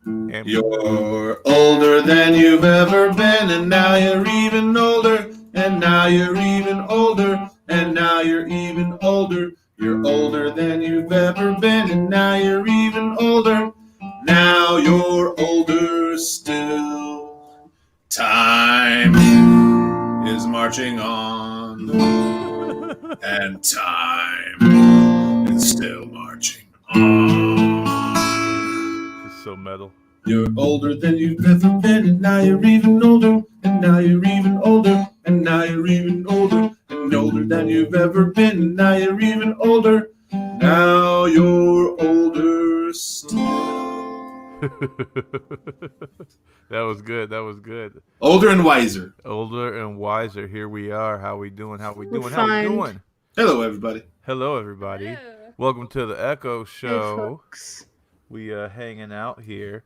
And You're older than you've ever been, and now you're even older, and now you're even older, and now you're even older. You're older than you've ever been, and now you're even older. Now you're older still. Time is marching on, and time is still marching on. it's so metal. You're older than you've ever been, and now you're even older, and now you're even older, and now you're even older, and older than you've ever been, and now you're even older. Now you're older still. That was good. That was good. Older and wiser. Older and wiser. Here we are. How we doing? How we doing? How we doing? Hello, everybody. Hello, everybody. Hello. Welcome to the Echo Hey, Show. folks. We hanging out here.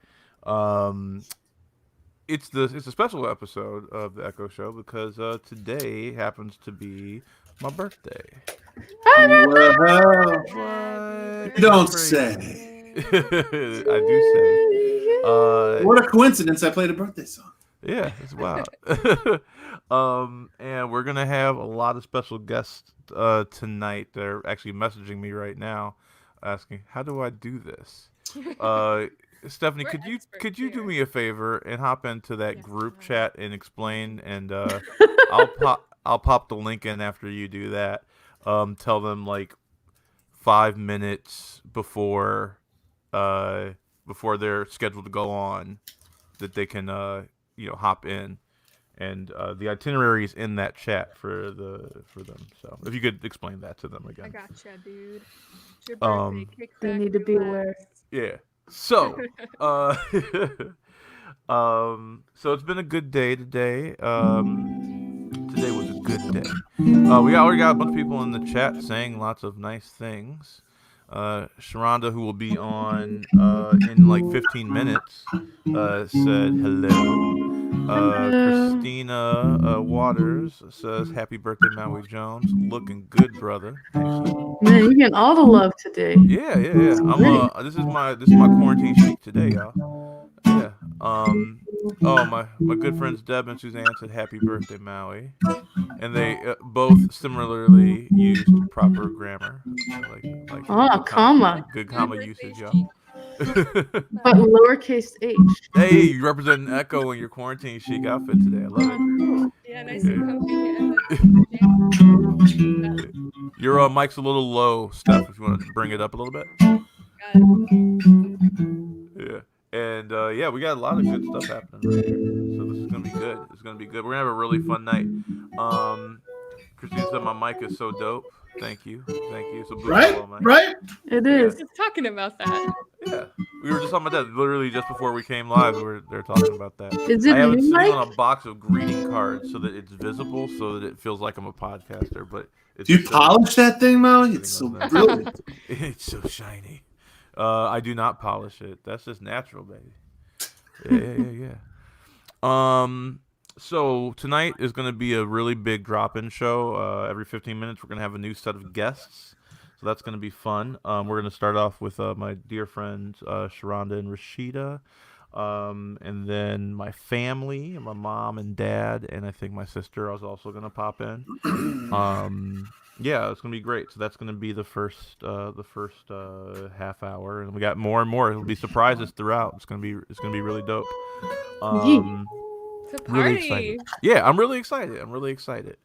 It's a special episode of the Echo Show because today happens to be my birthday. Well, What? you don't Crazy. say. I do say. What a coincidence! I played a birthday song. Yeah, it's wild. And we're gonna have a lot of special guests tonight. They're actually messaging me right now, asking, "How do I do this?" Stephanie, We're could you experts do here. me a favor and hop into that Yes, group ma'am. chat and explain? And I'll pop the link in after you do that. Tell them like 5 minutes before they're scheduled to go on that they can hop in, and the itinerary is in that chat for them. So if you could explain that to them I again. gotcha, dude. It's your Um, birthday. Kick They back, need to be relax. aware. Yeah. So, so it's been a good day today. Today was a good day. We already got a bunch of people in the chat saying lots of nice things. ShaRonda, who will be on in like 15 minutes, said hello. Christina Waters says, "Happy birthday, Maui Jones. Looking good, brother." Thanks. Man, you getting all the love today. Yeah. I'm this is my quarantine chic today, y'all. Yeah. Oh, my good friends Deb and Suzanne said happy birthday, Maui, and they both similarly used proper grammar, like Oh, comma. good Good comma birthday, usage, Chief. y'all. But lowercase h. Hey, you represent Echo in your quarantine chic outfit today. I love it. Yeah, nice Yeah. and comfy. Your mic's a little low, Steph. If you want to bring it up a little bit. Yeah. And yeah, we got a lot of good stuff happening right here. So this is gonna be good. It's gonna be good. We're gonna have a really fun night. Christine said my mic is so dope. Thank you. So Right? Right? It is. Just talking about that. Yeah. We were just talking about that literally just before we came live. They're talking about that. Is it I have it new sitting mic? on a box of greeting cards so that it's visible, so that it feels like I'm a podcaster. But it's Do you just polish that thing, Maui? It's so sitting on that. brilliant. It's so shiny. I do not polish it. That's just natural, baby. Yeah. So tonight is going to be a really big drop-in show. Every 15 minutes, we're going to have a new set of guests. So that's going to be fun. We're going to start off with my dear friends ShaRonda and Reesheda, and then my family, my mom and dad, and I think my sister is also going to pop in. Yeah, it's gonna be great. So that's gonna be the first half hour, and we got more and more. It'll be surprises throughout. It's gonna be really dope. It's a party. Really excited. Yeah, I'm really excited.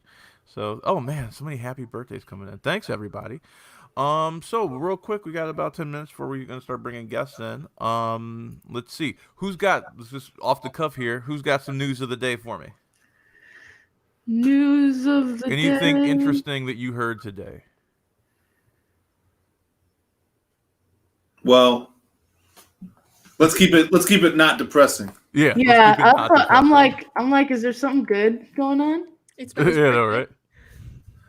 So, oh man, so many happy birthdays coming in. Thanks everybody. So real quick, we got about 10 minutes before we're gonna start bringing guests in. Let's see who's got. Let's just off the cuff here. Who's got some news of the day for me? News of the Anything day. interesting that you heard today? Well, let's keep it not depressing. Yeah. Yeah, I'm like, is there something good going on? It's been Yeah, no, right.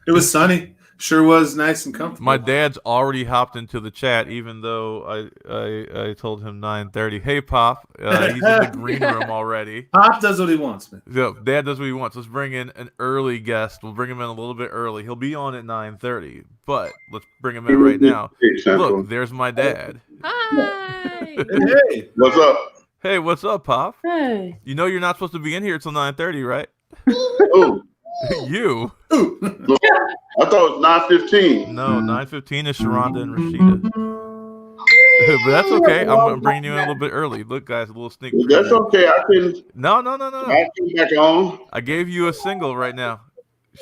It was sunny. Sure was nice and comfortable. My dad's already hopped into the chat, even though I told him 9:30. Hey, Pop, he's in the green room already. Pop does what he wants, man. So Dad does what he wants. Let's bring in an early guest. We'll bring him in a little bit early. He'll be on at 9:30, but let's bring him in right now. Look, there's my dad. Hi. Hey, What's up? Hey, what's up, Pop? Hey. You know you're not supposed to be in here till 9:30, right? Ooh, You? ooh. I thought it was 9:15. No, 9:15 is ShaRonda and Reesheda. But that's okay. I'm bringing you in a little bit early. Look, guys, a little sneak preview. That's okay. I can No. I can back on. I gave you a single right now.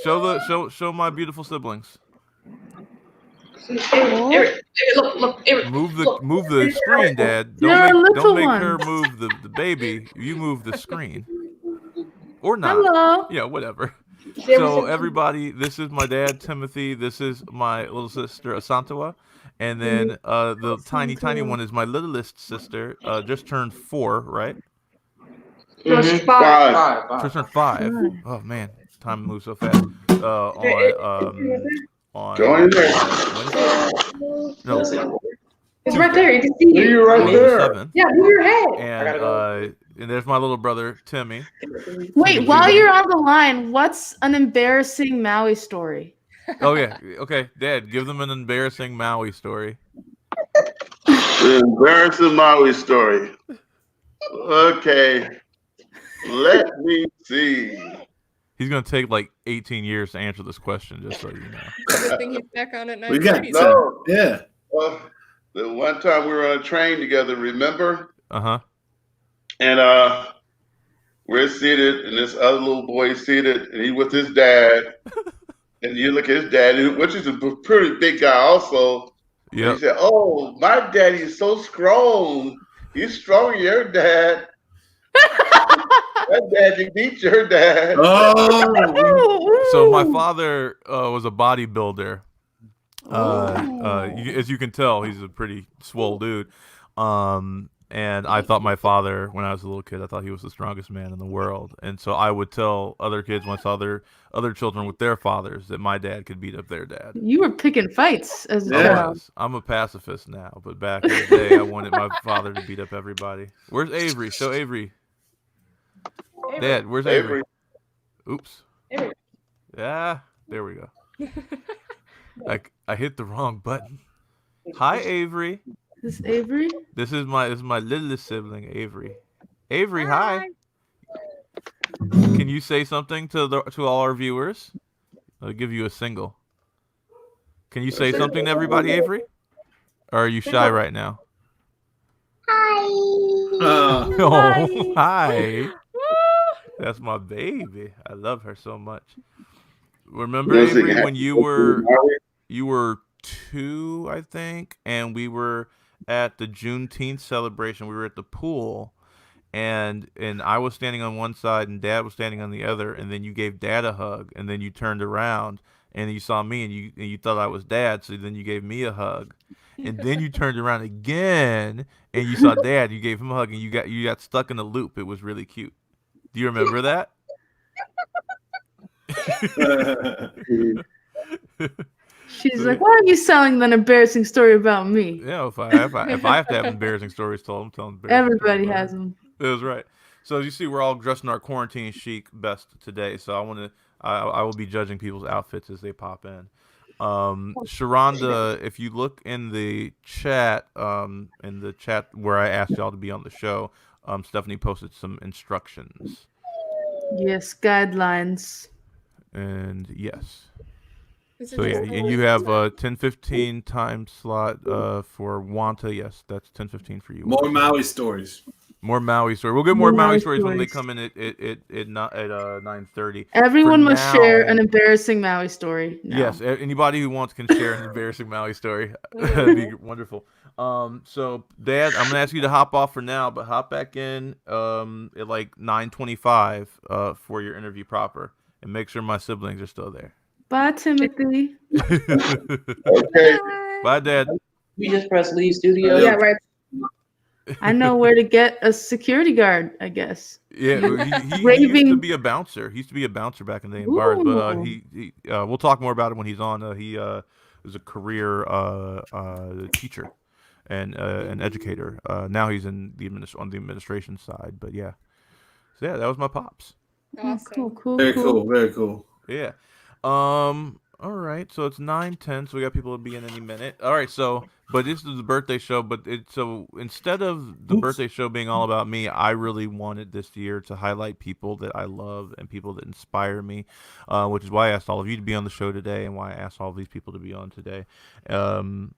Show my beautiful siblings. Avery, look, Avery. Move the screen, Dad. You're a little Don't make one. her move the baby. You move the screen. Or not. Hello. Yeah, whatever. So everybody, this is my dad, Timothy. This is my little sister, Asantewa. And then the tiny one is my littlest sister. Just turned 4, right? Just Five. Just turned 5. Oh man, time moves so fast. On Go in there. Wednesday? No, It's right there. You can see it. You're right November there. 7th. Yeah, move your head. And there's my little brother, Timmy. Wait, while you're on the line, what's an embarrassing Maui story? Oh yeah, okay, Dad, give them an embarrassing Maui story. The embarrassing Maui story. Okay. Let me see. He's gonna take like 18 years to answer this question, just so you know. Good thing he's back on at We got 9:30. No. Yeah. The one time we were on a train together, remember? Uh-huh. And we're seated, and this other little boy is seated, and he with his dad. And you look at his dad, which is a pretty big guy also. Yeah. He said, "Oh, my daddy is so strong. He's stronger than your dad. That dad can beat your dad." Oh, So my father was a bodybuilder. As you can tell, he's a pretty swole dude. And I thought my father, when I was a little kid, I thought he was the strongest man in the world. And so I would tell other kids when I saw other children with their fathers that my dad could beat up their dad. You were picking fights as a I child. was. I'm a pacifist now, but back in the day, I wanted my father to beat up everybody. Where's Avery? Show Avery. Dad, where's Avery? Oops. Avery. Yeah, there we go. I hit the wrong button. Hi, Avery. Is this Avery? This is my littlest sibling, Avery. Avery, hi. Can you say something to all our viewers? I'll give you a single. Can you say something to everybody, Avery? Or are you shy right now? Oh, hi. That's my baby. I love her so much. Remember, Avery, when you were 2, I think, and we were at the Juneteenth celebration. We were at the pool, and I was standing on one side, and Dad was standing on the other. And then you gave Dad a hug, and then you turned around, and you saw me, and you thought I was Dad, so then you gave me a hug, and then you turned around again, and you saw Dad. You gave him a hug, and you got stuck in a loop. It was really cute. Do you remember that? She's like, why are you selling an embarrassing story about me? Yeah, if I have to have embarrassing stories told, I'm telling embarrassing Everybody stories. has them. It was right. So as you see, we're all dressed in our quarantine chic best today. So I will be judging people's outfits as they pop in. ShaRonda, if you look in the chat where I asked y'all to be on the show, Stephanie posted some instructions. Yes, guidelines. And yes. Is it So yeah, just the and you have a 10:15 time slot for Juanta. Yes, that's 10:15 for you. more Maui stories. More Maui stories. We'll get more More Maui Maui stories when they stories. come in at 9:30. Everyone For must share now- an embarrassing Maui story. Now. Yes, anybody who wants can share an embarrassing Maui story. That'd be wonderful. So Dad, I'm gonna ask you to hop off for now, but hop back in at like 9:25 for your interview proper, and make sure my siblings are still there. Bye, Timothy. Okay. Bye, Dad. We just press leave studio. Yeah, right. I know where to get a security guard, I guess. Yeah, he used to Raving- be a bouncer. He used to be a bouncer back in the day in bars, but Ooh. he we'll talk more about it when he's on. He was a career teacher and an educator. Now he's in on the administration side, but yeah. So yeah, that was my pops. awesome. Cool. Very cool. Very cool. Yeah. All right, so it's 9:10, so we got people to be in any minute. All right, so but this is the birthday show, but so instead of the birthday show being all about me, I really wanted this year to highlight people that I love and people that inspire me, which is why I asked all of you to be on the show today and why I asked all of these people to be on today. Um,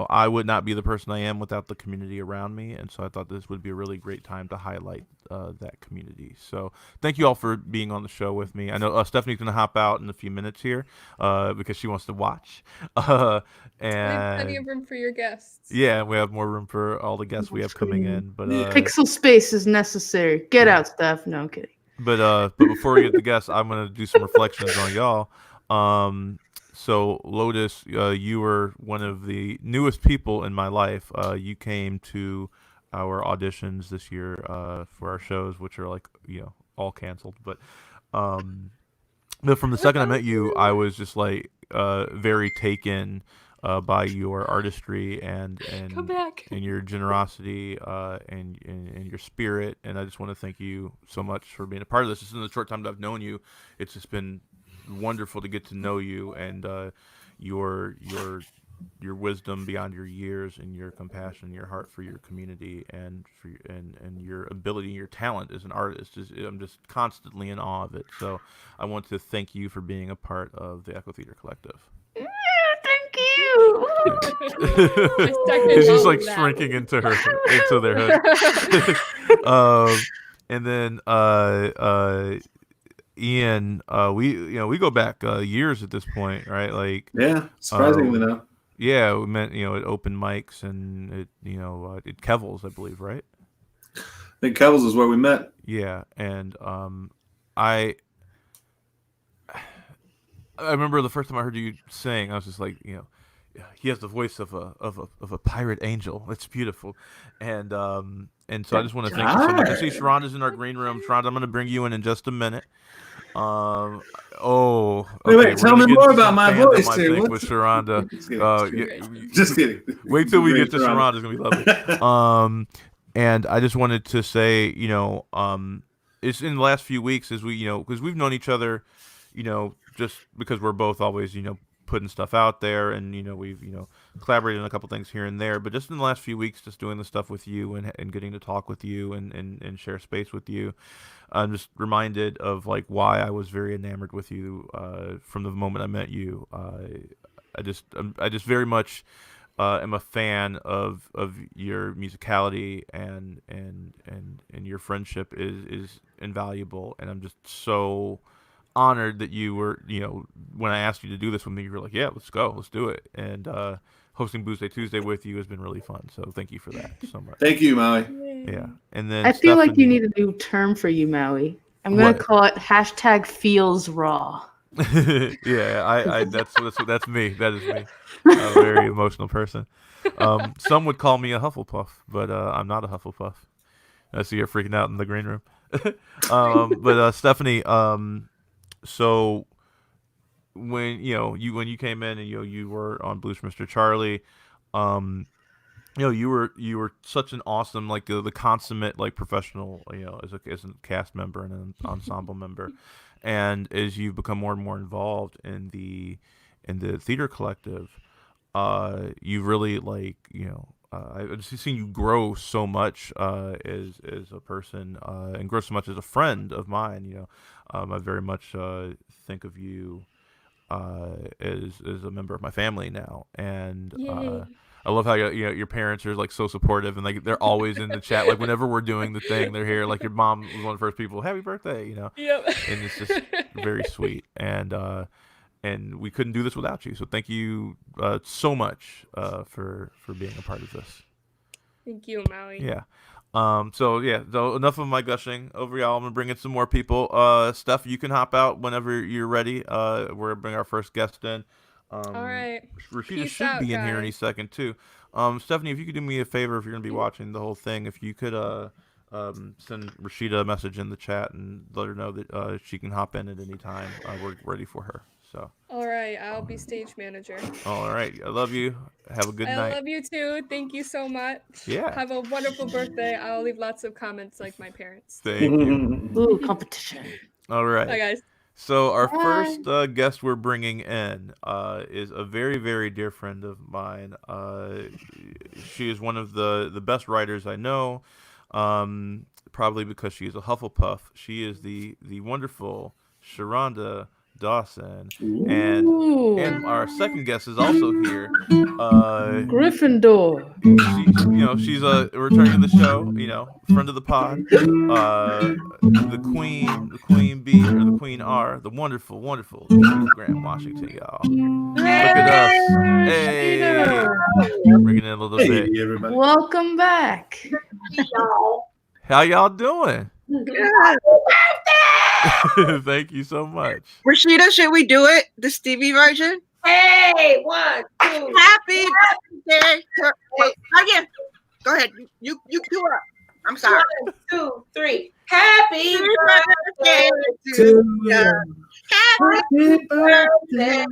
I would not be the person I am without the community around me, and so I thought this would be a really great time to highlight that community. So thank you all for being on the show with me. I know Stephanie's going to hop out in a few minutes here because she wants to watch. We have plenty And of room for your guests. yeah, we have more room for all the guests we have coming in. But Pixel space is necessary. Get out, Steph. No, I'm kidding. But before we get to guests, I'm going to do some reflections on y'all. So Lotus, you were one of the newest people in my life. You came to our auditions this year for our shows, which are all canceled. But from the second I met you, I was just very taken by your artistry and Come back. and your generosity and your spirit. And I just want to thank you so much for being a part of this. Just in the short time that I've known you, it's just been wonderful to get to know you and your wisdom beyond your years and your compassion, your heart for your community and and your ability, your talent as an artist. I'm just constantly in awe of it. So I want to thank you for being a part of the Echo Theater Collective. Thank you. It's just shrinking into their hood. And then Ian, we go back years at this point, right? Yeah, surprisingly enough. Yeah, we met at open mics and at Kevil's, I believe, right? I think Kevil's is where we met. Yeah, and I remember the first time I heard you sing, I was just like, he has the voice of a pirate angel. It's beautiful, and so I just want to thank you so much. I see ShaRonda's in our green room. ShaRonda, I'm going to bring you in just a minute. Okay, wait, tell me more about my voice here. With ShaRonda. Just kidding. Wait till we get to ShaRonda. It's going to be lovely. And I just wanted to say, it's in the last few weeks as we, because we've known each other, just because we're both always, putting stuff out there and, we've, collaborated on a couple things here and there, but just in the last few weeks, just doing the stuff with you and getting to talk with you and share space with you, I'm just reminded of why I was very enamored with you from the moment I met you. I just very much am a fan of your musicality and your friendship is invaluable, and I'm just so honored that you were, when I asked you to do this with me, you were like, yeah, let's go, let's do it. And hosting Booze Day Tuesday with you has been really fun. So thank you for that so much. Thank you, Maui. Yeah. And then I feel like you need a new term for you, Maui. I'm going to call it #feelsraw. Yeah, I that's me. That is me. I'm a very emotional person. Some would call me a Hufflepuff, but I'm not a Hufflepuff. I see you're freaking out in the green room. But Stephanie, so when you came in and you were on Blues for Mr. Charlie, you were such an awesome the consummate professional as a cast member and an ensemble member, and as you've become more and more involved in the theater collective, you really I've just seen you grow so much as a person and grow so much as a friend of mine. I very much think of you as a member of my family now, and I love how your parents are so supportive and they're always in the chat. Whenever we're doing the thing, they're here. Your mom was one of the first people. Happy birthday, Yep. And it's just very sweet. And we couldn't do this without you. So thank you so much for being a part of this. Thank you, Maui. Yeah. So enough of my gushing over y'all. I'm gonna bring in some more people. Steph, you can hop out whenever you're ready. We're gonna bring our first guest in. All right. Reesheda should be in here any second too. Stephanie, if you could do me a favor, if you're gonna be watching the whole thing, if you could send Reesheda a message in the chat and let her know that she can hop in at any time. We're ready for her. So. All right, I'll be stage manager. All right, I love you. Have a good night. I love you too. Thank you so much. Yeah. Have a wonderful birthday. I'll leave lots of comments like my parents. Thank you. Ooh, competition. All right. Bye, guys. So our Hi. first guest we're bringing in is a very, very dear friend of mine. She is one of the best writers I know, probably because she is a Hufflepuff. She is the wonderful ShaRonda Dawson, and Ooh. our second guest is also here. Gryffindor. She's returning to the show. Friend of the pod. The queen bee or the queen R, the wonderful, wonderful Reesheda Graham Washington, y'all. Look at us. Hey, bringing in a little bit. Hey, everybody. Welcome back. How y'all doing? Thank you so much. Reesheda, should we do it? The Stevie version? Hey, 1, 2. Happy birthday. Again. Go ahead. You do up. I'm sorry. 1, 2, 3. Happy birthday birthday to you. Happy birthday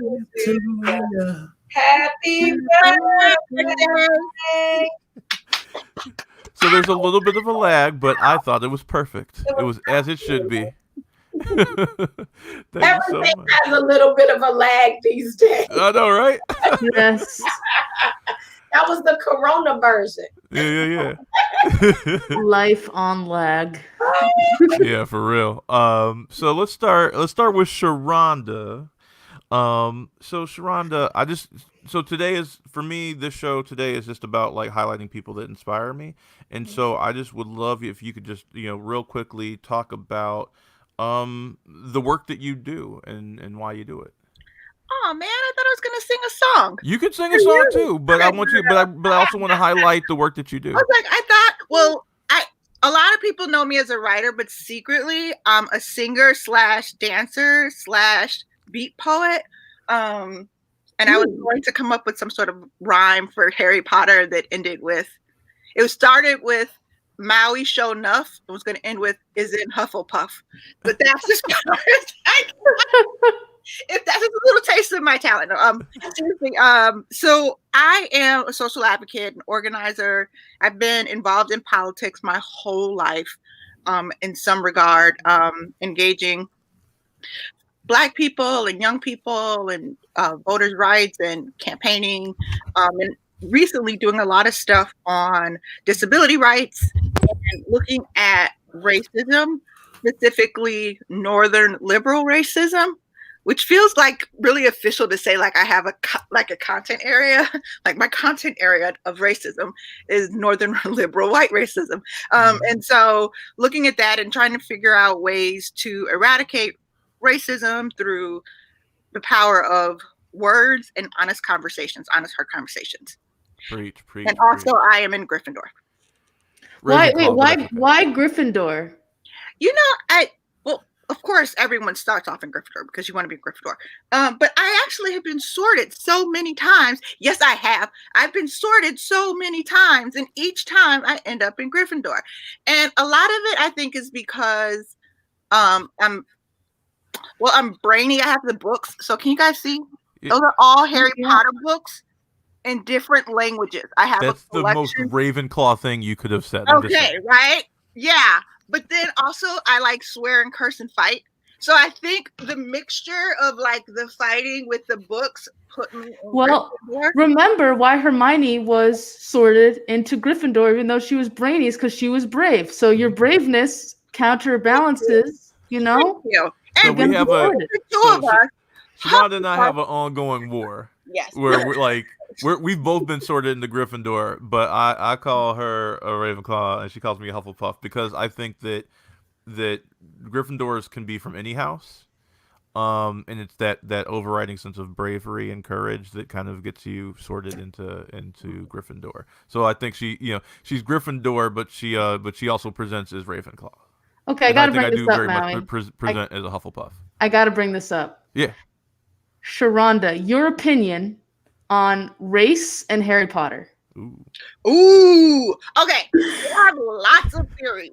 to you. Happy birthday. So there's a little bit of a lag, but I thought it was perfect. It was as it should be. Thank you so Everything much. has a little bit of a lag these days. I know, right? Yes. That was the Corona version. Yeah. Life on lag. Yeah, for real. So let's start with ShaRonda. So ShaRonda, so today is, for me, this show today is just about like highlighting people that inspire me. And so I just would love if you could just, real quickly talk about the work that you do and why you do it. Oh man, I thought I was gonna sing a song. You could sing a song too, but I want you, but I also want to highlight the work that you do. I was like, a lot of people know me as a writer, but secretly I'm a singer / dancer / beat poet. And I was going to come up with some sort of rhyme for Harry Potter that started with Maui show enough. It was going to end with is in Hufflepuff, but that's just if that's a little taste of my talent. Seriously, so I am a social advocate, an organizer. I've been involved in politics my whole life, in some regard, engaging Black people and young people and voters' rights and campaigning, and recently doing a lot of stuff on disability rights and looking at racism, specifically Northern liberal racism, which feels like really official to say like I have a content area. Like my content area of racism is Northern liberal white racism. And so looking at that and trying to figure out ways to eradicate racism through the power of words and honest hard conversations. Preach. And also I am in Gryffindor. Why Gryffindor? Well, of course, everyone starts off in Gryffindor because you want to be Gryffindor. But I actually have been sorted so many times. Yes, I have. I've been sorted so many times, and each time I end up in Gryffindor. And a lot of it, I think, is because I'm brainy. I have the books. So can you guys see? Those are all Harry Potter books in different languages. I have That's a collection. the most Ravenclaw thing you could have said. Okay, right? Yeah. But then also I like swear and curse and fight. So I think the mixture of like the fighting with the books put me in Gryffindor. Remember why Hermione was sorted into Gryffindor even though she was brainy is because she was brave. So your braveness counterbalances, Thank you. So And we have the two of us. ShaRonda and I have an ongoing war. Yes. Where we've both been sorted into Gryffindor, but I call her a Ravenclaw and she calls me a Hufflepuff because I think that Gryffindors can be from any house, and it's that overriding sense of bravery and courage that kind of gets you sorted into Gryffindor. So I think she's Gryffindor, but she also presents as Ravenclaw. Okay, I gotta bring this up, Maui. Present as a Hufflepuff. I gotta bring this up. Yeah. ShaRonda, your opinion on race and Harry Potter. Ooh. Okay. I have lots of theories.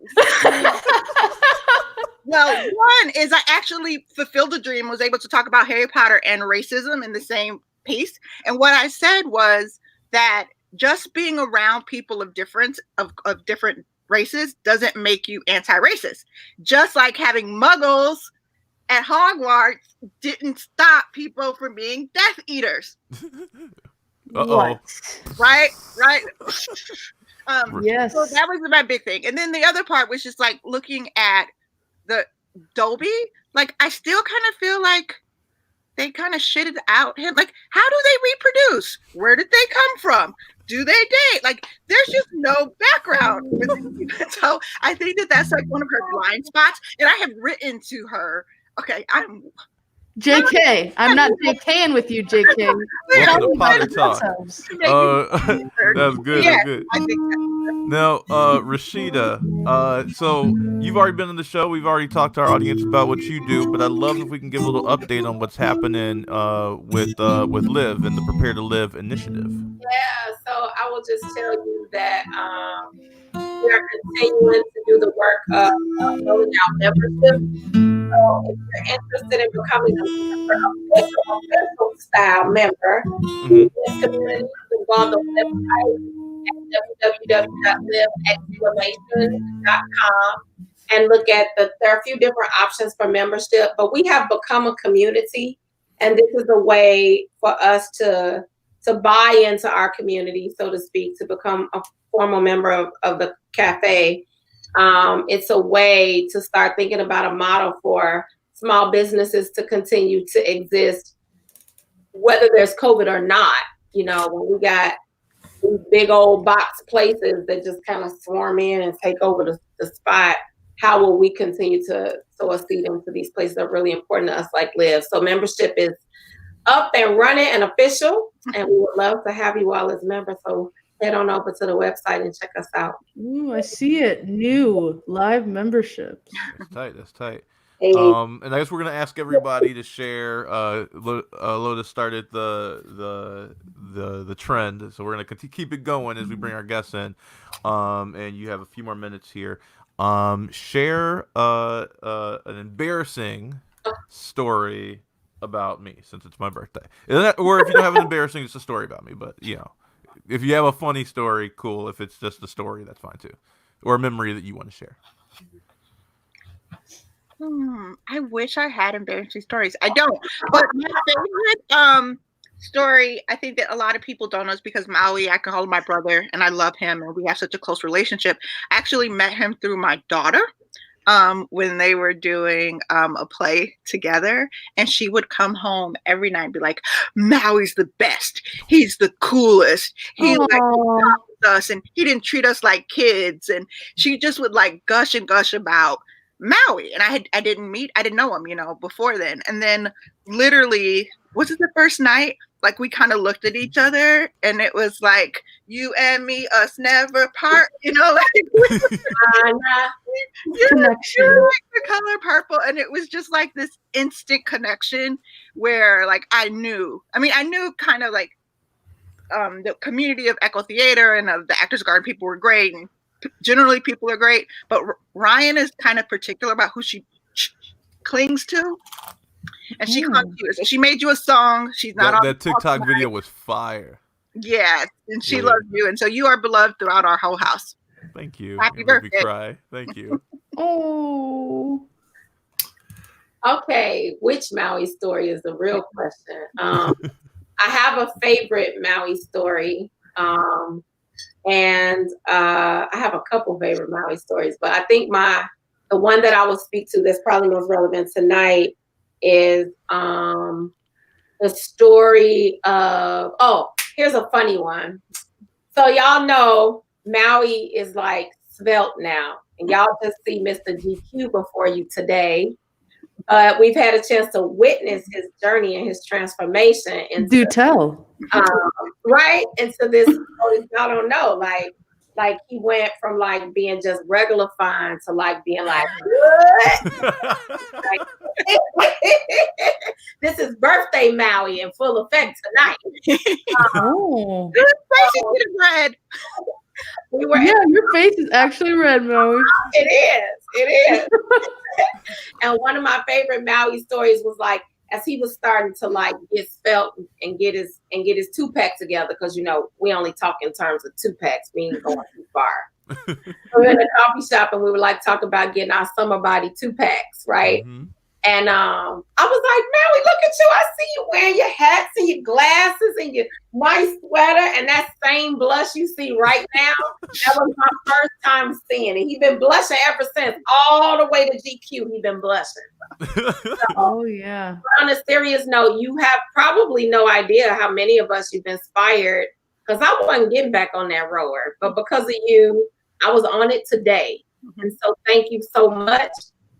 Well, one is I actually fulfilled a dream, was able to talk about Harry Potter and racism in the same piece. And what I said was that just being around people of different races doesn't make you anti-racist. Just like having muggles at Hogwarts didn't stop people from being Death Eaters. What? Right? Yes. So that was my big thing. And then the other part was just like looking at the Dobby. Like, I still kind of feel like they kind of shitted out him. Like, how do they reproduce? Where did they come from? Do they date? Like, there's just no background. So I think that that's like one of her blind spots. And I have written to her. Okay, I'm JK. I'm not JKing with you, JK. Welcome to Potter Talk. Ourselves. That's good. Yeah, That's good. I think that. Now, Reesheda, so you've already been on the show. We've already talked to our audience about what you do, but I'd love if we can give a little update on what's happening with Live and the Prepare to Live initiative. Yeah, so I will just tell you that we are continuing to do the work of building out membership. So if you're interested in becoming a member, official style member, this community, you can go on the website at www.live!! and look at there are a few different options for membership, but we have become a community, and this is a way for us to buy into our community, so to speak, to become a formal member of the cafe. It's a way to start thinking about a model for small businesses to continue to exist, whether there's COVID or not. You know, when we got these big old box places that just kind of swarm in and take over the spot, how will we continue to sow a seed into these places that are really important to us, like Live? So membership is up and running and official, and we would love to have you all as members. So head on over to the website and check us out. Ooh, I see it. New live memberships. That's tight. That's tight. Hey. And I guess we're gonna ask everybody to share. Lotus started the trend, so we're gonna keep it going as we bring our guests in. And you have a few more minutes here. Share an embarrassing story about me, since it's my birthday. Or if you don't have an embarrassing, it's a story about me. But you know, if you have a funny story, cool. If it's just a story, that's fine too, or a memory that you want to share. I wish I had embarrassing stories. I don't. But my favorite story, I think that a lot of people don't know, is because Maui, I can call him my brother, and I love him, and we have such a close relationship. I actually met him through my daughter when they were doing a play together, and she would come home every night and be like, Maui's the best. He's the coolest. He like us, and he didn't treat us like kids. And she just would like gush and gush about Maui. And I didn't know him, you know, before then. And then literally, was it the first night? Like, we kind of looked at each other, and it was like, you and me, us never part, you know, like, you're like the color purple. And it was just like this instant connection where like I knew kind of like the community of Echo Theater and of the Actors Garden people were great, and generally people are great, but Ryan is kind of particular about who she clings to. And she clung to you. So she made you a song. She's not that TikTok video was fire. Yes, and she loves you, and so you are beloved throughout our whole house. Thank you. Happy You made birthday. me cry. Thank you. Oh. Okay, which Maui story is the real question? I have a favorite Maui story, and I have a couple favorite Maui stories, but I think the one that I will speak to that's probably most relevant tonight is the story of, here's a funny one. So y'all know Maui is like svelte now, and y'all just see Mr. GQ before you today. But we've had a chance to witness his journey and his transformation. Do tell. Right? And so this, y'all don't know, like he went from like being just regular fine to like being like, what? This is birthday Maui in full effect tonight. Oh. Red. Your face is actually red, Maui. It is. And one of my favorite Maui stories was like, as he was starting to like get spelt and get his 2-pack together, because you know we only talk in terms of 2-packs, we ain't going too far. We were in a coffee shop and we were like talking about getting our summer body 2-packs, right? Mm-hmm. And I was like, Maui, look at you. I see you wearing your hats and your glasses and your nice sweater. And that same blush you see right now, that was my first time seeing it. He's been blushing ever since, all the way to GQ. He's been blushing. Oh yeah. On a serious note, you have probably no idea how many of us you've inspired, because I wasn't getting back on that rower. But because of you, I was on it today. And so thank you so much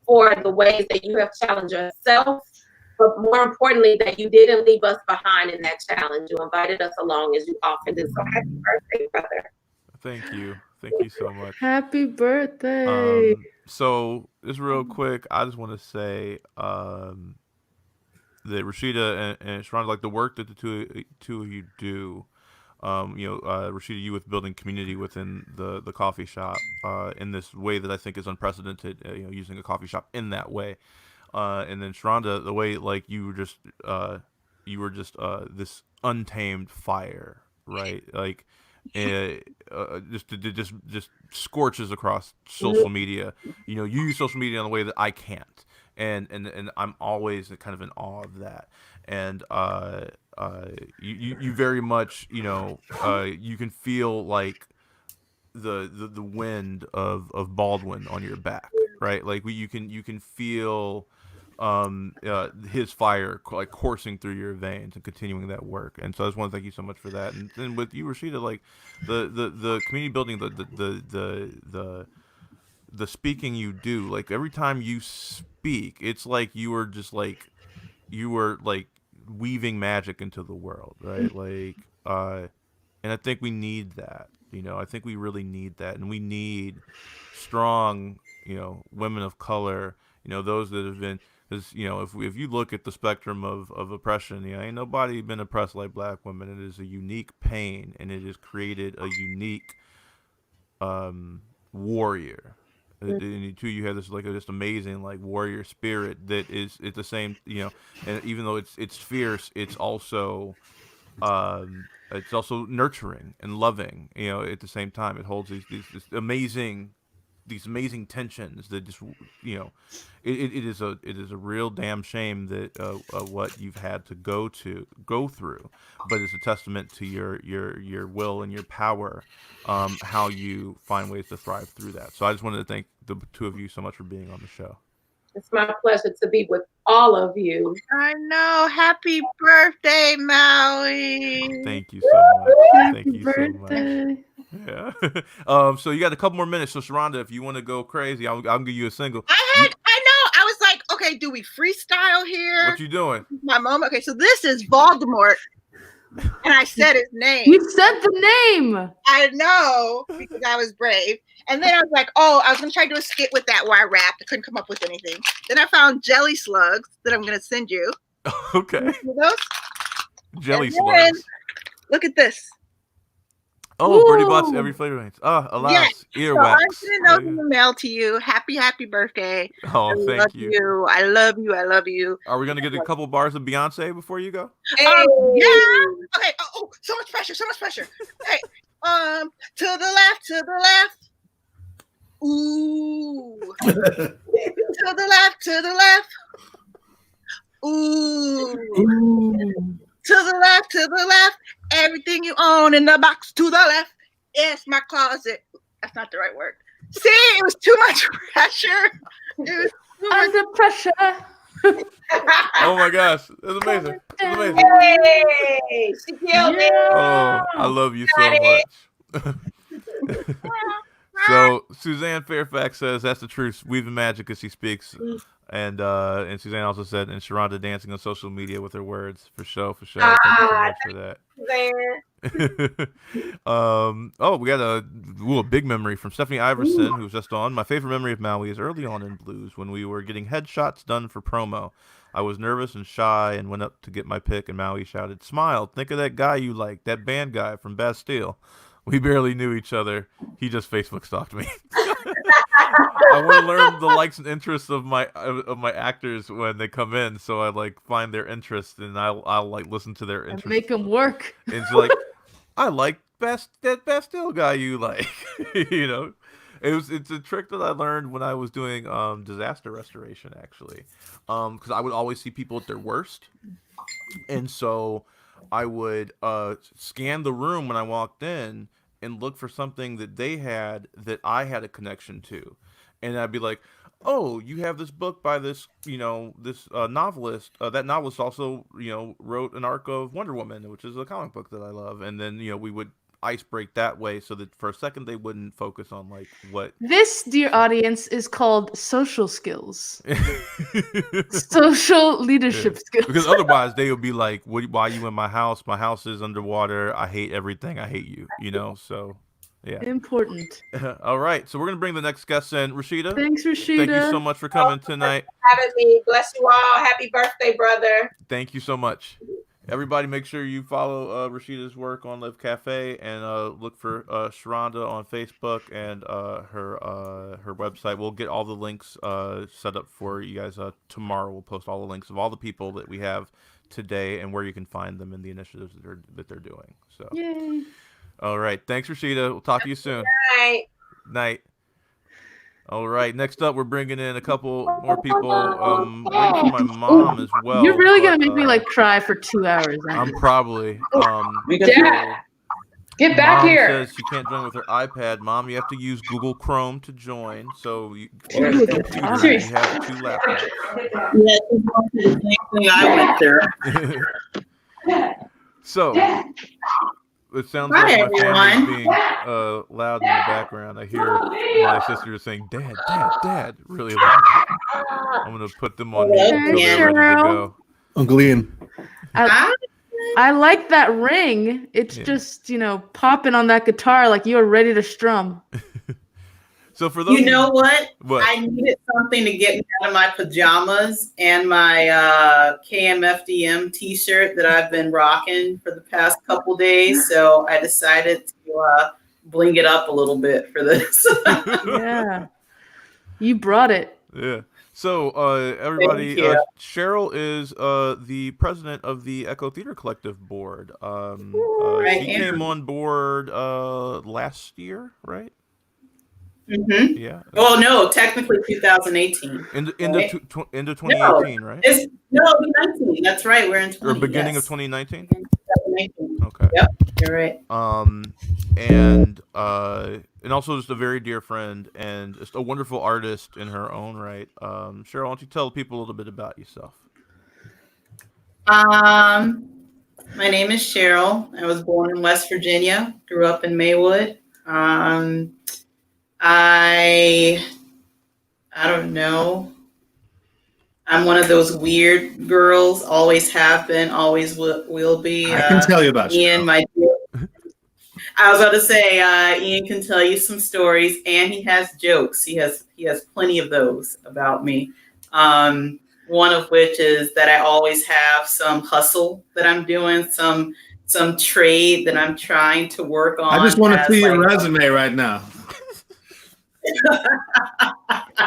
for the ways that you have challenged yourself, but more importantly, that you didn't leave us behind in that challenge. You invited us along as you often do. So happy birthday, brother. Thank you. Thank you so much. Happy birthday. So just real quick, I just want to say that Reesheda and ShaRonda, like the work that the two of you do, Reesheda, you with building community within the coffee shop in this way that I think is unprecedented. Using a coffee shop in that way, and then ShaRonda, the way like you were just this untamed fire, right? Like just scorches across social media. You use social media in a way that I can't, and I'm always kind of in awe of that. And you very much, you can feel like the wind of Baldwin on your back, right? Like you can feel his fire like coursing through your veins and continuing that work. And so I just want to thank you so much for that. And then with you, Reesheda, like the community building, the speaking you do, like every time you speak, it's like you were weaving magic into the world, right? Like and I think we need that. I think we really need that, and we need strong, women of color, those that have been, because if you look at the spectrum of oppression, ain't nobody been oppressed like black women. It is a unique pain, and it has created a unique warrior. And you have this like just amazing like warrior spirit that is it's the same, and even though it's fierce, it's also nurturing and loving, at the same time. It holds these amazing tensions that just, it is a real damn shame that what you've had to go through, but it's a testament to your will and your power, how you find ways to thrive through that. So I just wanted to thank the two of you so much for being on the show. It's my pleasure to be with all of you. I know. Happy birthday, Maui. Thank you so much. Thank you birthday. so much. Yeah. So you got a couple more minutes. So ShaRonda, if you want to go crazy, I'll give you a single. I know. I was like, okay, do we freestyle here? What you doing? My moment. Okay, so this is Voldemort, and I said his name. You said the name. I know, because I was brave. And then I was like, oh, I was going to try to do a skit with that where I rapped. I couldn't come up with anything. Then I found jelly slugs that I'm going to send you. Okay. Those? Jelly then, slugs. Look at this. Oh, Birdie Bots, every flavor range. Alas, yes. earwax. So I'm going to in the mail to you. Happy birthday. Oh, thank you. I love you. I love you. Are we going to get a couple bars of Beyonce before you go? Hey. Yeah. Okay. Oh, so much pressure. Hey, to the left. Ooh. To the left. Ooh. To the left. Everything you own in the box to the left. It's my closet. That's not the right word. See, it was too much pressure. It was Under pressure. Oh my gosh, that's amazing. That's amazing. Hey, she killed it. Oh, I love you so much. So Suzanne Fairfax says that's the truth. Weaving magic as she speaks, and Suzanne also said, and ShaRonda dancing on social media with her words for show. Thank you so much for that. We got a big memory from Stephanie Iverson, who was just on. My favorite memory of Maui is early on in Blues when we were getting headshots done for promo. I was nervous and shy and went up to get my pick, and Maui shouted, "Smile, think of that guy you like, that band guy from Bastille." We barely knew each other. He just Facebook stalked me. I want to learn the likes and interests of my actors when they come in, so I like find their interest and I'll like listen to their interests. And make them work. And it's like, I like that Bastille guy you like, It's a trick that I learned when I was doing disaster restoration, actually, because I would always see people at their worst, and so I would scan the room when I walked in and look for something that they had that I had a connection to, and I'd be like, "Oh, you have this book by this, this novelist. That novelist also, wrote an arc of Wonder Woman, which is a comic book that I love." And then, we would ice break that way so that for a second they wouldn't focus on like what This, dear audience, is called social skills. Social leadership skills. Because otherwise they would be like, why are you in my house? My house is underwater. I hate everything. I hate you, so yeah. Important. All right, so we're gonna bring the next guest in. Reesheda, Thanks, Reesheda. thank you so much for coming tonight. Having me. Bless you all. Happy birthday, brother. Thank you so much. Everybody, make sure you follow Reesheda's work on Live Cafe and look for ShaRonda on Facebook and her website. We'll get all the links set up for you guys tomorrow. We'll post all the links of all the people that we have today and where you can find them and the initiatives that they're doing. So, yay! All right, thanks, Reesheda. We'll talk to you soon. Night. Night. All right, next up, we're bringing in a couple more people. Waiting for my mom as well. You're really gonna make me like cry for 2 hours. I'm probably. Dad, get back Mom here. says she can't join with her iPad. Mom, you have to use Google Chrome to join. So you have a computer, you have 2 laptops. Yeah, the same thing I went through. So it sounds Hi, like my family's everyone. being loud in the background. I hear my sister saying, "Dad, Dad, Dad," really loud. I'm gonna put them on mute until they're ready to go. Uncle Ian. I like that ring. It's just, popping on that guitar like you're ready to strum. So for those, You know what? What? I needed something to get me out of my pajamas and my KMFDM t-shirt that I've been rocking for the past couple days. So I decided to bling it up a little bit for this. Yeah. You brought it. Yeah. So everybody, Thank you. Cheryl is the president of the Echo Theater Collective board. I She am. came on board last year, right? Mm-hmm. Yeah. Well, no, technically 2018. Into Right? 2018, right? No, 2019. That's right. We're in 20. Or beginning yes. of 2019. 2019. Okay. Yep, you're right. And also just a very dear friend and just a wonderful artist in her own right. Cheryl, why don't you tell people a little bit about yourself? My name is Cheryl. I was born in West Virginia, grew up in Maywood. I don't know. I'm one of those weird girls, always have been, always will be. I can tell you about Ian, Cheryl. my dear. I was about to say, Ian can tell you some stories, and he has jokes. He has plenty of those about me. One of which is that I always have some hustle that I'm doing, some trade that I'm trying to work on. I just want to as, see your like, resume right now.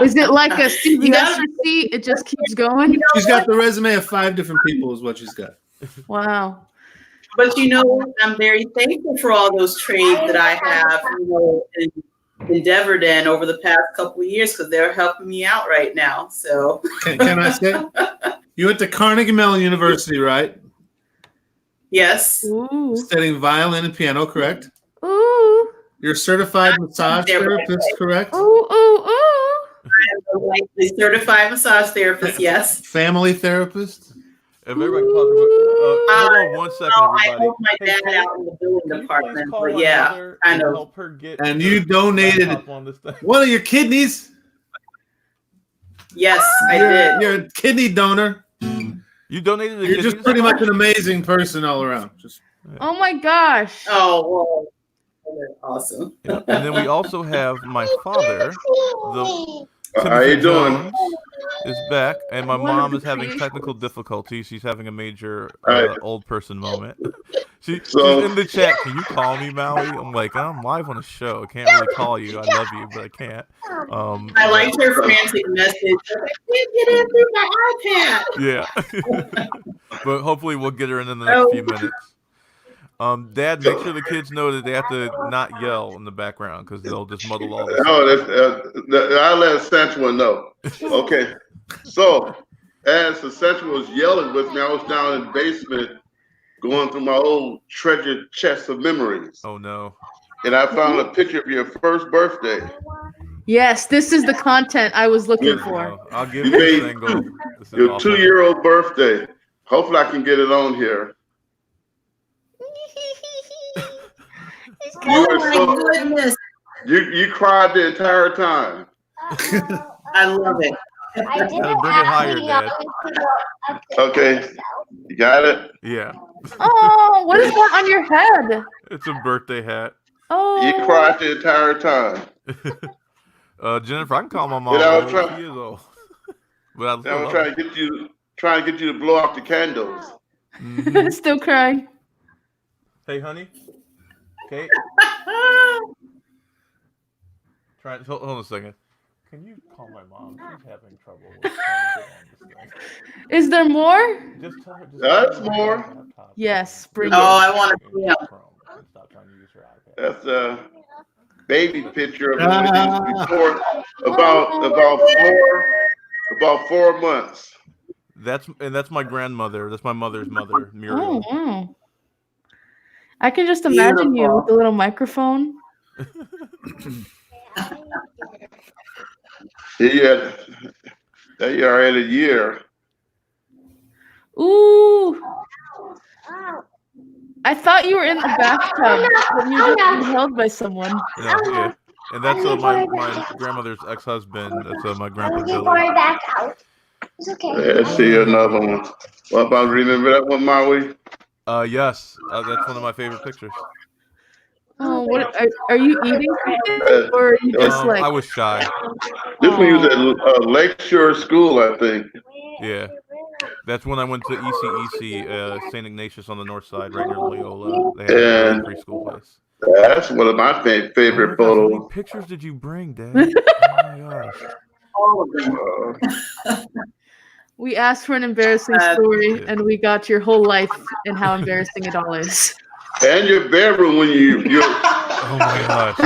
Is it like a You CVS gotta- receipt? It just keeps going? She's got the resume of 5 different people is what she's got. Wow. But I'm very thankful for all those trades that I have, endeavored in over the past couple of years because they're helping me out right now. So Can I say? You went to Carnegie Mellon University, right? yes, Ooh. Studying violin and piano, correct? Ooh. You're a certified massage therapist, correct? Ooh, ooh, ooh. I'm like a certified massage therapist. Yes. Family therapist? If everybody can pause real quick. Hold on 1 second, I everybody. help my dad Hey, out in the building can you please department, call but my yeah, mother kind and of. help her get And her you donated laptop on this thing? one of your kidneys? Yes, I did. You're a kidney donor. You donated the You're just kidneys? pretty much an amazing person all around. Just Oh my gosh. Oh, well, that's awesome. Yeah. And then we also have my father, the How you doing? Jones, is back, and my One of mom the is having creations. technical difficulties. She's having a major Right. old person moment. She's So- in the chat. Can you call me, Maui? I'm like, I'm live on a show. I can't really call you. I love you, but I can't. I liked her frantic message. I can't get in through my iPad. Yeah. But hopefully we'll get her in the next few minutes. Dad, make sure the kids know that they have to not yell in the background because they'll just muddle all this. Oh, I'll let Santua know. Okay. So, as the Santua was yelling with me, I was down in the basement going through my old treasure chest of memories. Oh, no. And I found a picture of your first birthday. Yes, this is the content I was looking Yeah. for. No, I'll give you a single. Your 2-year-old birthday. Hopefully I can get it on here. Oh my goodness. You cried the entire time. I love it. Gotta bring it higher, Dad. Okay. You got it? Yeah. Oh, what is that on your head? It's a birthday hat. Oh. You cried the entire time. Jennifer, I can call my mom. Yeah, old. She is old. But I I was love trying to get you to blow out the candles. Mm-hmm. Still crying. Hey, honey. Kate. Hold on a second. Can you call my mom? She's having trouble with trying to get on this thing. Is there more? Just tell her. That's more. Yes, bring Oh, it. I want to see him. Stop trying to use her iPad. That's a baby picture of me before about 4 months. That's my grandmother. That's my mother's mother, Muriel. Oh, wow. I can just imagine you with the little microphone. Yeah, they are at a year. Ooh. I thought you were in the bathtub, but you were just being held by someone. Yeah, yeah. And that's my grandmother's ex-husband. That's my grandpa Billy. It's okay. Let's see another one. What about, remember that one, Maui? Yes. That's one of my favorite pictures. Oh, what are you eating something, or are you just like? I was shy. This one was at Lakeshore School, I think. Yeah. That's when I went to ECEC, St. Ignatius on the north side, right near Loyola. They had a preschool place. That's one of my favorite photos. How many pictures did you bring, Dad? Oh my gosh. All of them. We asked for an embarrassing story, and we got your whole life and how embarrassing it all is. And your bedroom when you oh my gosh.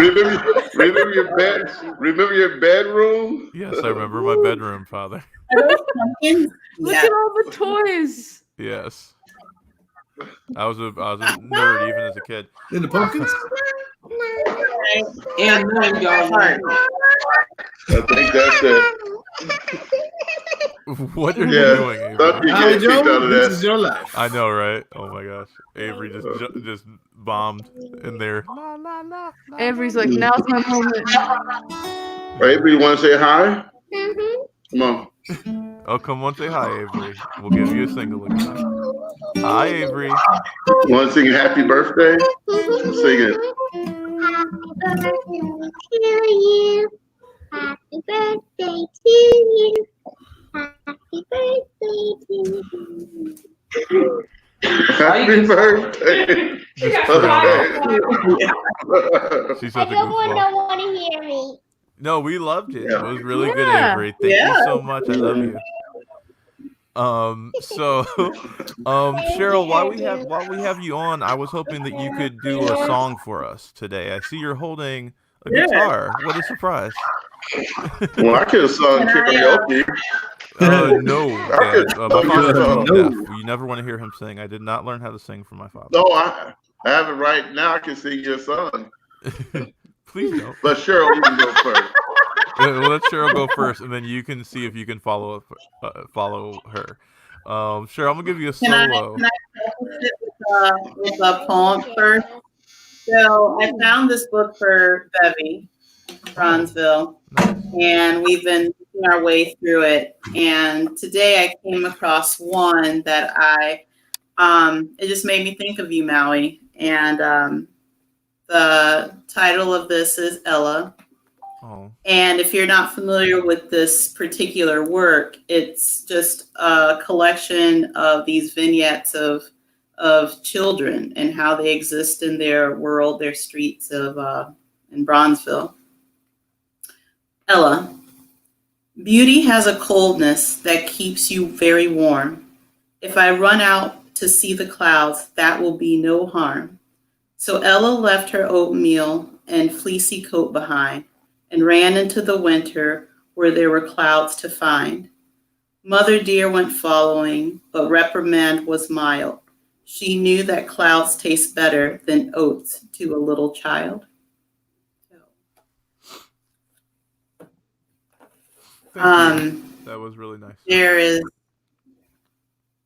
Remember your bedroom? Yes, I remember my bedroom, Father. Look at all the toys. Yes. I was a nerd even as a kid. In the pumpkins? And then your heart. I think that's it. What are you doing, Avery? Hi, Joe. This is your life. I know, right? Oh my gosh. Avery just bombed in there. Avery's like, now's my moment. Avery, you want to say hi? Come on. Oh, come on, say hi, Avery. We'll give you a single again. Hi, Avery. You want to sing happy birthday? Sing it. Happy birthday to you. Happy birthday to you. Happy birthday. She's such a Everyone goofball. don't want to hear me. No, we loved it. Yeah. It was really good, Avery. Thank you so much. I love you. Cheryl, while we have you on, I was hoping that you could do a song for us today. I see you're holding a guitar. What a surprise. Well, I could have sung karaoke. No, Dad. My father's deaf. You never want to hear him sing. I did not learn how to sing from my father. No, I have it right now. I can sing your song. Please don't. But Cheryl, you can go first. Well, let Cheryl go first, and then you can see if you can follow her. Cheryl, I'm gonna give you a solo. Can I with a poem first? So I found this book for Bevy, Bronzeville, and we've been working our way through it. And today I came across one that it just made me think of you, Maui. And the title of this is Ella. Oh. And if you're not familiar with this particular work, it's just a collection of these vignettes of children and how they exist in their world, their streets of in Bronzeville. Ella, beauty has a coldness that keeps you very warm. If I run out to see the clouds, that will be no harm. So Ella left her oatmeal and fleecy coat behind and ran into the winter where there were clouds to find. Mother dear went following, but reprimand was mild. She knew that clouds taste better than oats to a little child. That was really nice.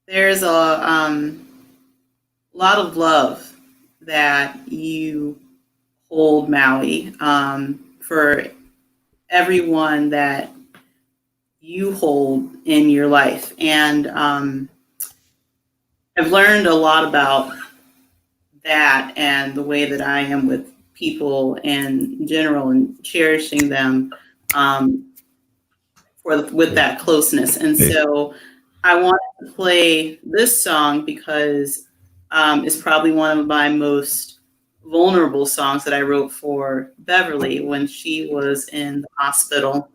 There's a lot of love that you hold, Maui, for everyone that you hold in your life. And I've learned a lot about that and the way that I am with people in general and cherishing them with that closeness. And so I wanted to play this song because it's probably one of my most vulnerable songs that I wrote for Beverly when she was in the hospital.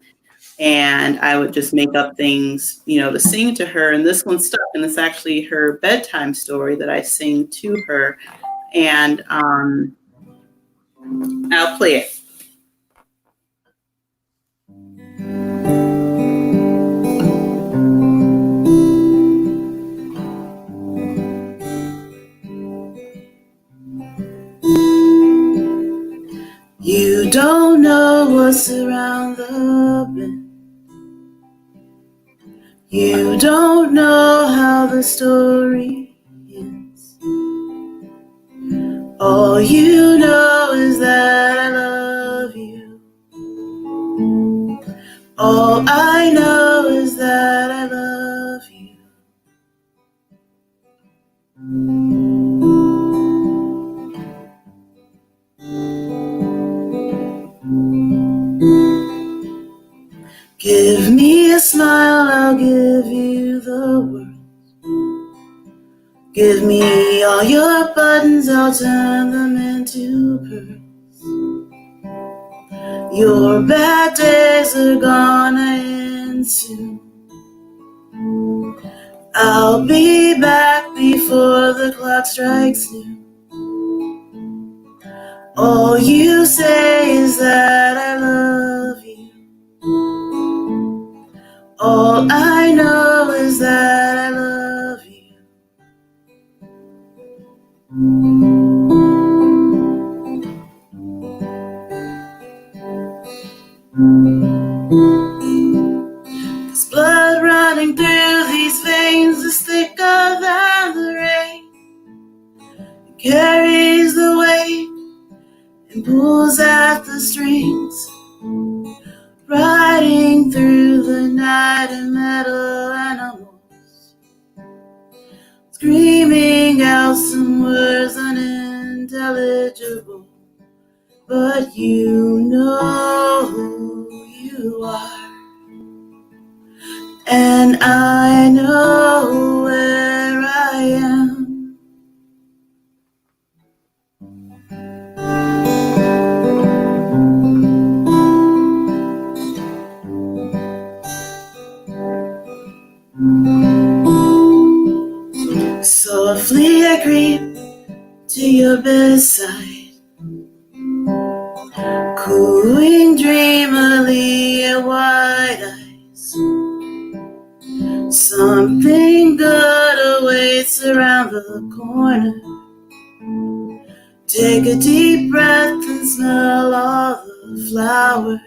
And I would just make up things, to sing to her. And this one stuck. And it's actually her bedtime story that I sing to her. And I'll play it. You don't know what's around the bend. You don't know how the story ends. All you know is that I love you. All I know is that I love you. Give me a smile, I'll give you the world. Give me all your buttons, I'll turn them into pearls. Your bad days are gonna end soon. I'll be back before the clock strikes noon. All you say is that I love you. All I know is that I love you. There's blood running through these veins that's thicker than the rain. It carries the weight and pulls at the strings, riding through the night in metal animals, screaming out some words unintelligible. But you know who you are, and I know where I am. Softly I creep to your bedside, cooing dreamily your wide eyes. Something good awaits around the corner. Take a deep breath and smell all the flowers.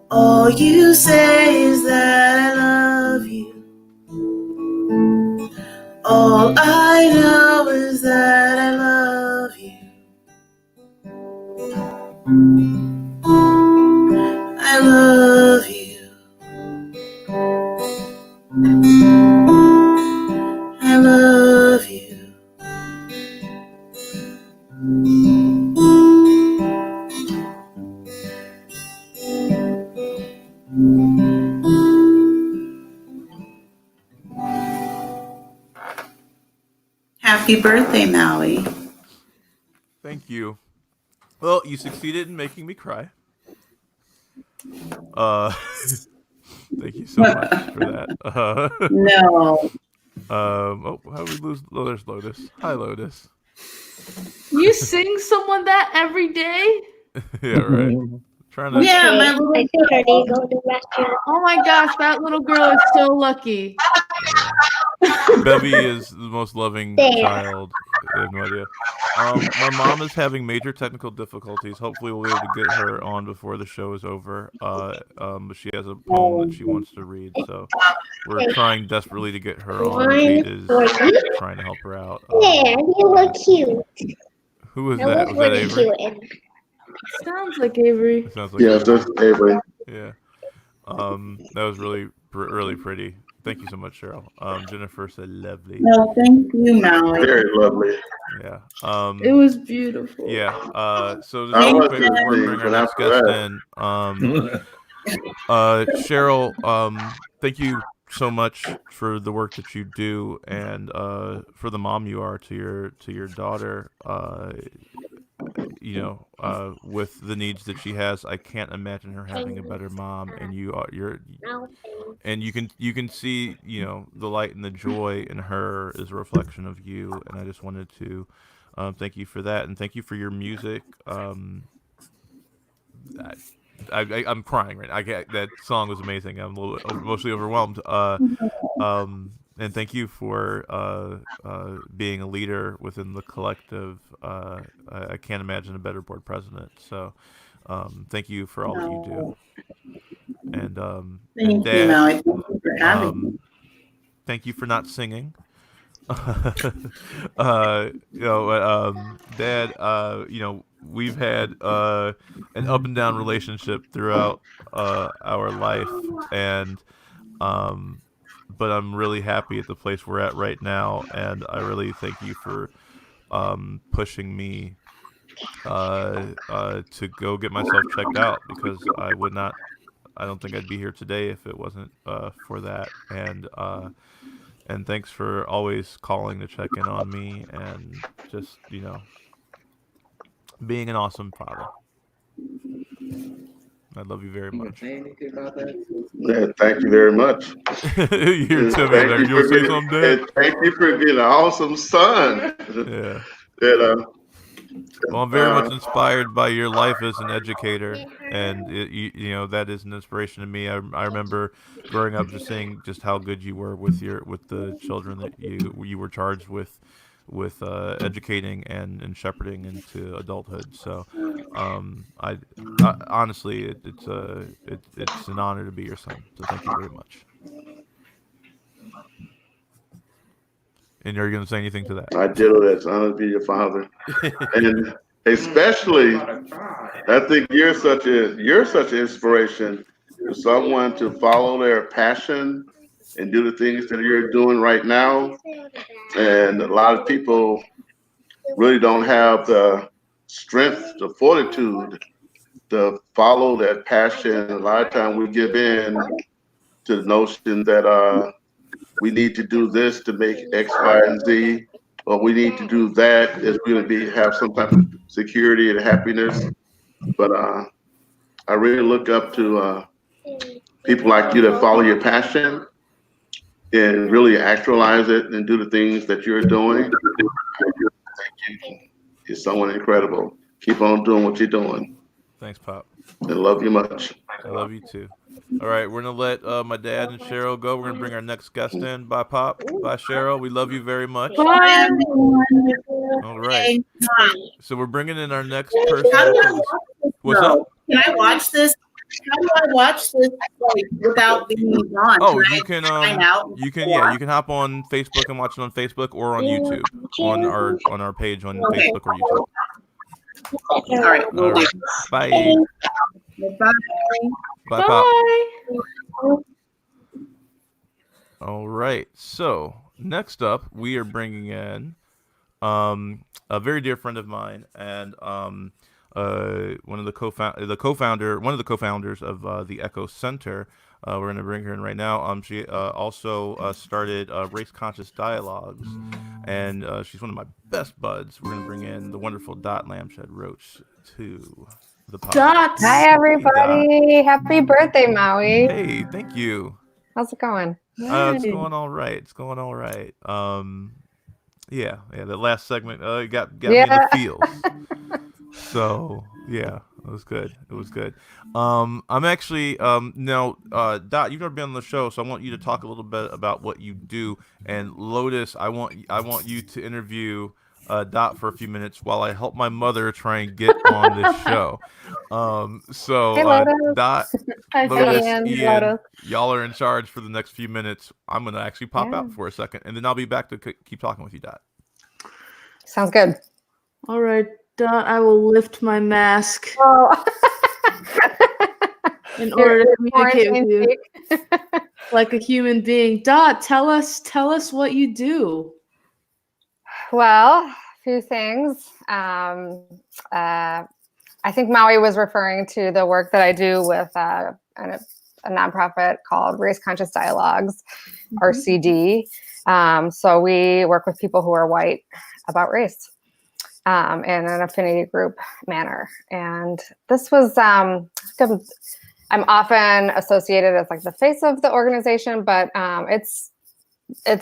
All you say is that I love you. All I know is that I love you. I love you. I love you. Happy birthday, Maui. Thank you. Well, you succeeded in making me cry. Thank you so much for that. No. Oh, how did we lose? Oh, there's Lotus. Hi, Lotus. You sing someone that every day? Yeah, right. Trying to. Yeah, my I little think I need to go to the restroom. Oh my gosh, that little girl is so lucky. Bevy is the most loving There. child. I have no idea. My mom is having major technical difficulties. Hopefully, we'll be able to get her on before the show is over. But she has a poem that she wants to read, so we're trying desperately to get her on. Kate is trying to help her out. There, you look cute. Who was I that? look Was that really Avery? cute. And Sounds like Avery. It sounds like Yes, that's Avery. Yeah. That was really really pretty. Thank you so much, Cheryl. Jennifer said lovely. No, thank you, Maui. Very lovely. Yeah. It was beautiful. Yeah. So I just real was quick gonna before we say, bring our but next after guest that- in, Cheryl, thank you so much for the work that you do and for the mom you are to your daughter. With the needs that she has, I can't imagine her having a better mom. And you can see, the light and the joy in her is a reflection of you. And I just wanted to thank you for that, and thank you for your music. I'm crying right now. That song was amazing. I'm a little emotionally overwhelmed. And thank you for being a leader within the collective. I can't imagine a better board president. So thank you for all that you do. And Thank Dad, you, Maui. Thank you for having me. thank you for not singing. Dad, we've had an up and down relationship throughout our life, and but I'm really happy at the place we're at right now, and I really thank you for pushing me to go get myself checked out, because I don't think I'd be here today if it wasn't for that. And thanks for always calling to check in on me, and just, being an awesome father. I love you very much. Yeah, thank you very much. You're timid there. You'll say something, Dad? Thank you for being an awesome son. Yeah. That, Well, I'm very much inspired by your life as an educator, and that is an inspiration to me. I remember growing up just seeing just how good you were with the children that you were charged with educating and shepherding into adulthood. So, I honestly, it's an honor to be your son. So thank you very much. And are you going to say anything to that? I did it. It's an honor to be your father, and especially, I think you're such an inspiration to someone to follow their passion and do the things that you're doing right now. And a lot of people really don't have the strength, the fortitude to follow that passion. A lot of times we give in to the notion that we need to do this to make X, Y, and Z, or we need to do that if we're going to have some type of security and happiness. But I really look up to people like you that follow your passion and really actualize it and do the things that you're doing. You're someone incredible. Keep on doing what you're doing. Thanks, Pop. I love you much. I love you too. All right, we're gonna let my dad and Cheryl go. We're gonna bring our next guest in. Bye, Pop. Bye, Cheryl. We love you very much. Bye. All right. So we're bringing in our next person. How do I watch this? What's up? Can I watch this? How do I watch this without being on? Oh, Can you I can sign out you can hop on Facebook and watch it on Facebook or on YouTube on our page on Facebook or YouTube. All right. All right. Bye. Bye. Bye, Pop. Bye. All right. So next up, we are bringing in a very dear friend of mine and one of the co-founders of the Echo Center. We're going to bring her in right now. She also started Race Conscious Dialogues, and she's one of my best buds. We're going to bring in the wonderful Dot Lambshed Roach to the podcast. Dots. Hi, everybody. Happy birthday, Maui. Hey, thank you. How's it going? It's going all right. It's going all right. Yeah, the last segment got me in the feels. So yeah, it was good. It was good. I'm actually now Dot, you've never been on the show, so I want you to talk a little bit about what you do. And Lotus, I want you to interview Dot for a few minutes while I help my mother try and get on this show. Hey, Lotus. Dot, Hi, Lotus, Ian. Ian, Lotus. y'all are in charge for the next few minutes. I'm gonna actually pop Yeah. out for a second, and then I'll be back to keep talking with you, Dot. Sounds good. All right, Dot, I will lift my mask Oh. in order to communicate with quarantine you like a human being. Dot, tell us what you do. Well, a few things. I think Maui was referring to the work that I do with a nonprofit called Race Conscious Dialogues, RCD. So we work with people who are white about race in an affinity group manner. And this was, I'm often associated as like the face of the organization, but it's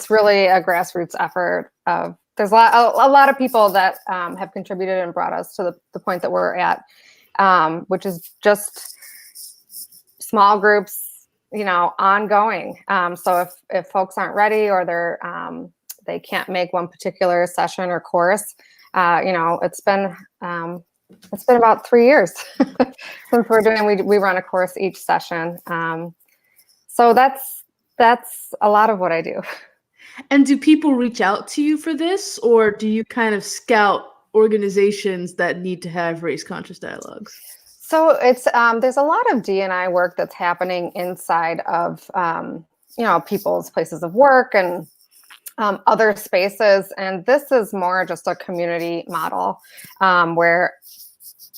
really a grassroots effort of, there's a lot of people that have contributed and brought us to the point that we're at, which is just small groups, ongoing. So if folks aren't ready or they can't make one particular session or course, it's been about 3 years since we run a course each session. So that's a lot of what I do. And do people reach out to you for this, or do you kind of scout organizations that need to have race conscious dialogues? So it's there's a lot of D&I work that's happening inside of people's places of work and other spaces, and this is more just a community model where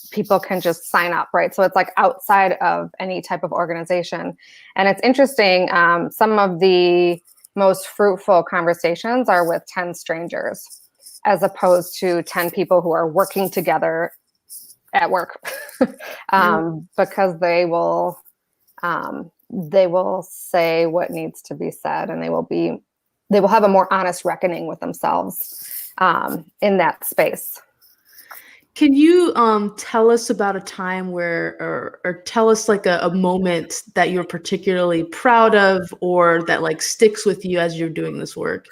people can just sign up, right? So it's like outside of any type of organization, and it's interesting. Some of the most fruitful conversations are with 10 strangers, as opposed to 10 people who are working together at work, because they will say what needs to be said, and they will have a more honest reckoning with themselves in that space. Can you tell us about a time where, or tell us like a moment that you're particularly proud of, or that like sticks with you as you're doing this work?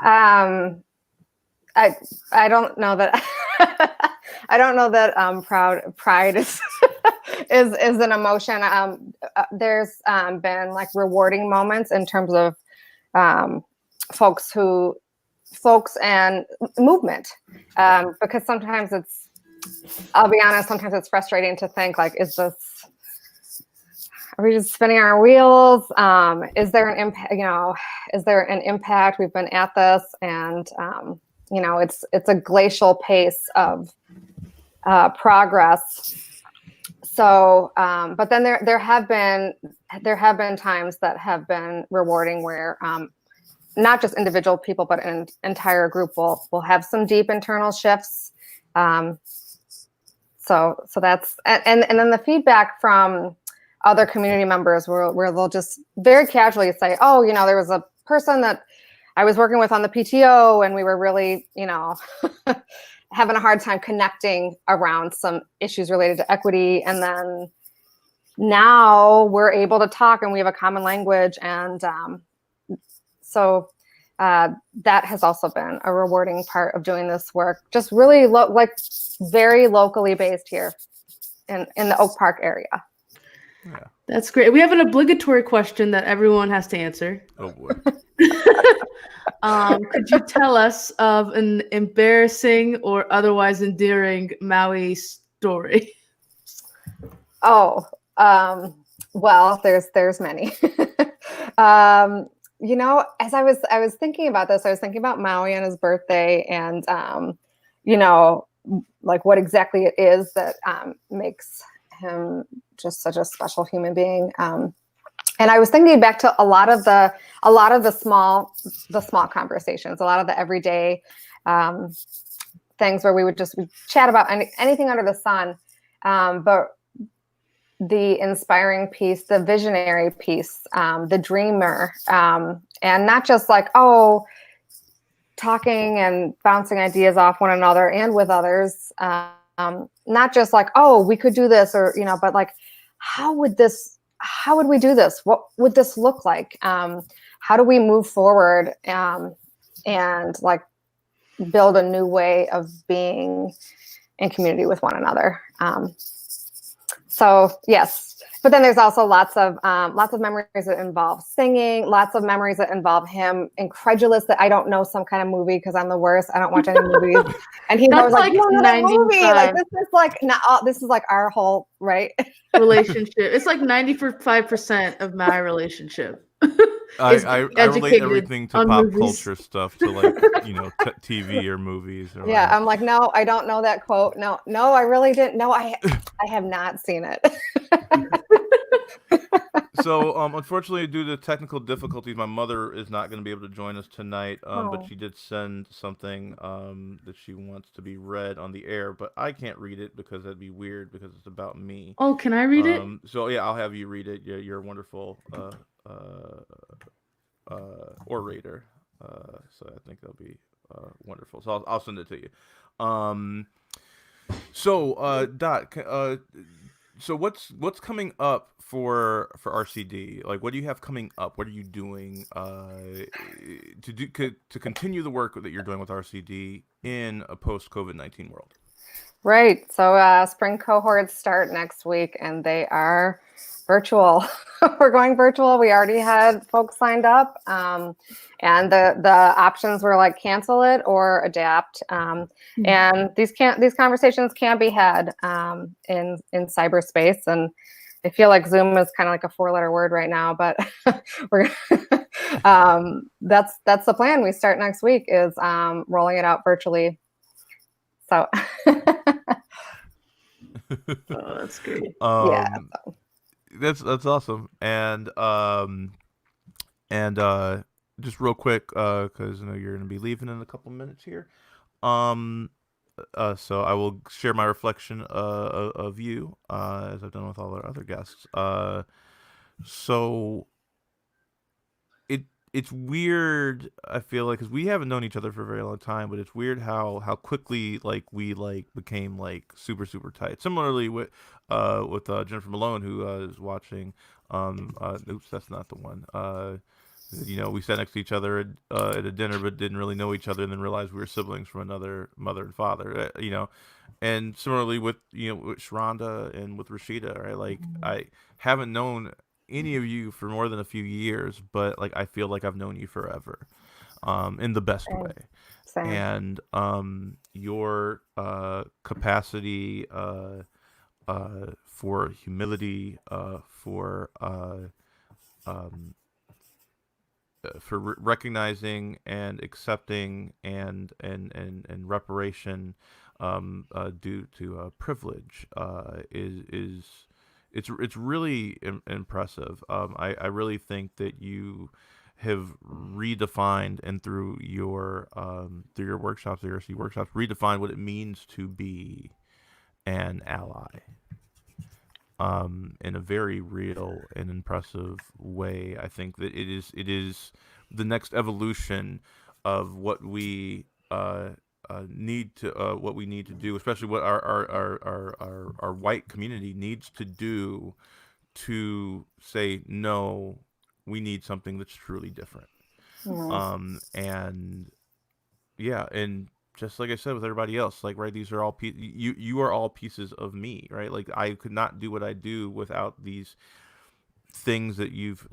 I don't know that I don't know that pride is is an emotion. There's been like rewarding moments in terms of folks and movement, because sometimes I'll be honest, sometimes it's frustrating to think like, are we just spinning our wheels? Is there an impact? Is there an impact? We've been at this, and it's a glacial pace of progress. So, but then there have been times that have been rewarding where not just individual people, but an entire group will have some deep internal shifts. So that's, and then the feedback from other community members where they'll just very casually say, oh, there was a person that I was working with on the PTO, and we were really, having a hard time connecting around some issues related to equity. And then now we're able to talk and we have a common language. And so that has also been a rewarding part of doing this work. Just really very locally based here in the Oak Park area. Yeah. That's great. We have an obligatory question that everyone has to answer. Oh boy. Could you tell us of an embarrassing or otherwise endearing Maui story? Oh, well, there's many. As I was thinking about this, I was thinking about Maui and his birthday, and like what exactly it is that makes him just such a special human being. And I was thinking back to a lot of the small conversations, a lot of the everyday things where we would just chat about anything under the sun. But the inspiring piece, the visionary piece, the dreamer, and not just like, oh, talking and bouncing ideas off one another and with others. Not just like, oh, we could do this, or but like, how would we do this? What would this look like? How do we move forward and like build a new way of being in community with one another? So yes, but then there's also lots of memories that involve singing, lots of memories that involve him incredulous that I don't know some kind of movie because I'm the worst. I don't watch any movies. And he's always like, you don't know that movie. Like this is like our whole relationship. It's like 95% of my relationship. I relate everything to pop culture stuff, to like TV or movies. Or yeah, I'm like, no, I don't know that quote. No, I really didn't. No, I have not seen it. So, unfortunately, due to technical difficulties, my mother is not going to be able to join us tonight. But she did send something that she wants to be read on the air. But I can't read it because that'd be weird because it's about me. Oh, can I read it? So yeah, I'll have you read it. You're a wonderful orator. So I think that'll be wonderful. So I'll send it to you. Dot. So what's coming up for RCD? Like, what do you have coming up? What are you doing to continue the work that you're doing with RCD in a post-COVID-19 world? Right. So spring cohorts start next week, and they are virtual. We're going virtual. We already had folks signed up, and the options were like cancel it or adapt. And these conversations can be had in cyberspace, and I feel like Zoom is kind of like a 4-letter word right now, but we're that's the plan. We start next week is rolling it out virtually. So that's great. Yeah. That's awesome. And just real quick, because I know you're gonna be leaving in a couple minutes here. So I will share my reflection of you as I've done with all our other guests. So it's weird. I feel like because we haven't known each other for a very long time, but it's weird how quickly we became super tight. Similarly with Jennifer Malone, who is watching. Oops, that's not the one. We sat next to each other at a dinner, but didn't really know each other, and then realized we were siblings from another mother and father. And similarly with with ShaRonda and with Reesheda, right? Like I haven't known any of you for more than a few years, but I feel like I've known you forever, in the best way. Same. And your capacity for humility, for recognizing and accepting and reparation due to privilege it's really impressive. I really think that you have redefined, and through your workshops, the RC workshops, redefined what it means to be an ally. In a very real and impressive way. I think that it is the next evolution of what we need to do, especially what our white community needs to do to say no. We need something that's truly different. Mm-hmm. And just like I said with everybody else, these are all you are all pieces of me, right? I could not do what I do without these things that you've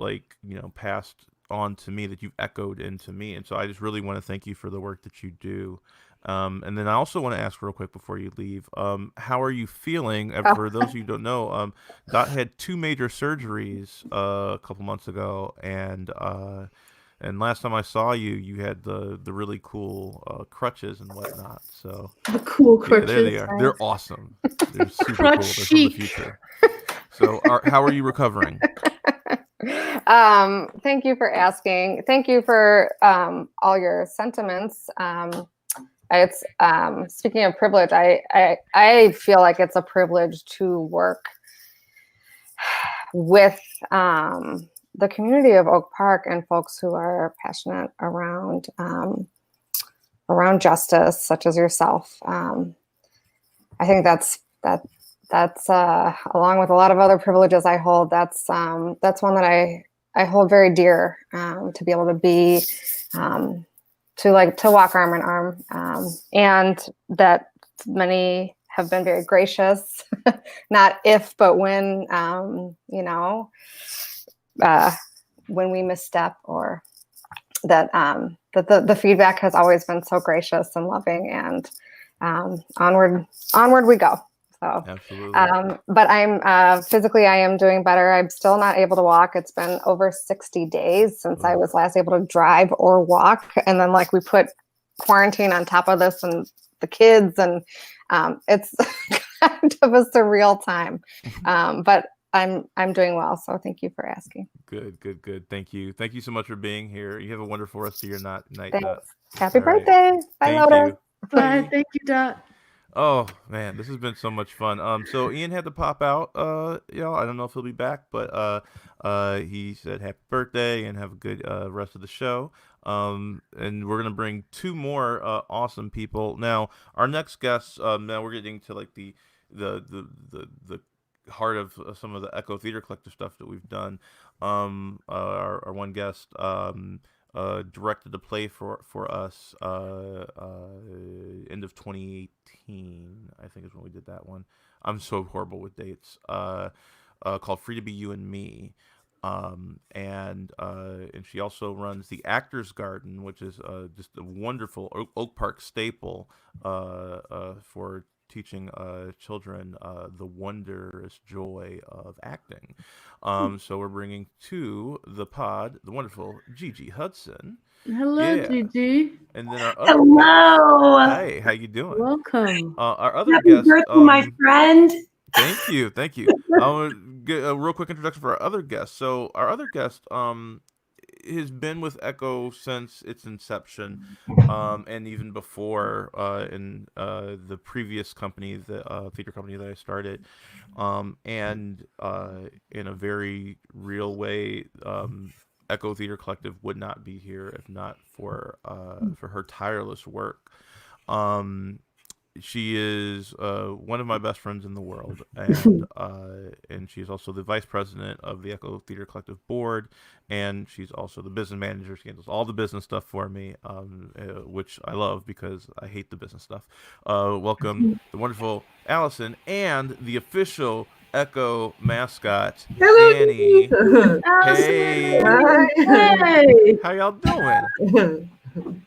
passed on to me, that you've echoed into me. And so I just really want to thank you for the work that you do. And then I also want to ask real quick before you leave, how are you feeling? For those of you who don't know, Dot had 2 major surgeries a couple months ago, and last time I saw you, you had the really cool crutches and whatnot. So the cool crutches. There they are. They're awesome. They're super cool. They're from the future. So how are you recovering? Thank you for asking. Thank you for all your sentiments. It's speaking of privilege, I feel like it's a privilege to work with the community of Oak Park and folks who are passionate around around justice, such as yourself. I think that's along with a lot of other privileges I hold. That's one that I hold very dear, to be able to be, to walk arm in arm, and that many have been very gracious, not if, but when, when we misstep, or that the feedback has always been so gracious and loving, and onward we go. So, absolutely. But I'm physically, I am doing better. I'm still not able to walk. It's been over 60 days since I was last able to drive or walk. And then we put quarantine on top of this, and the kids, and it's kind of a surreal time. But I'm doing well. So thank you for asking. Good. Thank you so much for being here. You have a wonderful rest of your night. Thanks. Happy birthday. Bye, Loda. Bye. Thank you, Dot. Oh man, this has been so much fun. So Ian had to pop out. Y'all, I don't know if he'll be back, but he said happy birthday and have a good rest of the show. And we're gonna bring two more awesome people. Now, our next guests. Now we're getting to the heart of some of the Echo Theater Collective stuff that we've done. Our one guest directed a play for us end of 2018, I think is when we did that one. I'm so horrible with dates. Called Free to Be You and Me. And she also runs the Actors Garden, which is just a wonderful Oak Park staple for teaching children the wondrous joy of acting. So we're bringing to the pod the wonderful Gigi Hudson. Hello, Gigi. And then our other hello. Hey, how you doing? Welcome. Our other Happy guest, birthday, my friend. Thank you. I want to get a real quick introduction for our other guest. So our other guest has been with Echo since its inception, and even before in the previous company, the theater company that I started, and in a very real way, Echo Theater Collective would not be here if not for her tireless work. She is one of my best friends in the world, and she's also the vice president of the Echo Theater Collective board, and she's also the business manager. She handles all the business stuff for me, which I love because I hate the business stuff. Welcome the wonderful Allison and the official Echo mascot, Annie. Hey. Hey. How y'all doing?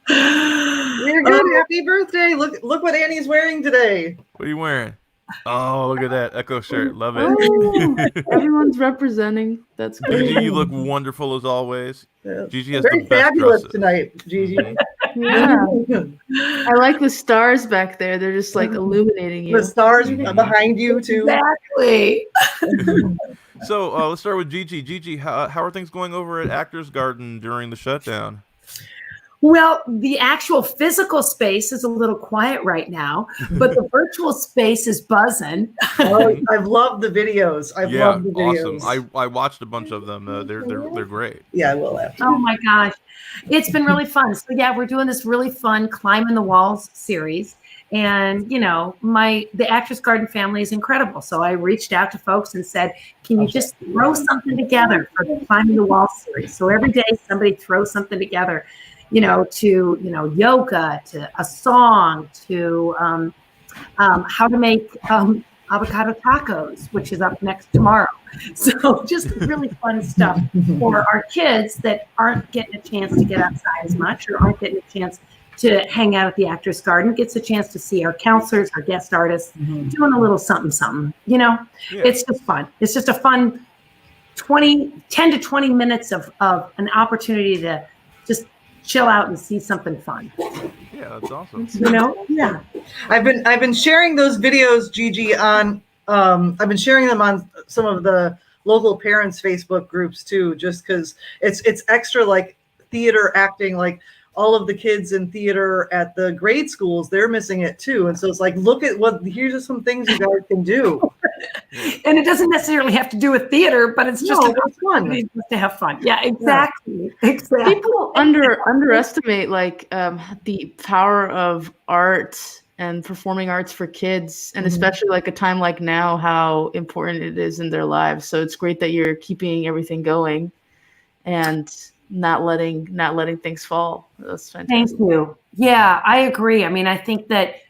We're good. Happy birthday. Look what Annie's wearing today. What are you wearing? Oh, look at that Echo shirt. Love it. Oh, everyone's representing. That's great. Gigi, you look wonderful as always. Yeah. Gigi has Very the best fabulous dresses tonight, Gigi. Yeah. I like the stars back there. They're just illuminating you. The stars behind you too. Exactly. So let's start with Gigi. Gigi, how are things going over at Actors Garden during the shutdown? Well, the actual physical space is a little quiet right now, but the virtual space is buzzing. Oh, I've loved the videos. I've loved the videos. Awesome. I watched a bunch of them. They're great. Yeah, I will have to. Oh my gosh. It's been really fun. So yeah, we're doing this really fun Climbing the Walls series. And the Actors Garden family is incredible. So I reached out to folks and said, can you just throw something together for the Climbing the Walls series? So every day somebody throws something together. To yoga, to a song, to how to make avocado tacos, which is up next tomorrow. So just really fun stuff for our kids that aren't getting a chance to get outside as much, or aren't getting a chance to hang out at the Actors Garden, gets a chance to see our counselors, our guest artists, doing a little something. It's just fun. It's just a fun 10 to 20 minutes of an opportunity to just chill out and see something fun. Yeah, that's awesome. Yeah. I've been sharing those videos, Gigi, on I've been sharing them on some of the local parents Facebook groups too, just because it's extra like theater acting, like all of the kids in theater at the grade schools, they're missing it too. And so it's like, look at here's some things you guys can do. And it doesn't necessarily have to do with theater, but it's just it's fun to have fun. Yeah, exactly. Exactly. People underestimate like the power of art and performing arts for kids, and especially like a time like now, how important it is in their lives. So it's great that you're keeping everything going and not letting things fall. That's fantastic. Thank you. Yeah, I agree. I mean, I think that,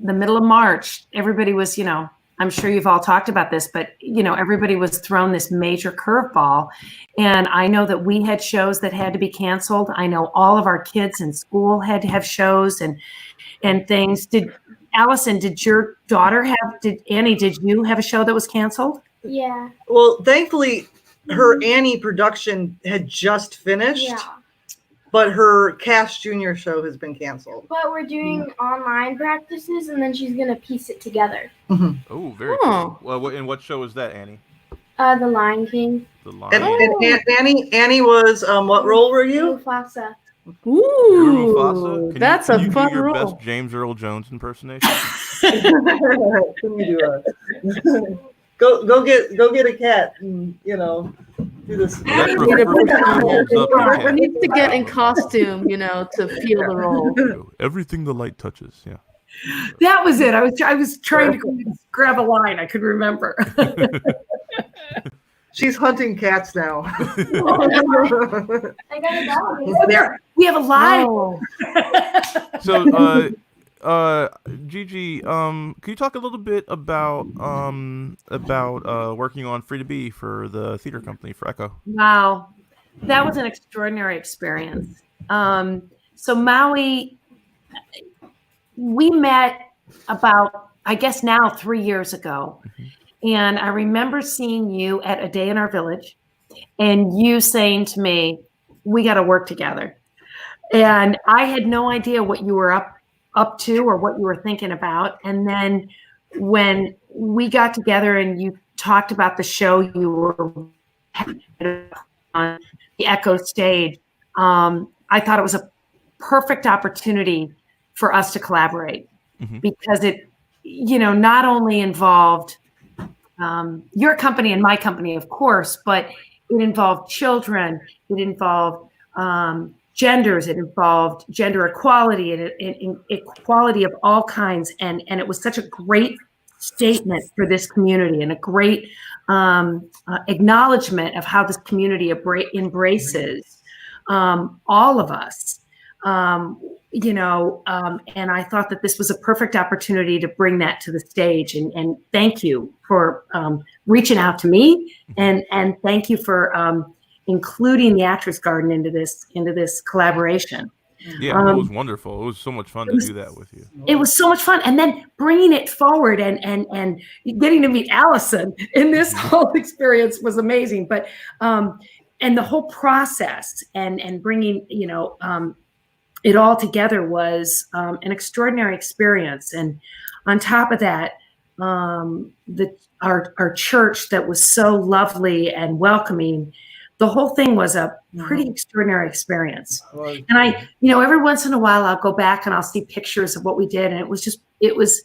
the middle of March, everybody was, I'm sure you've all talked about this, but everybody was thrown this major curveball. And I know that we had shows that had to be canceled. I know all of our kids in school had to have shows and things. Allison, did your daughter did you have a show that was canceled? Yeah. Well, thankfully, her Annie production had just finished. Yeah. But her Cash Jr. show has been canceled. But we're doing online practices, and then she's gonna piece it together. Oh, very cool. Well, and what show is that, Annie? The Lion King. The Lion. And Annie was what role were you? Mufasa. Ooh, Mufasa? That's can a you fun do your role. best James Earl Jones impersonation? Can you do it? Go get a cat and do this. We need to get in costume, to feel the role. Everything the light touches. Yeah. That was it. I was trying to grab a line I could remember. She's hunting cats now. I got a dog. There, we have a live. So, Gigi, can you talk a little bit about working on Free to Be for the theater company for Echo? Wow, that was an extraordinary experience. So Maui, we met about, I guess now 3 years ago. And I remember seeing you at A Day in Our Village and you saying to me, we got to work together. And I had no idea what you were up to or what you were thinking about. And then when we got together and you talked about the show you were on the Echo stage, I thought it was a perfect opportunity for us to collaborate because it, not only involved your company and my company, of course, but it involved children, it involved genders, it involved gender equality and equality of all kinds. And it was such a great statement for this community and a great acknowledgement of how this community embraces all of us. And I thought that this was a perfect opportunity to bring that to the stage. And thank you for reaching out to me, and thank you for including the Actors Garden into this collaboration. Yeah, it was wonderful. It was so much fun to do that with you. It was so much fun, and then bringing it forward and getting to meet Allison in this whole experience was amazing. But and the whole process and bringing it all together was an extraordinary experience. And on top of that, our church that was so lovely and welcoming, the whole thing was a pretty extraordinary experience. And I, every once in a while I'll go back and I'll see pictures of what we did. And it was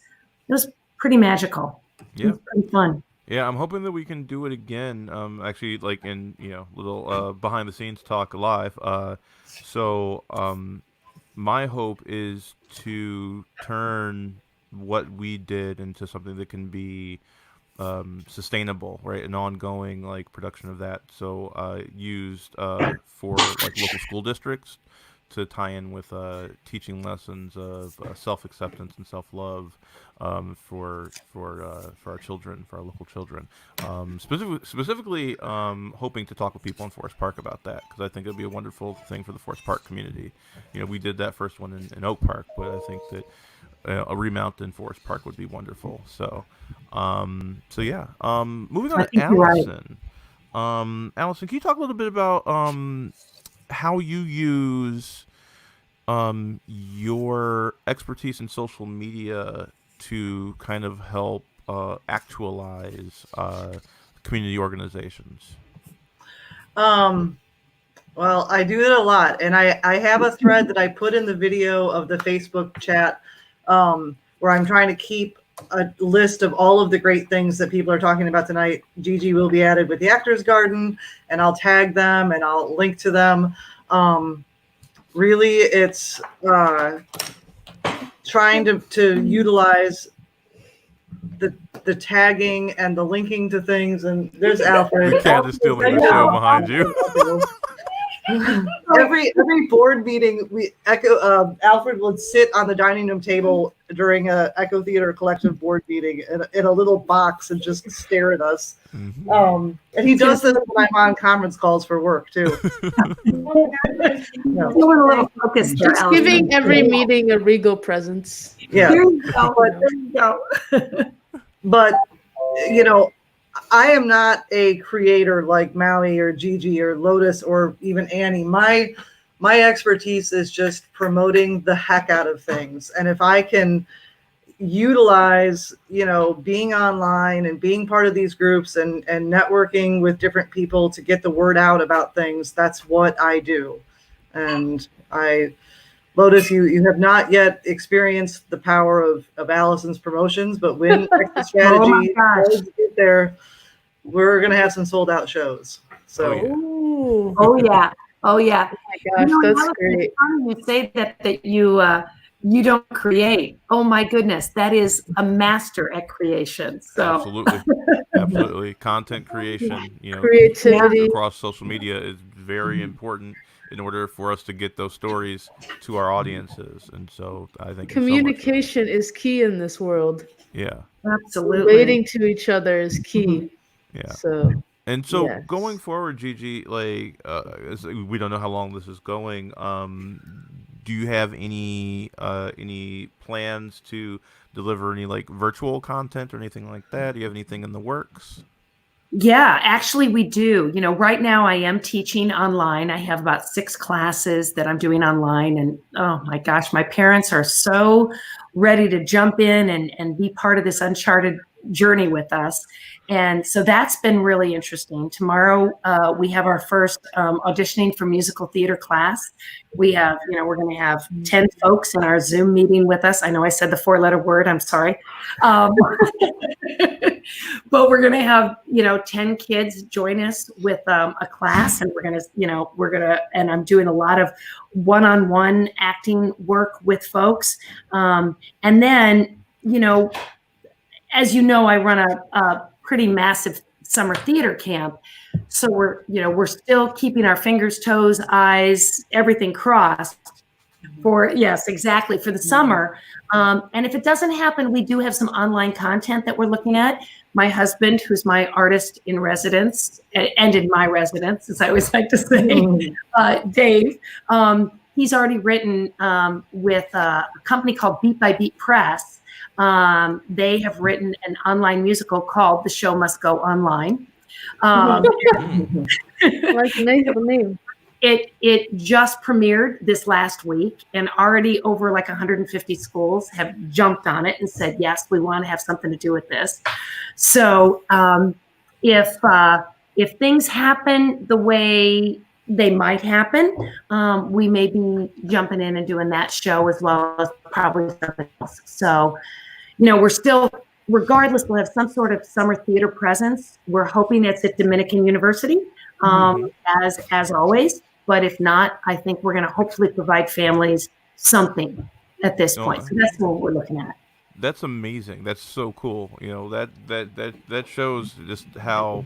pretty magical. Yeah. It was pretty fun. Yeah, I'm hoping that we can do it again. Actually, like in little behind the scenes talk live. My hope is to turn what we did into something that can be sustainable, right? An ongoing production of that. So used for local school districts to tie in with teaching lessons of self-acceptance and self-love for our children, for our local children. Specifically, hoping to talk with people in Forest Park about that, because I think it'd be a wonderful thing for the Forest Park community. We did that first one in Oak Park, but I think that a remount in Forest Park would be wonderful. So yeah. Moving on to Allison. Right. Allison, can you talk a little bit about how you use your expertise in social media to kind of help actualize community organizations? Well, I do it a lot, and I have a thread that I put in the video of the Facebook chat where I'm trying to keep a list of all of the great things that people are talking about tonight. Gigi will be added with the Actors Garden, and I'll tag them and I'll link to them. Really, it's trying to utilize the tagging and the linking to things. And there's Alfred. Your cat is stealing the show behind you. every board meeting, Alfred would sit on the dining room table during a Echo Theater Collective board meeting in a little box and just stare at us. And he does this when I'm on conference calls for work too. Doing a little focus here, Just Allison. giving every meeting a regal presence. Yeah. There you go. There you go. But you know, I am not a creator like Maui or Gigi or Lotus or even Annie. My expertise is just promoting the heck out of things. And if I can utilize, you know, being online and being part of these groups and networking with different people to get the word out about things, that's what I do. And Lotus, you have not yet experienced the power of Allison's promotions, but when Exit Strategy does get there, we're going to have some sold out shows. So, Oh yeah. Oh yeah. Oh my gosh, that's Allison, great. it's funny you say that you don't create. Oh my goodness, that is a master at creation. So Absolutely. Content creation, you know, Creativity. across social media is very important in order for us to get those stories to our audiences. And so I think Communication is key in this world. Yeah. Absolutely. Relating to each other is key. Yeah. So. And so yes. going forward, Gigi, like we don't know how long this is going. Do you have any plans to deliver any like virtual content or anything like that? Do you have anything in the works? Yeah, actually we do. You know, right now I am teaching online. I have about 6 classes that I'm doing online, and oh my gosh, my parents are so ready to jump in and be part of this uncharted journey with us. And so that's been really interesting. Tomorrow we have our first auditioning for musical theater class. We have, you know, we're going to have 10 folks in our Zoom meeting with us. I know I said the 4-letter word, I'm sorry. But we're going to have, you know, 10 kids join us with a class, and we're going to, and I'm doing a lot of one-on-one acting work with folks. And then, you know, as you know, I run a pretty massive summer theater camp. So we're still keeping our fingers, toes, eyes, everything crossed for, yes, exactly, for the summer. And if it doesn't happen, we do have some online content that we're looking at. My husband, who's my artist in residence, and in my residence, as I always like to say, Dave, he's already written with a company called Beat by Beat Press. They have written an online musical called The Show Must Go Online. Like the name. It just premiered this last week, and already over like 150 schools have jumped on it and said, yes, we want to have something to do with this. So if things happen the way they might happen, we may be jumping in and doing that show as well as probably something else. So, you know, we're still, regardless, we'll have some sort of summer theater presence. We're hoping it's at Dominican University, as always. But if not, I think we're going to hopefully provide families something at this point. So that's what we're looking at. That's amazing. That's so cool. You know, that shows just how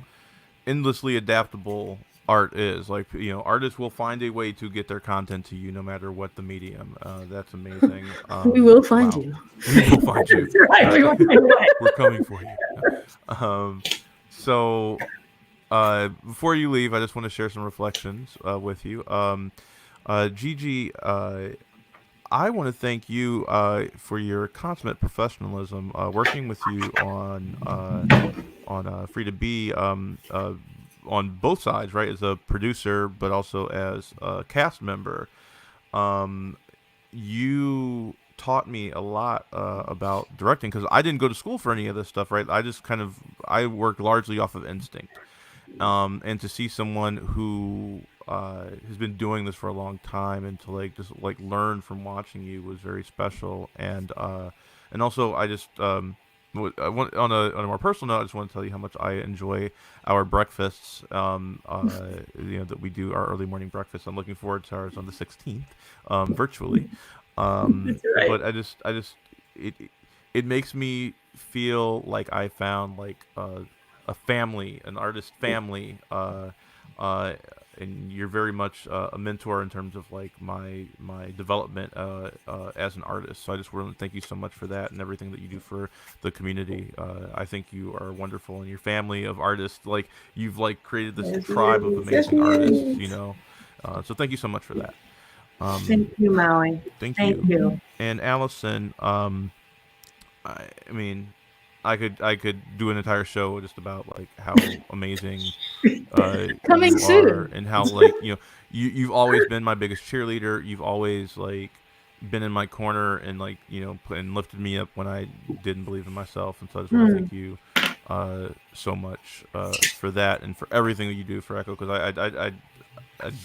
endlessly adaptable art is. Like, you know, artists will find a way to get their content to you no matter what the medium. That's amazing. We will find you. We will find you. Right. We're coming for you. So before you leave, I just want to share some reflections with you. Gigi, I want to thank you for your consummate professionalism working with you on Free to Be on both sides, right? As a producer, but also as a cast member. You taught me a lot about directing, because I didn't go to school for any of this stuff, right? I worked largely off of instinct. And to see someone who has been doing this for a long time and to just learn from watching you was very special. And also I just on a more personal note, I just want to tell you how much I enjoy our breakfasts. That we do our early morning breakfast. I'm looking forward to ours on the 16th, virtually. Right. But I just it makes me feel like I found like a family, an artist family. And you're very much a mentor in terms of like my development as an artist. So I just want to thank you so much for that and everything that you do for the community. I think you are wonderful, and your family of artists, like you've like created this Yes, tribe of yes, amazing yes, artists. yes. So thank you so much for that. Thank you, Maui. Thank Thank you. you. And Allison, I mean, I could do an entire show just about like how amazing Coming you soon. are, and how like you've always been my biggest cheerleader. You've always like been in my corner and like and lifted me up when I didn't believe in myself. And so I just want to thank you so much for that and for everything that you do for Echo, because I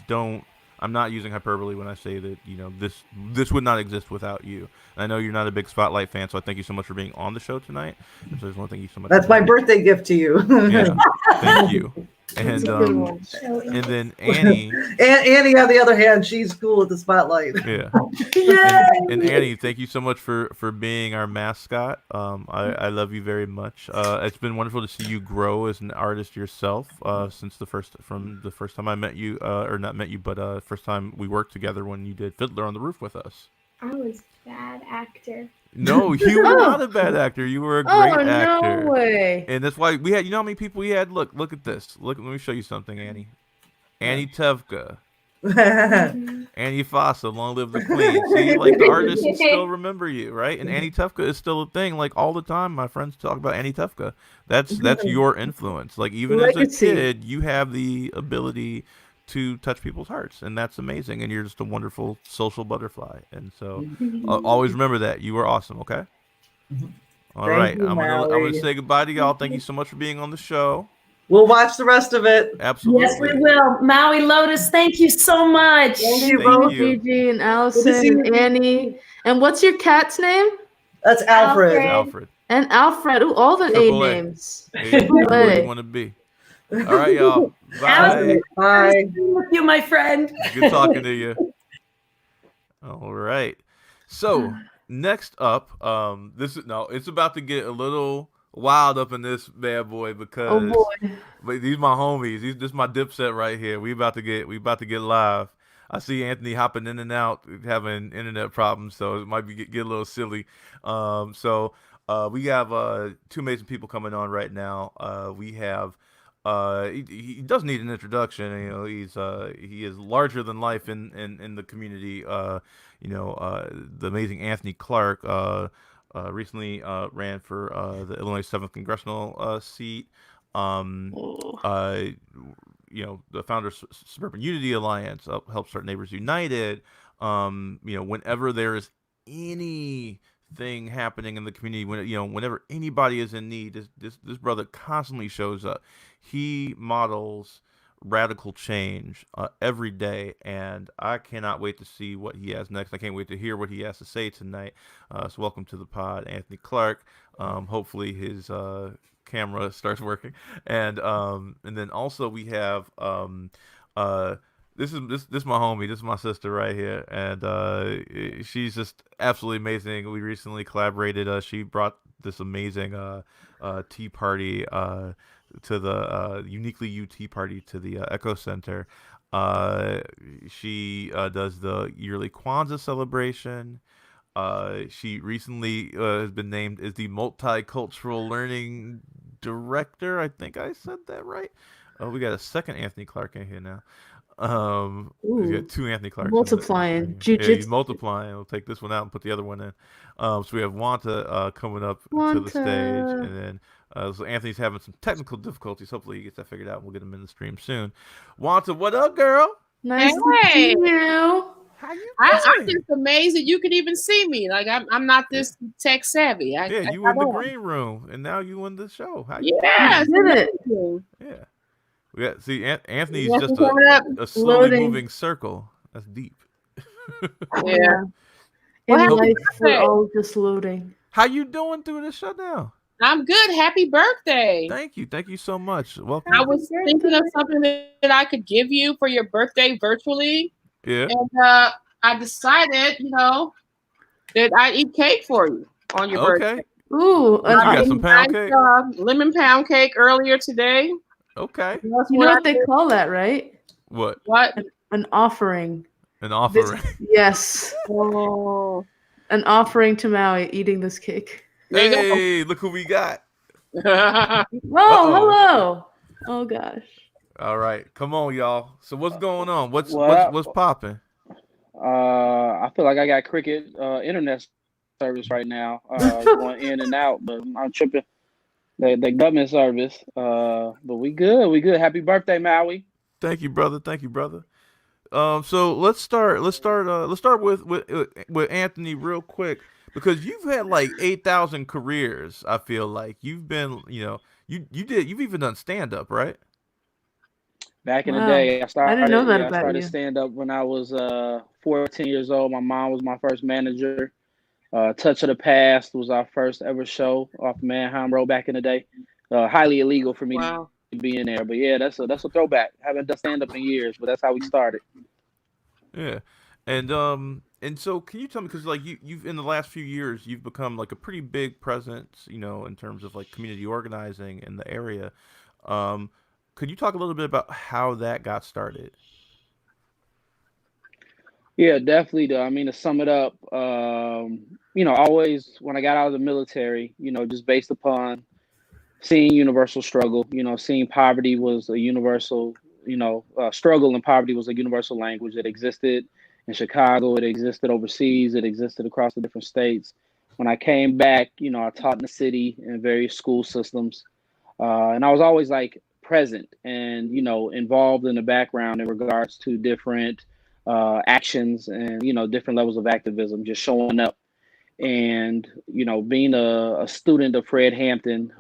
don't. I'm not using hyperbole when I say that this would not exist without you. And I know you're not a big Spotlight fan, so I thank you so much for being on the show tonight. And so I just want to thank you so much. That's my birthday gift to you. Yeah, thank you. And That's a good one. and then Annie. And Annie, on the other hand, she's cool with the spotlight. Yeah. Yay! And Annie, thank you so much for being our mascot. I love you very much. It's been wonderful to see you grow as an artist yourself since the first time I met you, or not met you, but first time we worked together when you did Fiddler on the Roof with us. I was bad actor. No, you were not a bad actor. You were a great actor. No way. And that's why we had. You know how many people we had? Look at this. Let me show you something, Annie. Annie Tevka. Annie Fossa, long live the queen. See, like the artists still remember you, right? And Annie Tefka is still a thing. Like all the time, my friends talk about Annie Tefka. That's your influence. Like even as a kid, you have the ability to touch people's hearts, and that's amazing. And you're just a wonderful social butterfly. And so, always remember that you are awesome. Okay. All right, you, I'm gonna Maui. say goodbye to y'all. Thank you so much for being on the show. We'll watch the rest of it. Absolutely. Yes, we will. Maui Lotus, thank you so much. Thank you Thank both. you. Gigi and Allison and Annie. And what's your cat's name? That's Alfred. Alfred. And Alfred. Ooh, all the A Triple A. names. Hey, where you want to be? All right, y'all. Bye. Allison, Bye. nice being with you, my friend. Good talking to you. All right. So next up, it's about to get a little wild up in this bad boy because Oh boy. but these my homies. This my dipset right here. We about to get live. I see Anthony hopping in and out, having internet problems, so it might be get a little silly. We have two amazing people coming on right now. We have he does need an introduction. He is larger than life in the community. The amazing Anthony Clark recently ran for the Illinois 7th congressional seat. The founder of Suburban Unity Alliance helped start Neighbors United. Whenever there is anything happening in the community, whenever anybody is in need, this brother constantly shows up. He models radical change every day, and I cannot wait to see what he has next. I can't wait to hear what he has to say tonight. So welcome to the pod, Anthony Clark. Hopefully his camera starts working, and then also we have this is my homie. This is my sister right here, and she's just absolutely amazing. We recently collaborated. She brought this amazing tea party to the Uniquely You Tea Party to the Echo Center. She does the yearly Kwanzaa celebration. She recently has been named as the Multicultural Learning Director. I think I said that right. We got a second Anthony Clark in here now. We got two Anthony Clarks. Multiplying. Yeah, he's multiplying. We'll take this one out and put the other one in. So we have Juanta coming up to the stage, and then so Anthony's having some technical difficulties. Hopefully he gets that figured out, and we'll get him in the stream soon. Juanta, what up, girl? Nice to see you. How you I'm doing? just amazed that you can even see me. Like I'm not this tech savvy. Yeah, you in the green room, and now you in the show. How you Yeah, Did it. Yeah. We got see Anthony's Yeah, just coming up, a slowly loading. moving circle. That's deep. Yeah. In What life, happened? we're all just loading. How you doing through this shutdown? I'm good. Happy birthday. Thank you so much. Welcome. I was thinking of something that I could give you for your birthday virtually. Yeah. And I decided, that I eat cake for you on your birthday. Ooh, What, you got some pound cake? Lemon pound cake earlier today. Okay. You know what they call that, right? What? An offering. An offering. Yes. Oh. An offering to Maui eating this cake. Hey, look who we got. Whoa, hello. Oh gosh. All right, come on, y'all. So what's going on? What's popping? I feel like I got cricket internet service right now, going in and out, but I'm tripping. The government service. But we good. We good. Happy birthday, Maui. Thank you, brother. So let's start with Anthony real quick, because you've had like 8,000 careers. I feel like you've been, you've even done stand up, right? Back in the day, I didn't know that about started you. stand up when I was 14 years old. My mom was my first manager. Touch of the Past was our first ever show off Manheim Road back in the day. Highly illegal for me to be in there, but yeah, that's a throwback. Haven't done stand up in years, but that's how we started. Yeah, and so can you tell me, because like you've in the last few years you've become like a pretty big presence, in terms of like community organizing in the area. Could you talk a little bit about how that got started? Yeah, definitely. I mean, to sum it up, always when I got out of the military, just based upon seeing universal struggle, seeing poverty was a universal, struggle and poverty was a universal language that existed in Chicago. It existed overseas. It existed across the different states. When I came back, I taught in the city in various school systems. And I was always like present and, involved in the background in regards to different actions and, different levels of activism, just showing up. And, being a student of Fred Hampton,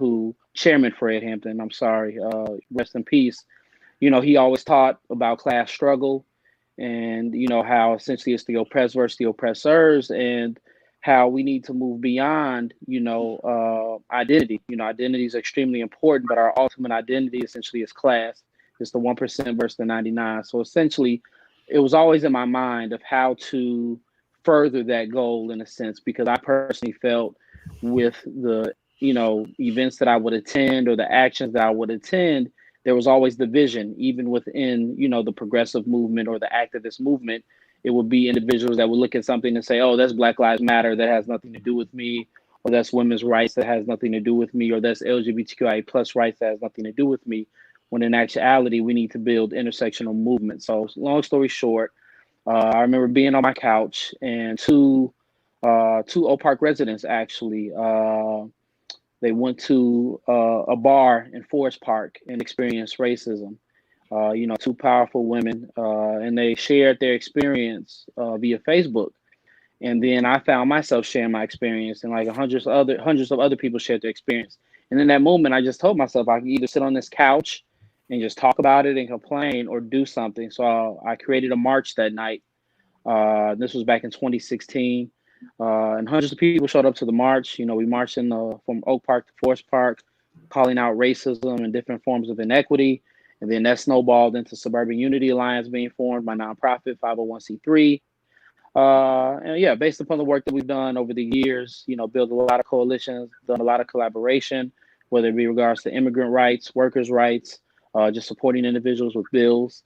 Chairman Fred Hampton, I'm sorry, rest in peace. He always taught about class struggle and, how essentially it's the oppressed versus the oppressors, and how we need to move beyond, identity. Identity is extremely important, but our ultimate identity essentially is class. It's the 1% versus the 99. So essentially, it was always in my mind of how to further that goal in a sense, because I personally felt with the, events that I would attend or the actions that I would attend, there was always division, even within, the progressive movement or the activist movement. It would be individuals that would look at something and say, oh, that's Black Lives Matter, that has nothing to do with me, or that's women's rights, that has nothing to do with me, or that's LGBTQIA plus rights, that has nothing to do with me, when in actuality, we need to build intersectional movement. So long story short, I remember being on my couch and two Oak Park residents actually, they went to a bar in Forest Park and experienced racism. Two powerful women, and they shared their experience via Facebook. And then I found myself sharing my experience, and like hundreds of other people shared their experience. And in that moment, I just told myself I could either sit on this couch and just talk about it and complain, or do something. So I created a march that night. This was back in 2016. And hundreds of people showed up to the march. We marched from Oak Park to Forest Park, calling out racism and different forms of inequity. And then that snowballed into Suburban Unity Alliance being formed, my nonprofit 501c3. And yeah, based upon the work that we've done over the years, built a lot of coalitions, done a lot of collaboration, whether it be regards to immigrant rights, workers' rights, just supporting individuals with bills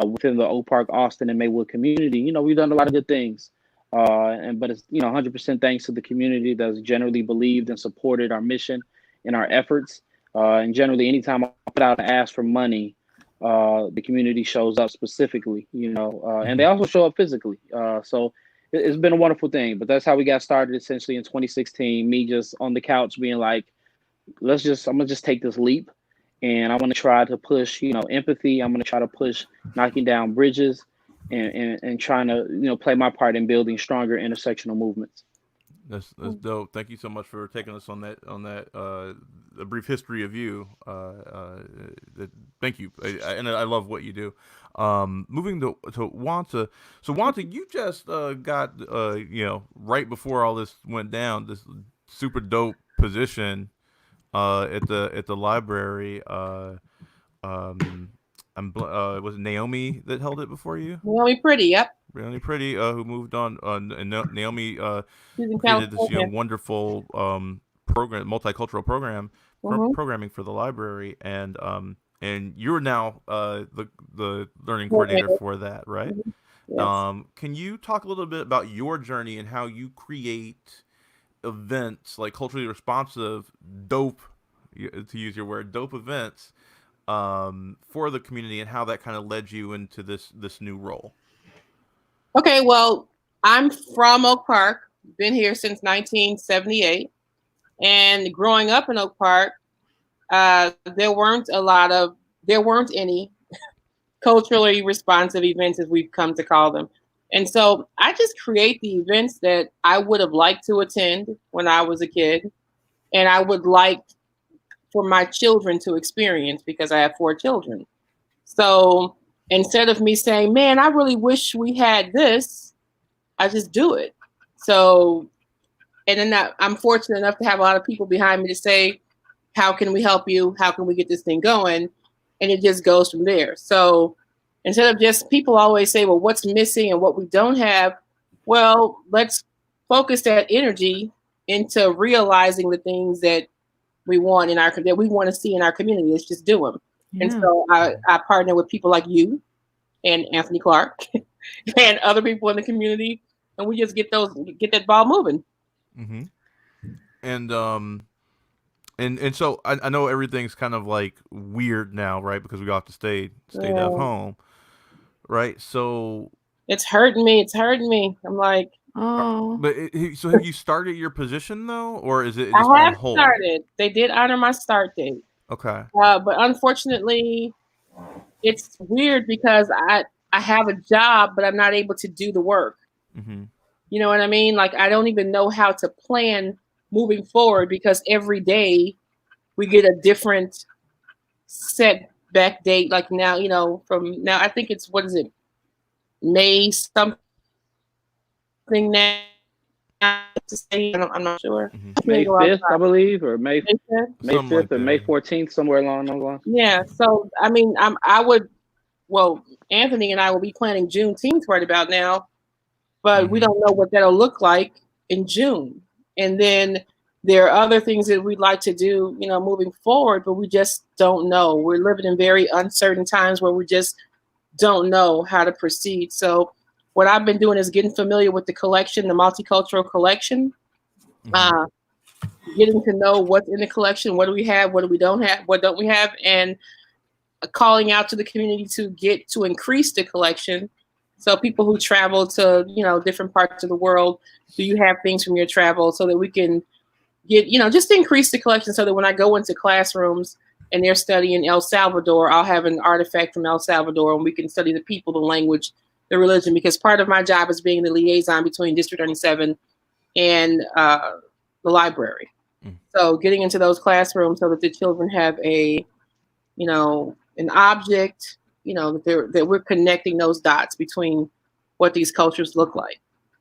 within the Oak Park, Austin, and Maywood community. We've done a lot of good things. But it's 100% thanks to the community that's generally believed and supported our mission and our efforts. And generally, anytime I put out and ask for money, the community shows up specifically, and they also show up physically. So it's been a wonderful thing. But that's how we got started essentially in 2016. Me just on the couch being like, I'm gonna just take this leap, and I want to try to push, empathy. I'm gonna try to push knocking down bridges. And trying to play my part in building stronger intersectional movements. That's dope. Thank you so much for taking us on that a brief history of you. Thank you, and I love what you do. Moving to Juanta. So Juanta, you just got right before all this went down, this super dope position at the library. Was it Naomi that held it before you? Really pretty. Yep. Really pretty. Who moved on? And Naomi She's in created this California. wonderful program, multicultural program, programming for the library, and you're now the learning coordinator for that, right? Yes. Can you talk a little bit about your journey and how you create events like culturally responsive, dope, to use your word, dope events for the community, and how that kind of led you into this new role? Okay, well, I'm from Oak Park, been here since 1978. And growing up in Oak Park, there weren't any culturally responsive events, as we've come to call them. And so I just create the events that I would have liked to attend when I was a kid, and I would like for my children to experience, because I have 4 children. So instead of me saying, man, I really wish we had this, I just do it. So, and then I'm fortunate enough to have a lot of people behind me to say, how can we help you? How can we get this thing going? And it just goes from there. So instead of just, people always say, well, what's missing and what we don't have? Well, let's focus that energy into realizing the things that we want that we want to see in our community. Let's just do them. Yeah. And so I partner with people like you and Anthony Clark and other people in the community, and we just get that ball moving. Mm-hmm. And so I know everything's kind of like weird now, right? Because we got to stay at home, right? So it's hurting me. I'm like, oh. But so have you started your position though, or is it just I have on hold? started. They did honor my start date. Okay. But unfortunately, it's weird because I have a job, but I'm not able to do the work. Mm-hmm. You know what I mean? Like, I don't even know how to plan moving forward, because every day we get a different setback date. Like now, from now, I think it's, what is it? May something now. I'm not sure. Mm-hmm. May 5th, I believe, or May 5th or May 14th, somewhere along those lines. Yeah. So, I mean, Anthony and I will be planning Juneteenth right about now, but we don't know what that'll look like in June. And then there are other things that we'd like to do, moving forward, but we just don't know. We're living in very uncertain times where we just don't know how to proceed. So what I've been doing is getting familiar with the collection, the multicultural collection, getting to know what's in the collection, what do we have, what do we don't have, what don't we have, and calling out to the community to increase the collection. So people who travel to, different parts of the world, do you have things from your travel, so that we can get, just to increase the collection, so that when I go into classrooms and they're studying El Salvador, I'll have an artifact from El Salvador, and we can study the people, the language, the religion, because part of my job is being the liaison between District 97 and the library. So getting into those classrooms so that the children have an object, that we're connecting those dots between what these cultures look like.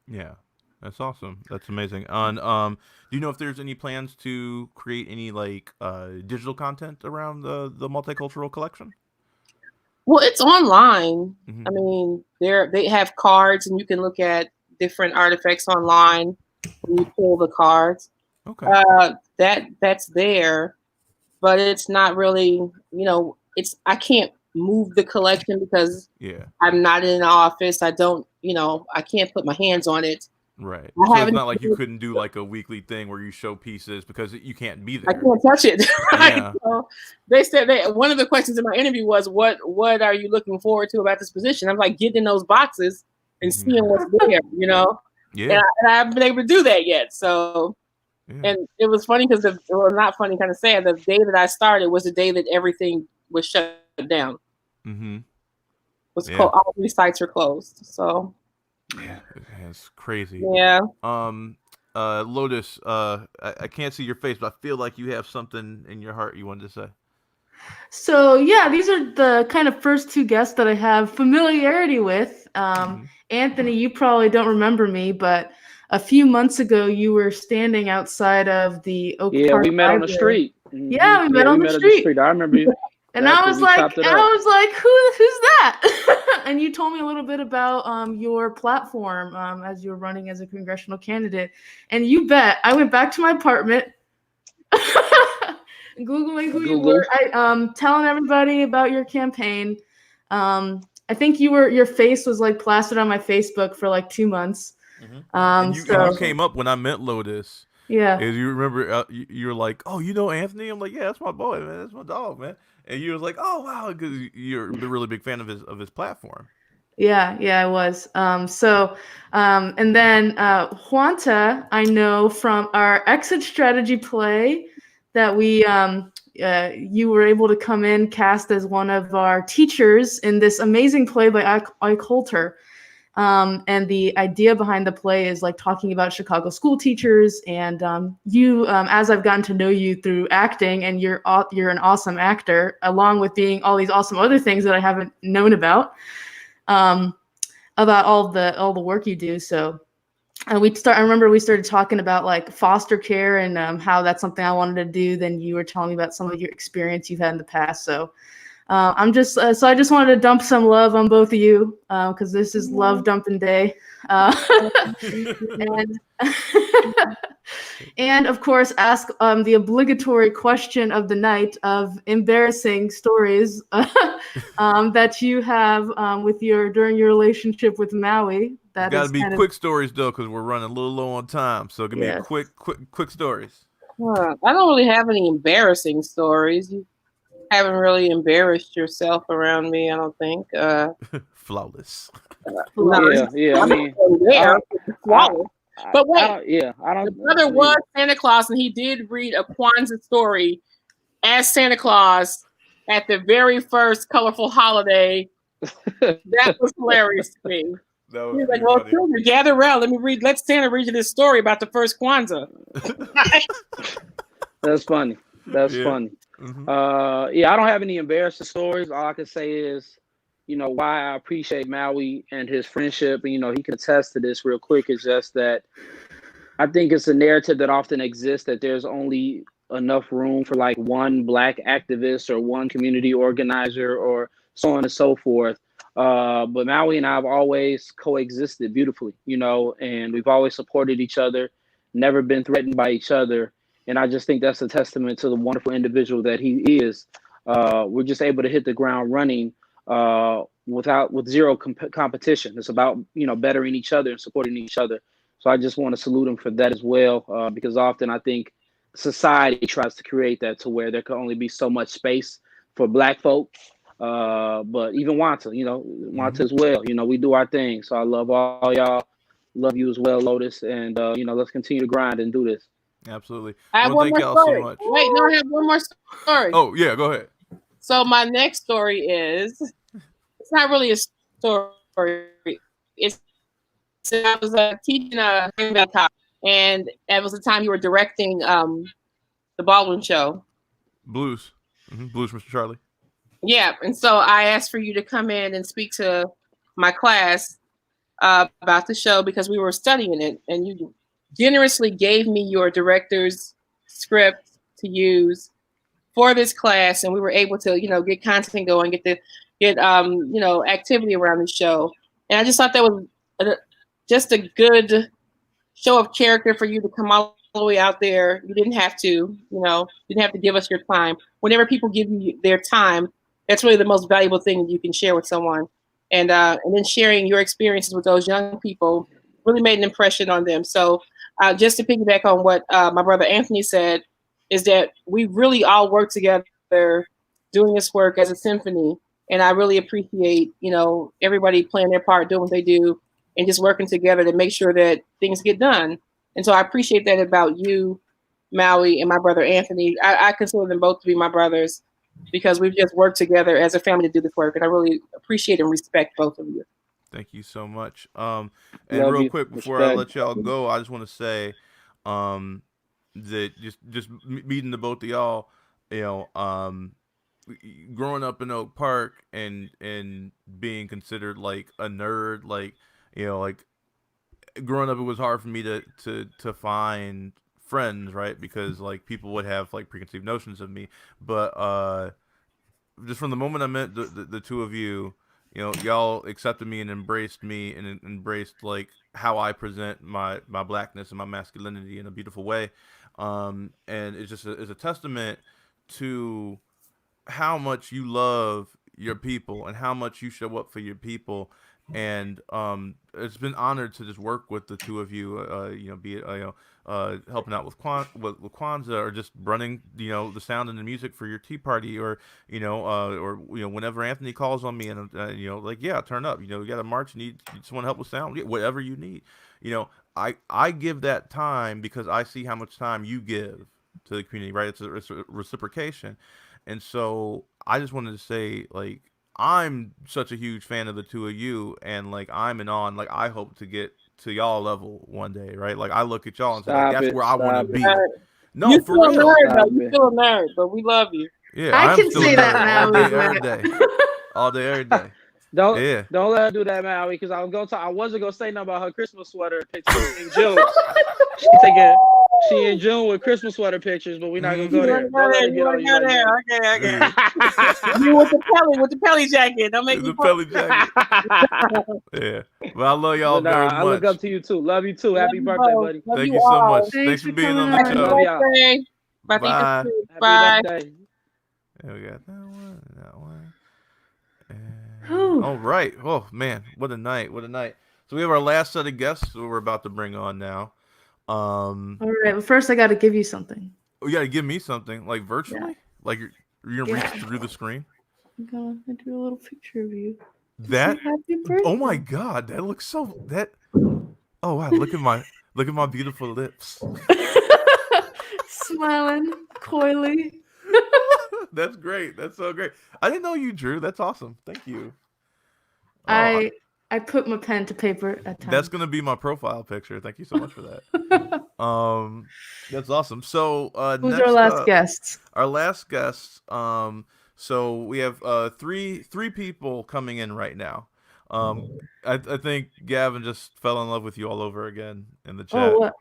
Yeah, that's awesome. That's amazing. Do you know if there's any plans to create any digital content around the multicultural collection? Well, it's online. Mm-hmm. I mean, they have cards, and you can look at different artifacts online when you pull the cards. Okay. That's there, but it's not really, I can't move the collection because I'm not in the office. I don't, I can't put my hands on it. Right. So it's not like you couldn't do like a weekly thing where you show pieces because you can't be there. I can't touch it. Right. Yeah. So they said one of the questions in my interview was, what are you looking forward to about this position? I'm like, getting in those boxes and seeing what's there, Yeah. And I haven't been able to do that yet. So, and it was funny because not funny, kind of sad. The day that I started was the day that everything was shut down. Mm-hmm. All these sites were closed. So. Yeah, it's crazy. Yeah. Lotus, I can't see your face, but I feel like you have something in your heart you wanted to say. So yeah, these are the kind of first 2 guests that I have familiarity with. Anthony, you probably don't remember me, but a few months ago you were standing outside of the Oak Park we met Library. on the street. Yeah, we met on the at street. I remember you. And Exactly. I was We like, chopped it up. who's that? And you told me a little bit about your platform as you were running as a congressional candidate. And you bet I went back to my apartment, Googling who you were, telling everybody about your campaign. I think your face was like plastered on my Facebook for like 2 months. And you came up when I met Lotus. Yeah. As you remember, you were like, "Oh, you know Anthony?" I'm like, "Yeah, that's my boy, man. That's my dog, man." And you was like, "Oh, wow," because you're a really big fan of his platform. Yeah, I was. And then Juanta, I know from our exit strategy play that you were able to come in cast as one of our teachers in this amazing play by Ike Holter. And the idea behind the play is like talking about Chicago school teachers, and you, as I've gotten to know you through acting, and you're an awesome actor, along with being all these awesome other things that I haven't known about all the work you do. So I remember we started talking about like foster care and how that's something I wanted to do. Then you were telling me about some of your experience you've had in the past. So I just wanted to dump some love on both of you because this is love dumping day. And of course, ask the obligatory question of the night of embarrassing stories that you have during your relationship with Maui. That Got to be quick stories though, because we're running a little low on time. So give me a quick stories. I don't really have any embarrassing stories. You haven't really embarrassed yourself around me, I don't think. Flawless. Yeah. I mean, but wait, I don't. The brother was Santa Claus, and he did read a Kwanzaa story as Santa Claus at the very first colorful holiday. That was hilarious to me. He was like, "Well, children, gather around. Let Santa read you this story about the first Kwanzaa." That's funny. Funny. Mm-hmm. I don't have any embarrassing stories. All I can say is, why I appreciate Maui and his friendship, and he can attest to this real quick, is just that I think it's a narrative that often exists that there's only enough room for like one Black activist or one community organizer or so on and so forth. But Maui and I have always coexisted beautifully, and we've always supported each other, never been threatened by each other. And I just think that's a testament to the wonderful individual that he is. We're just able to hit the ground running with zero competition. It's about, bettering each other and supporting each other. So I just want to salute him for that as well, because often I think society tries to create that to where there can only be so much space for Black folk. But even Juanta, Juanta as well. We do our thing. So I love all y'all. Love you as well, Lotus. And, let's continue to grind and do this. Absolutely. I have one more story. So much. Wait, no, I have one more story. Oh, yeah, go ahead. So my next story is, it's not really a story. I was teaching Ravenclaw, and it was the time you were directing the Baldwin show. Blues. Mm-hmm. Blues, Mr. Charlie. Yeah, and so I asked for you to come in and speak to my class about the show because we were studying it, and you generously gave me your director's script to use for this class, and we were able to, get content going, get activity around the show. And I just thought that was just a good show of character for you to come all the way out there. You didn't have to, give us your time. Whenever people give you their time, that's really the most valuable thing you can share with someone. And then sharing your experiences with those young people really made an impression on them. So just to piggyback on what my brother Anthony said, is that we really all work together doing this work as a symphony. And I really appreciate, everybody playing their part, doing what they do, and just working together to make sure that things get done. And so I appreciate that about you, Maui, and my brother Anthony. I consider them both to be my brothers because we've just worked together as a family to do this work. And I really appreciate and respect both of you. Thank you so much. And real quick, before I let y'all go, I just want to say that just meeting the both of y'all, growing up in Oak Park and being considered like a nerd, like growing up, it was hard for me to find friends, right? Because like people would have like preconceived notions of me, but just from the moment I met the two of you, y'all accepted me and embraced me and embraced like how I present my blackness and my masculinity in a beautiful way, and it's just it's a testament to how much you love your people and how much you show up for your people. And it's been honored to just work with the two of you, be it helping out with Kwanzaa, or just running the sound and the music for your tea party, or whenever Anthony calls on me and like, yeah, turn up, you got a march, you just want help with sound, whatever you need, I give that time because I see how much time you give to the community, right? It's a reciprocation. And so I just wanted to say, like, I'm such a huge fan of the two of you, and like I'm in awe, and like I hope to get to y'all level one day, right? Like I look at y'all and say, like, that's where I want to be. No, you for real. You still a nerd, but we love you. Yeah, I I'm can still say a that nerd now. all day, every day, all day, every day. Don't let her do that, Maui, because I wasn't gonna say nothing about her Christmas sweater pictures in June. She in June with Christmas sweater pictures, but we're not gonna go there. Okay. You with the Pelly jacket. Don't make me the Pelly jacket. Yeah, but I love y'all very much. I look up to you too. Love you too. Happy birthday, buddy. Thank you so much. Thanks for being on the show. Love y'all. Bye. Happy birthday. There we got that one. That one. All right. Oh man, what a night! What a night. So we have our last set of guests who we're about to bring on now. All right. Well, first I got to give you something. Oh, you got to give me something, like virtually, like you're gonna reach through the screen. I'm gonna do a little picture of you. That. Happy birthday. Oh my God, that looks so that. Oh wow, look at my beautiful lips. Smiling coyly. That's great. That's so great. I didn't know you drew. That's awesome. Thank you. I put my pen to paper at times. That's gonna be my profile picture. Thank you so much for that. That's awesome. So who's our last guest? Our last guest. So we have three people coming in right now. I think Gavin just fell in love with you all over again in the chat. Oh, what?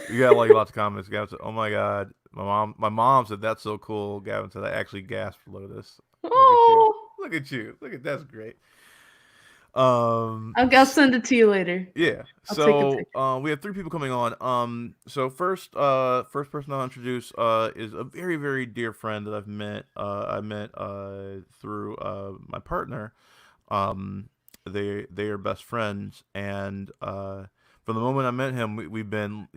You got like lots of comments. Gavin said, "Oh my God." My mom said, "That's so cool." Gavin said, "I actually gasped. Lotus." Look at you. Look at that's great. I'll send it to you later. Yeah. So we have three people coming on. So first person I'll introduce is a very, very dear friend that I've met. I met through my partner. They are best friends, and from the moment I met him, we've been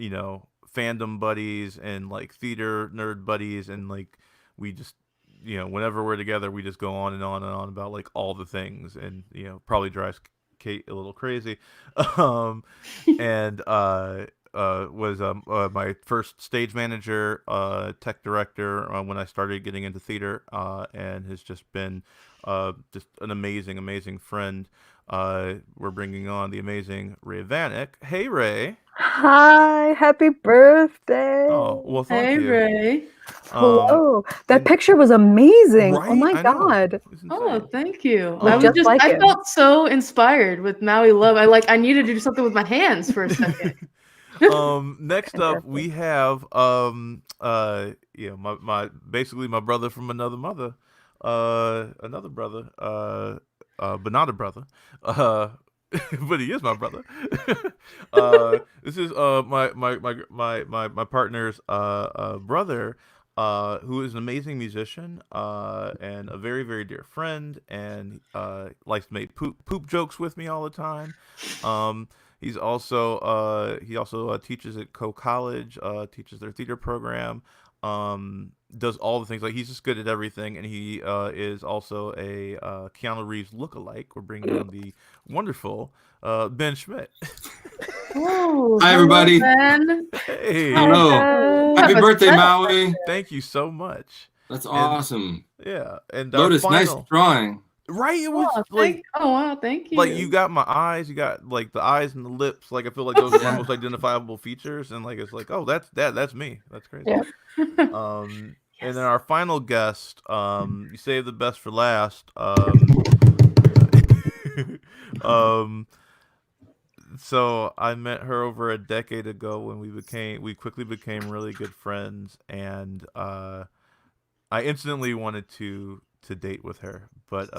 fandom buddies and like theater nerd buddies, and like we just whenever we're together we just go on and on and on about like all the things, and probably drives Kate a little crazy. And was my first stage manager, tech director when I started getting into theater, and has just been just an amazing friend. We're bringing on the amazing Ray Vanek. Hey, Ray. Hi, happy birthday. Oh, well, thank you. Ray. Hello. That picture was amazing. Right? Oh my God. Oh, thank you. Oh, I felt so inspired with Maui Love. I needed to do something with my hands for a second. Next up we have my basically my brother from another mother, another brother, but not a brother, but he is my brother. This is my partner's brother, who is an amazing musician and a very, very dear friend, and likes to make poop jokes with me all the time. He also teaches at Co College, teaches their theater program, does all the things. Like, he's just good at everything, and he is also a Keanu Reeves lookalike. We're bringing on the wonderful Ben Schmidt. Oh, hi everybody. Ben. Hey. Hello. Happy birthday, Maui. Thank you so much. That's awesome. And Lotus, nice drawing. Right, it was wow, thank you. Like, you got my eyes, you got like the eyes and the lips. Like, I feel like those are my most identifiable features, and like it's like, oh, that's me. That's crazy. Yeah. And then our final guest, you saved the best for last. So I met her over a decade ago when we quickly became really good friends, and I instantly wanted to date with her, but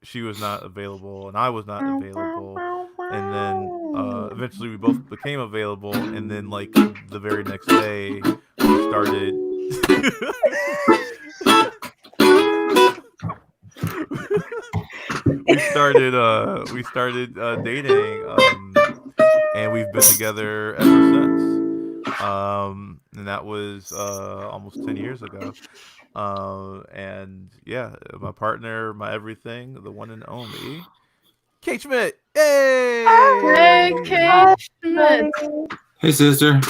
she was not available and I was not available, and then eventually we both became available, and then like the very next day we started we started dating, and we've been together ever since, and that was almost 10 years ago. And yeah, my partner, my everything, the one and only Kate Schmidt. Hey! Hey, Kate Schmidt. Hey, sister.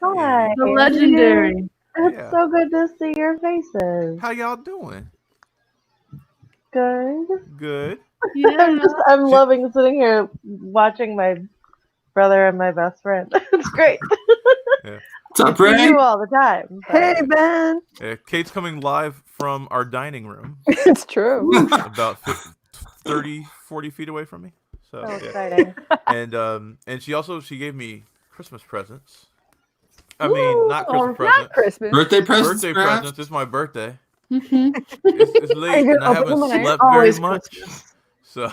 Hi. The legendary. It's Yeah. so good to see your faces. How y'all doing? Good. Good. Yeah. I'm loving sitting here watching my brother and my best friend. It's great. Yeah. What's up, I see Ray? you all the time. Hey, Ben. Yeah, Kate's coming live from our dining room, It's true. about 30, 40 feet away from me. So So yeah. exciting. And she gave me Christmas presents. I mean, not Christmas Not presents. Christmas. Birthday presents, Birthday perhaps? presents. It's my birthday. Mhm. It's Are late you and I gonna open haven't them tonight? slept Always very much. So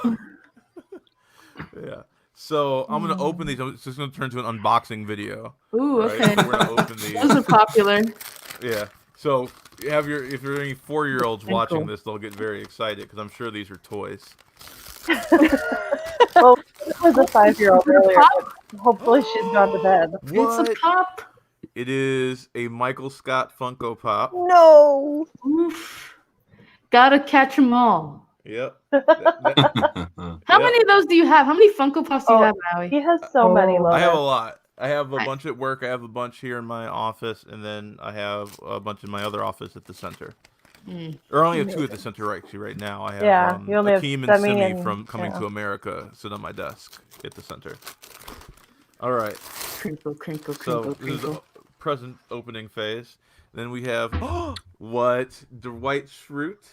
yeah. So I'm gonna open these. It's just gonna turn to an unboxing video. Ooh, right? okay. We're gonna open these. Those are popular. Yeah. So if there are any 4-year-olds watching Cool. this, they'll get very excited because I'm sure these are toys. Well, it was a 5-year-old earlier. But hopefully she's gone to bed. What? It's a pop. It is a Michael Scott Funko Pop. No. Oof. Gotta catch 'em all. Yep. How many of those do you have? How many Funko Pops do you have, Maui? He has so many. I have a Lotus. lot. I have a bunch at work. I have a bunch here in my office, and then I have a bunch in my other office at the center. Or I only have 2 at the center right now. I have Yeah, you only have Akeem and Semi Simi and- from Coming yeah. to America sit on my desk at the center. All right. Crinkle, crinkle, So crinkle, this is the crinkle. present opening phase. Then we have what? Dwight Schrute.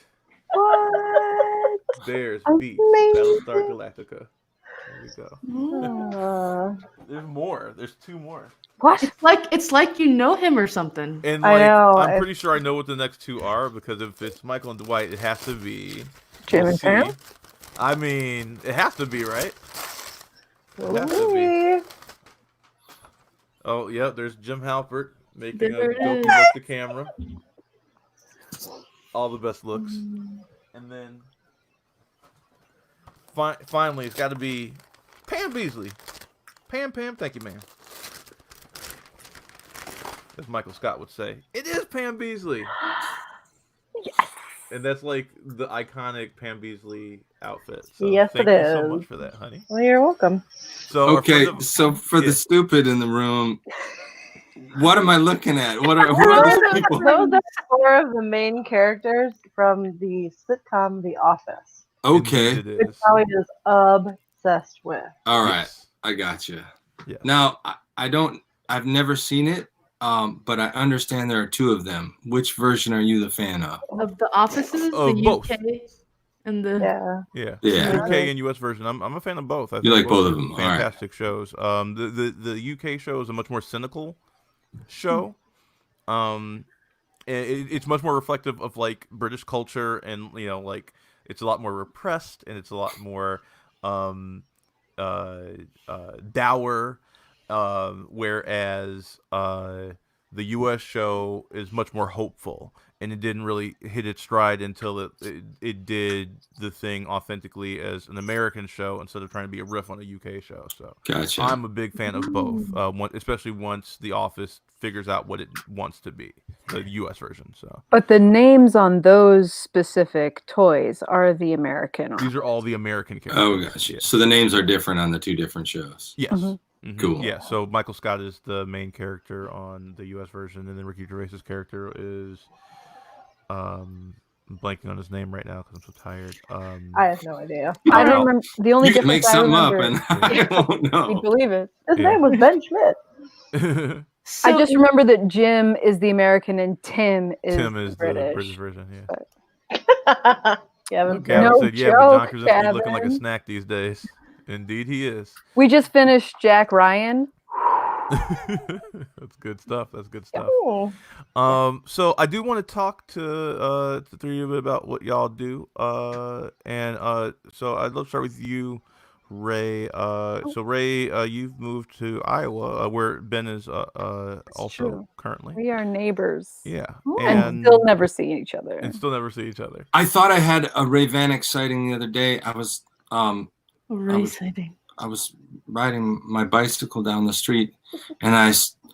What? Bears beats Amazing. Battlestar Galactica. There we go. There's more. There's 2 more. What? It's like you know him or something. And I like know, I'm it's- pretty sure I know what the next 2 are, because if it's Michael and Dwight, it has to be Jim and C. Pam? I mean, it has to be, right? It has to be. Ooh. Oh, yeah, there's Jim Halpert making There a it dopey is. look to camera. All the best looks. And then finally, it's got to be Pam Beasley. Pam, thank you, ma'am. As Michael Scott would say, it is Pam Beasley. Yes. And that's like the iconic Pam Beasley outfit. So Yes, thank it you so is. much for that, honey. Well, you're welcome. So our Okay, friend of- so for yeah. the stupid in the room, what am I looking at? Who are these people? Those are 4 of the main characters from the sitcom The Office, Okay, Indeed it which is. Howie is obsessed with. all right, Yes. I got you. Yeah. Now I've never seen it, but I understand there are 2 of them. Which version are you the fan of? Of the offices, the both. UK and the Yeah. Yeah. UK and US version. I'm a fan of both. I You think like both are of them. All right. Fantastic shows. The UK show is a much more cynical show. It's much more reflective of like British culture, and like it's a lot more repressed, and it's a lot more dour, whereas the US show is much more hopeful, and it didn't really hit its stride until it did the thing authentically as an American show instead of trying to be a riff on a UK show. So Gotcha. I'm a big fan of both, especially once The Office figures out what it wants to be, the US version. So But the names on those specific toys are the American. these are all the American characters. Oh, gotcha. So the names are different on the 2 different shows. Yes. Mhm. Mhm. Cool. Yeah. So Michael Scott is the main character on the US version, and then Ricky Gervais's character is, I'm blanking on his name right now because I'm so tired. I have no idea. I don't remember. The only You can difference make I something up, remember, and I won't you'd know. believe it. His Yeah. name was Ben Schmidt. I just remember that Jim is the American and Tim is Tim is British. the British version. Yeah. Kevin. Gavin No said, "Yeah, but John joke, Krasinski's looking like a Gavin. snack these days." Indeed, he is. We just finished Jack Ryan. That's good stuff. That's good stuff. Oh. So I do want to talk to the three of you about what y'all do. So I'd love to start with you, Ray. So Ray, you've moved to Iowa, where Ben is also true. currently. We are neighbors. Yeah, And still never see each other. And still never see each other. I thought I had a Ray Vanek sighting the other day. I was sighting. I was riding my bicycle down the street, and I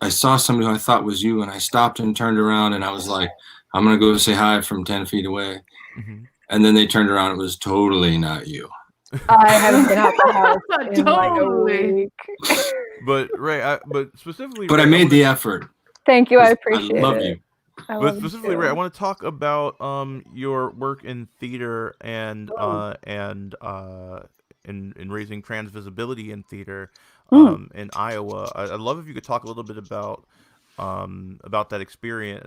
saw somebody who I thought was you, and I stopped and turned around, and I was like, I'm gonna go say hi from 10 feet away. Mm-hmm. And then they turned around. It was totally not you. I haven't been out the house in like a week. But Ray, but specifically, But Ray, I made the effort. Thank you. I appreciate it. I love you. But specifically, Ray, I want to talk about your work in theater and in raising trans visibility in theater in Iowa. I'd love if you could talk a little bit about that experience,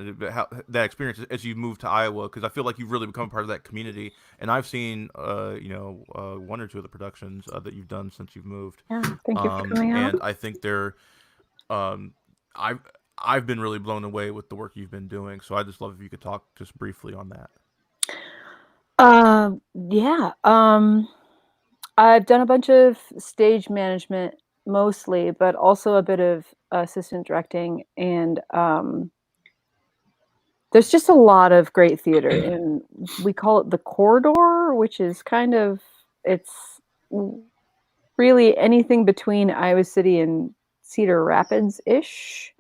as you moved to Iowa, because I feel like you've really become part of that community. And I've seen one or two of the productions that you've done since you've moved. Yeah, thank you for coming out. And I think they're I've been really blown away with the work you've been doing. So I just love if you could talk just briefly on that. Yeah. I've done a bunch of stage management mostly, but also a bit of assistant directing, and there's just a lot of great theater, and we call it the corridor, which is kind of, it's really anything between Iowa City and Cedar Rapids-ish.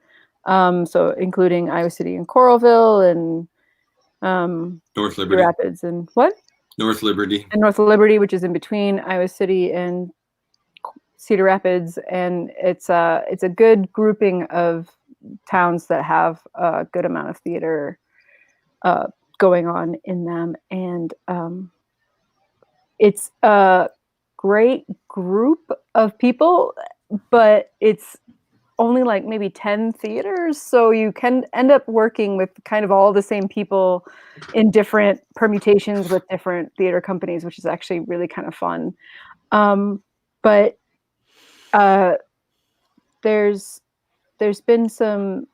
So including Iowa City and Coralville and North Cedar Liberty. Rapids and what? North Liberty. And North Liberty, which is in between Iowa City and Cedar Rapids, and it's a good grouping of towns that have a good amount of theater going on in them, and it's a great group of people, but it's only like maybe 10 theaters, so you can end up working with kind of all the same people in different permutations with different theater companies, which is actually really kind of fun. But there's been some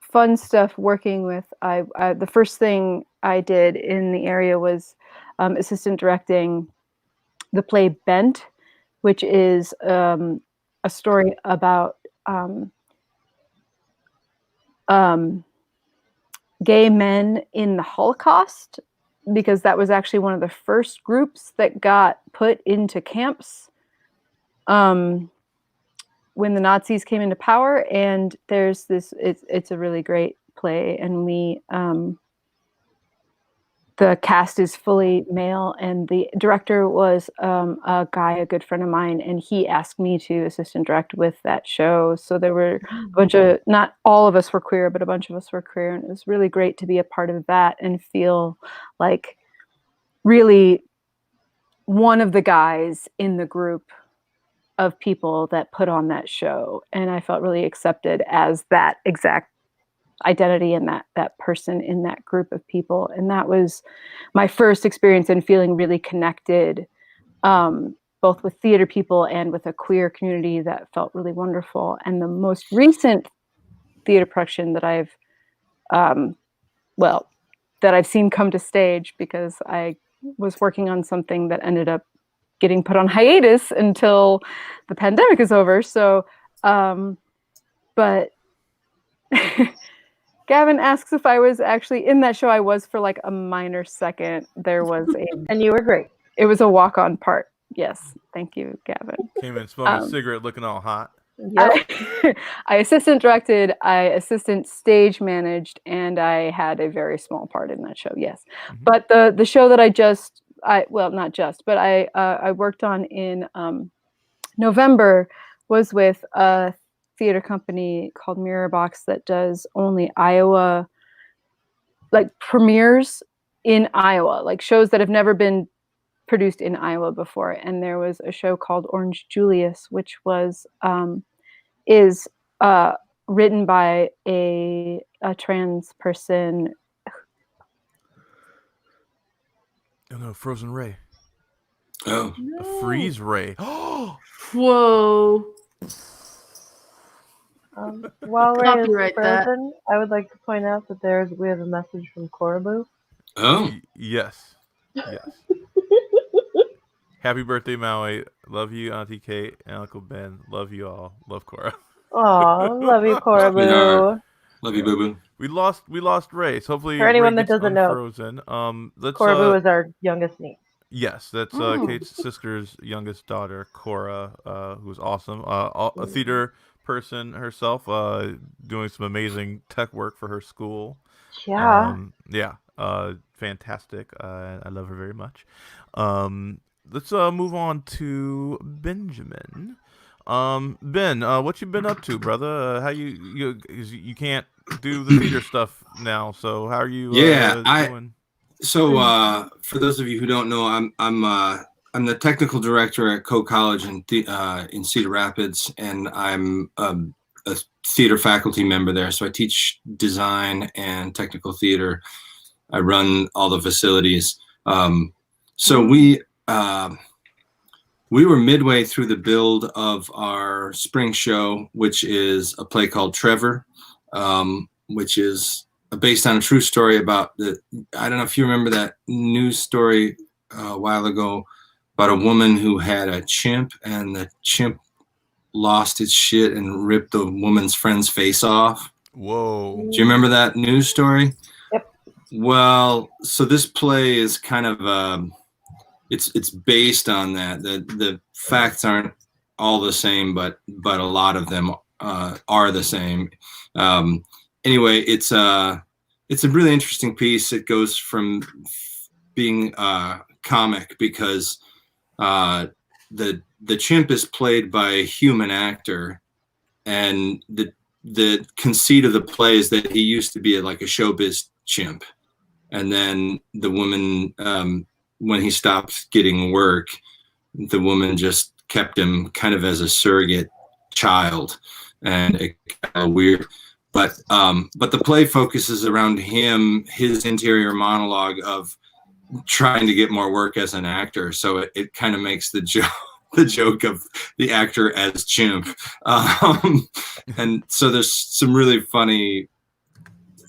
fun stuff working with. The first thing I did in the area was assistant directing the play Bent, which is a story about gay men in the Holocaust, because that was actually one of the first groups that got put into camps when the Nazis came into power. And there's this, it's a really great play, and we the cast is fully male, and the director was a good friend of mine, and he asked me to assistant direct with that show. So there were a bunch of, not all of us were queer, but a bunch of us were queer, and it was really great to be a part of that and feel like really one of the guys in the group of people that put on that show. And I felt really accepted as that exact identity and that person in that group of people. And that was my first experience in feeling really connected, both with theater people and with a queer community. That felt really wonderful. And the most recent theater production that I've seen come to stage, because I was working on something that ended up getting put on hiatus until the pandemic is over. So, but Gavin asks if I was actually in that show. I was for like a minor second. There was and you were great. It was a walk-on part. Yes. Thank you, Gavin. Came in smoking a cigarette, looking all hot. I assistant directed, I assistant stage managed, and I had a very small part in that show. Yes. Mm-hmm. But the show that I worked on in November was with a theater company called Mirror Box that does only Iowa, like premieres in Iowa, like shows that have never been produced in Iowa before. And there was a show called Orange Julius, which was is written by a trans person. Oh no, Frozen Ray. Oh. A freeze ray. Whoa. While Ray is Copyright that. frozen, I would like to point out that we have a message from Coraboo. Oh. Yes. Yes. Happy birthday, Maui. Love you, Auntie Kate and Uncle Ben. Love you all. Love Cora. Aw, love you, Coraboo. Love you, Boo Boo. We lost Ray. So hopefully For anyone Ray that gets doesn't know, unfrozen. Let's Coraboo is our youngest niece. Yes, that's Kate's sister's youngest daughter, Cora, who's awesome. A theater person herself, doing some amazing tech work for her school. Yeah. Fantastic. I love her very much. Let's move on to Benjamin. Ben, what you been up to, brother? How you can't do the theater stuff now, so how are you doing? So for those of you who don't know, I'm the technical director at Coe College in Cedar Rapids, and I'm a theater faculty member there. So I teach design and technical theater. I run all the facilities. So we were midway through the build of our spring show, which is a play called Trevor, which is based on a true story about I don't know if you remember that news story a while ago about a woman who had a chimp, and the chimp lost its shit and ripped the woman's friend's face off. Whoa. Do you remember that news story? Yep. Well, so this play is kind of it's based on that. The facts aren't all the same, but a lot of them are the same. Anyway, it's a really interesting piece. It goes from being comic because the chimp is played by a human actor, and the conceit of the play is that he used to be like a showbiz chimp, and then the woman, when he stopped getting work, the woman just kept him kind of as a surrogate child, and it kind of weird. But the play focuses around his interior monologue of trying to get more work as an actor. So it kind of makes the joke of the actor as chimp. And so there's some really funny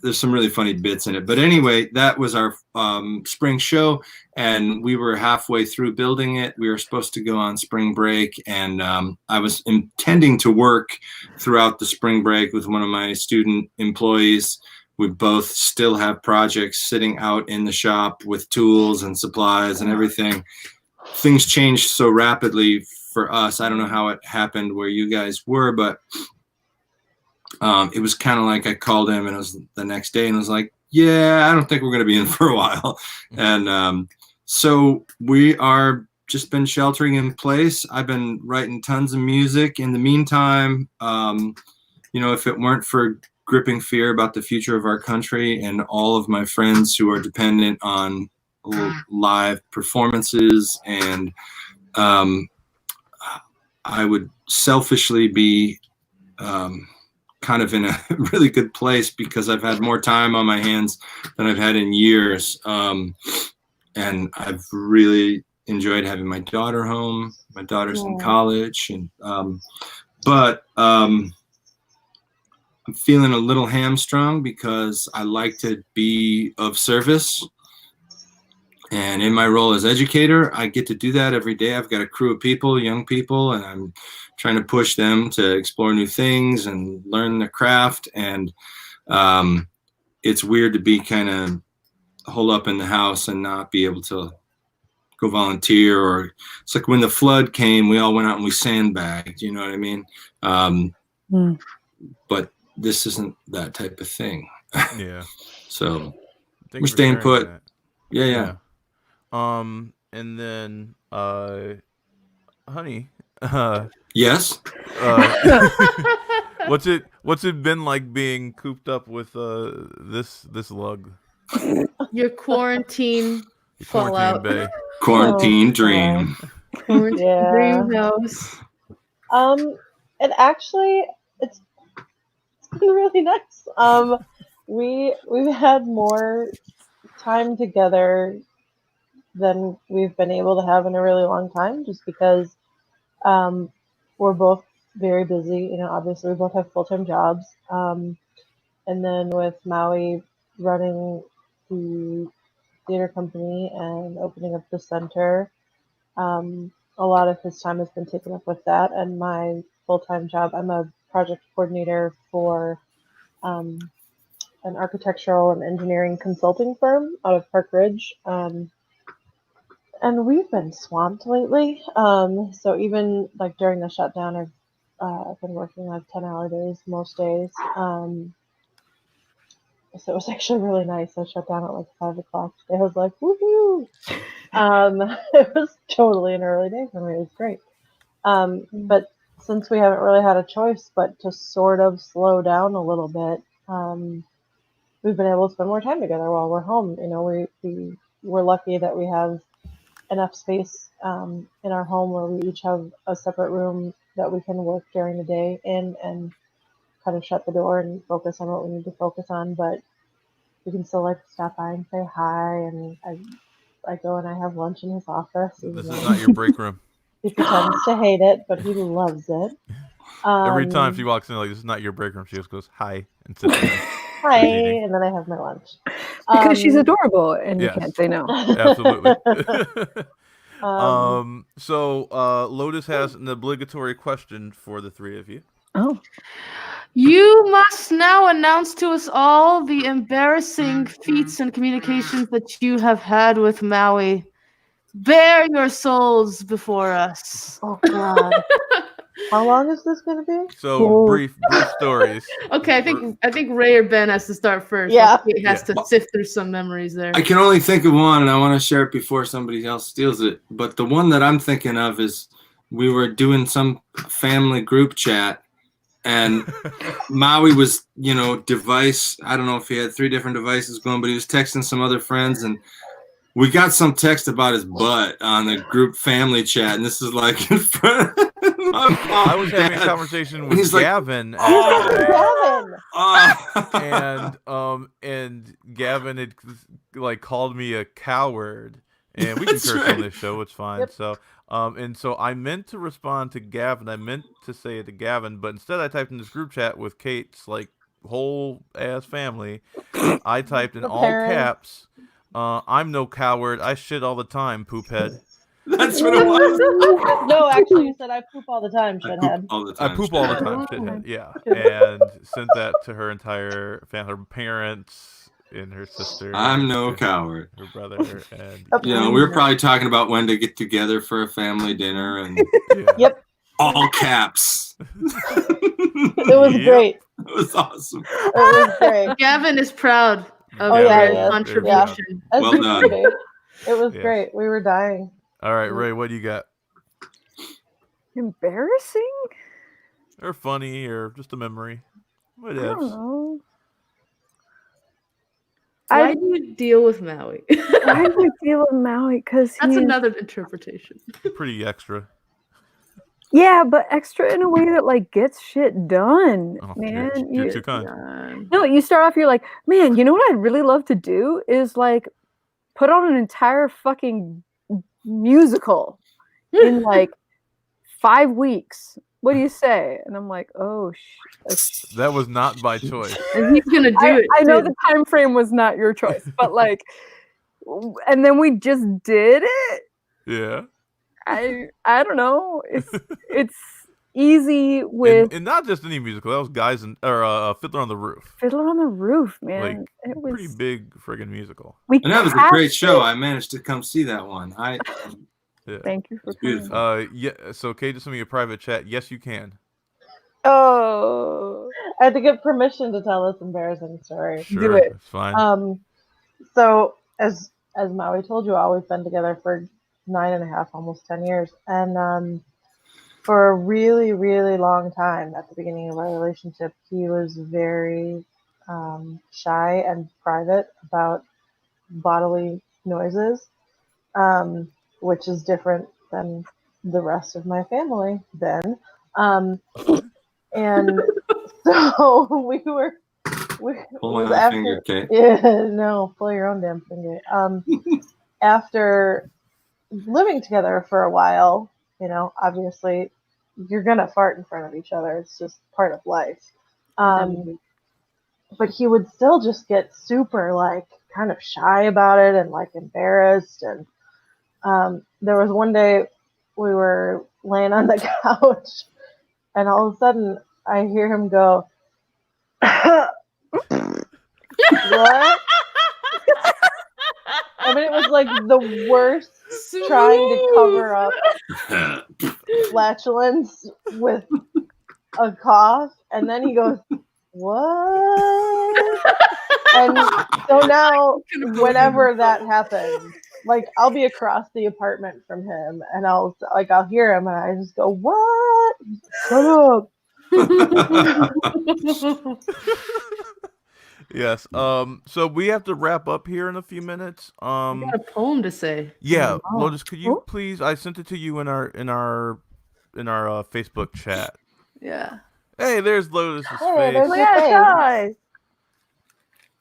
bits in it. But anyway, that was our spring show, and we were halfway through building it. We were supposed to go on spring break, and I was intending to work throughout the spring break with one of my student employees. We both still have projects sitting out in the shop with tools and supplies and everything. Things changed so rapidly for us. I don't know how it happened where you guys were, but it was kind of like I called him, and it was the next day, and I was like, yeah, I don't think we're going to be in for a while. And so we are just been sheltering in place. I've been writing tons of music in the meantime. If it weren't for gripping fear about the future of our country and all of my friends who are dependent on live performances, and I would selfishly be kind of in a really good place because I've had more time on my hands than I've had in years. And I've really enjoyed having my daughter home. My daughter's in college, and but I'm feeling a little hamstrung because I like to be of service. And in my role as educator, I get to do that every day. I've got a crew of people, young people, and I'm trying to push them to explore new things and learn their craft. And it's weird to be kind of holed up in the house and not be able to go volunteer. Or it's like when the flood came, we all went out and we sandbagged, you know what I mean? But this isn't that type of thing. Yeah. So Thanks we're for staying sharing put. that. Yeah. And then honey, yes. What's it been like being cooped up with this lug? Your quarantine fallout. Bay. Quarantine dream. Quarantine dream house. And actually it's been really nice. We've had more time together than we've been able to have in a really long time, just because we're both very busy. You know, obviously we both have full-time jobs. And then with Maui running the theater company and opening up the center, a lot of his time has been taken up with that. And my full-time job, I'm a project coordinator for an architectural and engineering consulting firm out of Park Ridge. And we've been swamped lately. So even like during the shutdown, I've been working like 10-hour days most days. So it was actually really nice. I shut down at like 5 o'clock. I was like, woohoo! It was totally an early day for me. It was great. But since we haven't really had a choice but to sort of slow down a little bit, we've been able to spend more time together while we're home. You know, we're lucky that we have enough space in our home where we each have a separate room that we can work during the day in and kind of shut the door and focus on what we need to focus on, but we can still like stop by and say hi. And I go and I have lunch in his office. This is not your break room. He pretends to hate it, but he loves it. Every time she walks in, like, this is not your break room, she just goes hi and sits there. Hi, and then I have my lunch. Because she's adorable and you can't say no. Absolutely. So Lotus has an obligatory question for the three of you. Oh. You must now announce to us all the embarrassing feats and communications that you have had with Maui. Bare your souls before us. Oh, God. How long is this going to be? So brief stories. Okay, I think Ray or Ben has to start first. Yeah. He has to sift through some memories there. I can only think of one, and I want to share it before somebody else steals it. But the one that I'm thinking of is we were doing some family group chat, and Maui was, device. I don't know if he had 3 different devices going, but he was texting some other friends, and we got some text about his butt on the group family chat, and this is like in front of my mom. I was having a conversation with he's like, Gavin. And Gavin had like called me a coward, and we can curse on this show. It's fine. Yep. So so I meant to respond to Gavin. I meant to say it to Gavin, but instead I typed in this group chat with Kate's like whole ass family. I typed in all caps, "I'm no coward. I shit all the time, poop head." That's what it was. No, actually, you said I poop all the time, shithead. I poop all the time, shithead. Yeah, and sent that to her entire family, her parents and her sister. I'm no coward. Her brother and we were probably talking about when to get together for a family dinner, and Yep, all caps. It was great. It was awesome. It was great. Gavin is proud of your contribution. Yeah. Well done. It was great. We were dying. All right, Ray, what do you got? Embarrassing? Or funny, or just a memory? I don't know. Why do you deal with Maui? Why do you deal with Maui? Because that's another interpretation. Pretty extra. Yeah, but extra in a way that like gets shit done, man. You're too kind. No, you start off, you're like, man, you know what I'd really love to do is like put on an entire fucking musical in like 5 weeks. What do you say? And I'm like, oh shit. That was not by choice. And he's gonna do it. I know the time frame was not your choice, but like, and then we just did it. Yeah. I don't know. It's easy with and not just any musical. That was Guys or Fiddler on the Roof. Fiddler on the Roof, man. Like, it was pretty big friggin' musical. And that was a great show. I managed to come see that one. Thank you for coming. Yeah. So, Kate, just send me a private chat. Yes, you can. Oh, I had to get permission to tell this embarrassing story. Sure, do it. It's fine. So as Maui told you all, we've been together for 9.5, almost 10 years, and for a really, really long time at the beginning of our relationship, he was very shy and private about bodily noises, which is different than the rest of my family then. And so we pull my own finger, Kate. Yeah, no, pull your own damn finger. after living together for a while, obviously you're gonna fart in front of each other. It's just part of life. But he would still just get super like kind of shy about it and like embarrassed. And there was one day we were laying on the couch, and all of a sudden I hear him go, "What?" I mean, it was like the worst trying to cover up flatulence with a cough, and then he goes, "What?" And so now, whenever that happens, like I'll be across the apartment from him, and I'll hear him, and I just go, "What? Shut up!" Yes. So we have to wrap up here in a few minutes. I got a poem to say. Yeah, Oh. Lotus, could you please? I sent it to you in our Facebook chat. Yeah. Hey, there's Lotus's Hey, face. there's your face.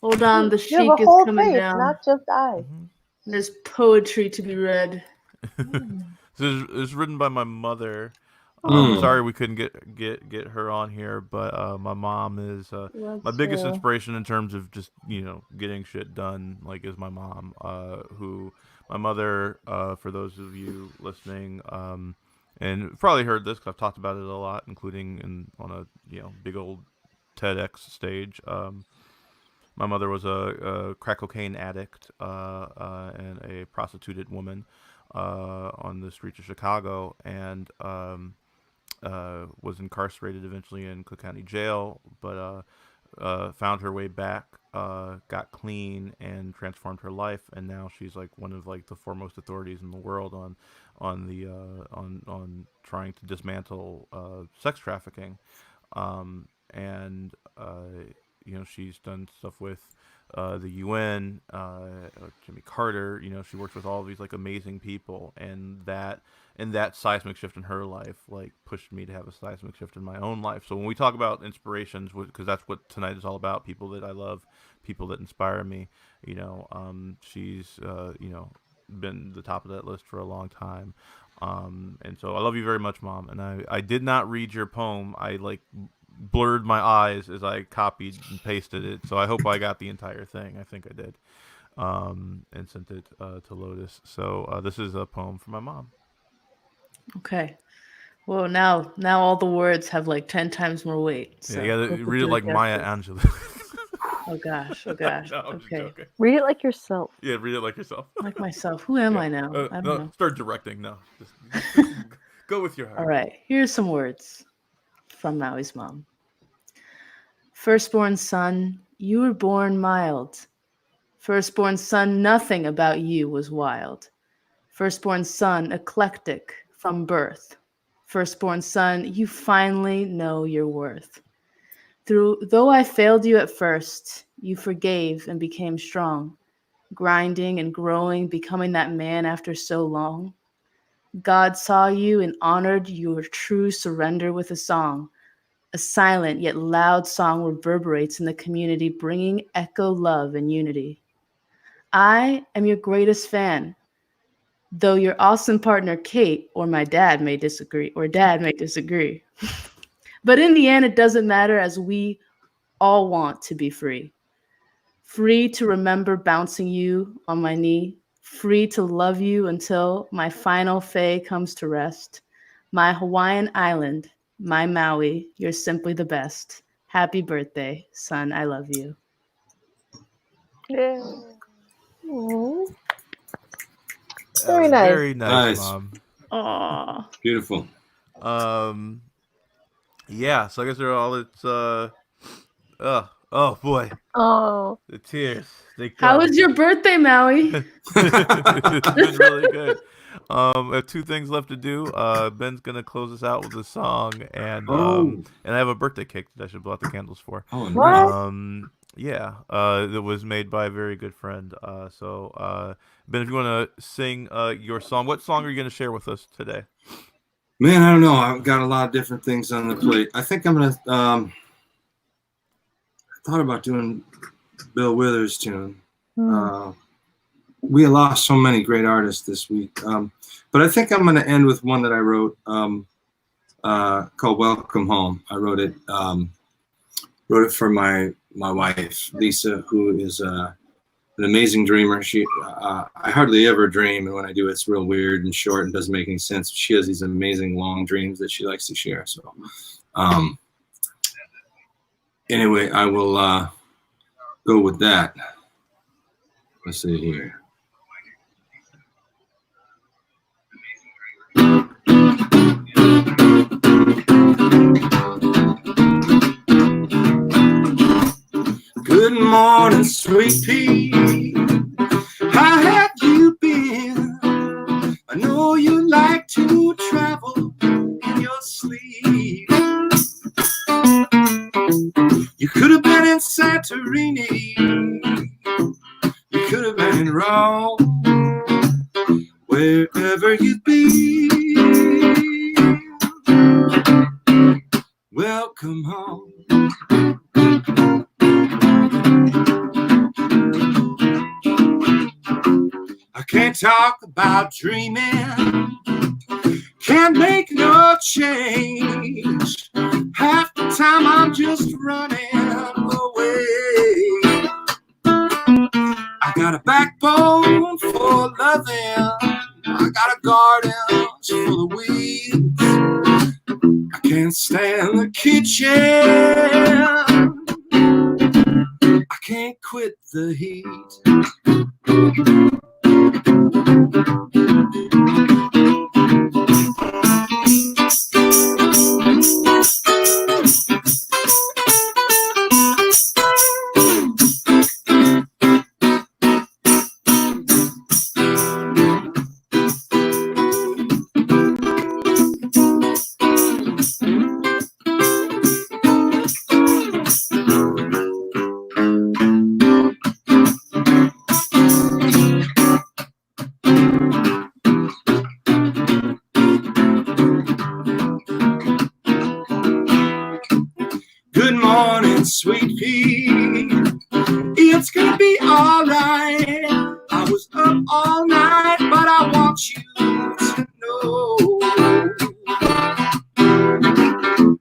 Hold on, the You have sheik a is whole coming face, down. not just eyes. There's poetry to be read. So it's written by my mother. Mm. Sorry we couldn't get her on here, but my mom is my biggest inspiration in terms of just getting shit done. Like is my mom, who my mother. For those of you listening, and probably heard this because I've talked about it a lot, including on a big old TEDx stage. My mother was a crack cocaine addict and a prostituted woman on the streets of Chicago, and was incarcerated eventually in Cook County Jail, but found her way back, got clean, and transformed her life, and now she's like one of like the foremost authorities in the world on trying to dismantle sex trafficking, and she's done stuff with the UN, Jimmy Carter. She works with all of these like amazing people, and that seismic shift in her life like pushed me to have a seismic shift in my own life. So when we talk about inspirations, because that's what tonight is all about, people that I love, people that inspire me. She's been the top of that list for a long time. And so I love you very much, Mom. And I did not read your poem. I like blurred my eyes as I copied and pasted it. So I hope I got the entire thing. I think I did. And sent it to Lotus. So this is a poem from my mom. Okay. Well, now all the words have like 10 times more weight. So yeah, read it like Maya Angelou. Oh gosh. Oh gosh. No, I'm just okay. joking. Read it like yourself. Yeah, read it like yourself. Like myself. Who am I now? I don't know. Start directing. No, just go with your heart. All right. Here's some words from Maui's mom. Firstborn son, you were born mild. Firstborn son, nothing about you was wild. Firstborn son, eclectic from birth. Firstborn son, you finally know your worth. Though I failed you at first, you forgave and became strong, grinding and growing, becoming that man after so long. God saw you and honored your true surrender with a song. A silent yet loud song reverberates in the community, bringing echo love and unity. I am your greatest fan, though your awesome partner, Kate, or my dad may disagree, But in the end, it doesn't matter, as we all want to be free. Free to remember bouncing you on my knee. Free to love you until my final fae comes to rest. My Hawaiian island, my Maui, you're simply the best. Happy birthday, son, I love you. Yeah. Aww. Very nice. Very nice, Mom. Aww. Beautiful. Yeah, so I guess they're all oh boy. Oh. The tears. How was your birthday, Maui? It's been really good. I have two things left to do. Ben's gonna close us out with a song, and I have a birthday cake that I should blow out the candles for. Oh, nice. Yeah, that was made by a very good friend. So Ben, if you want to sing your song, what song are you gonna share with us today? Man, I don't know. I've got a lot of different things on the plate. I think I'm gonna. I thought about doing Bill Withers' tune. we lost so many great artists this week. But I think I'm going to end with one that I wrote called "Welcome Home." I wrote it for my wife Lisa, who is an amazing dreamer. I hardly ever dream, and when I do, it's real weird and short and doesn't make any sense. She has these amazing long dreams that she likes to share. So, anyway, I will go with that. Let's see here. Good morning, sweet pea. How have you been? I know you like to travel in your sleep. You could have been in Santorini. You could have been in Rome. Wherever you be, welcome home. I can't talk about dreaming, can't make no change. Half the time I'm just running away. I got a backbone for loving, I got a garden full of weeds. I can't stand the kitchen, I can't quit the heat. Good morning, sweet pea. It's gonna be alright. I was up all night, but I want you to know.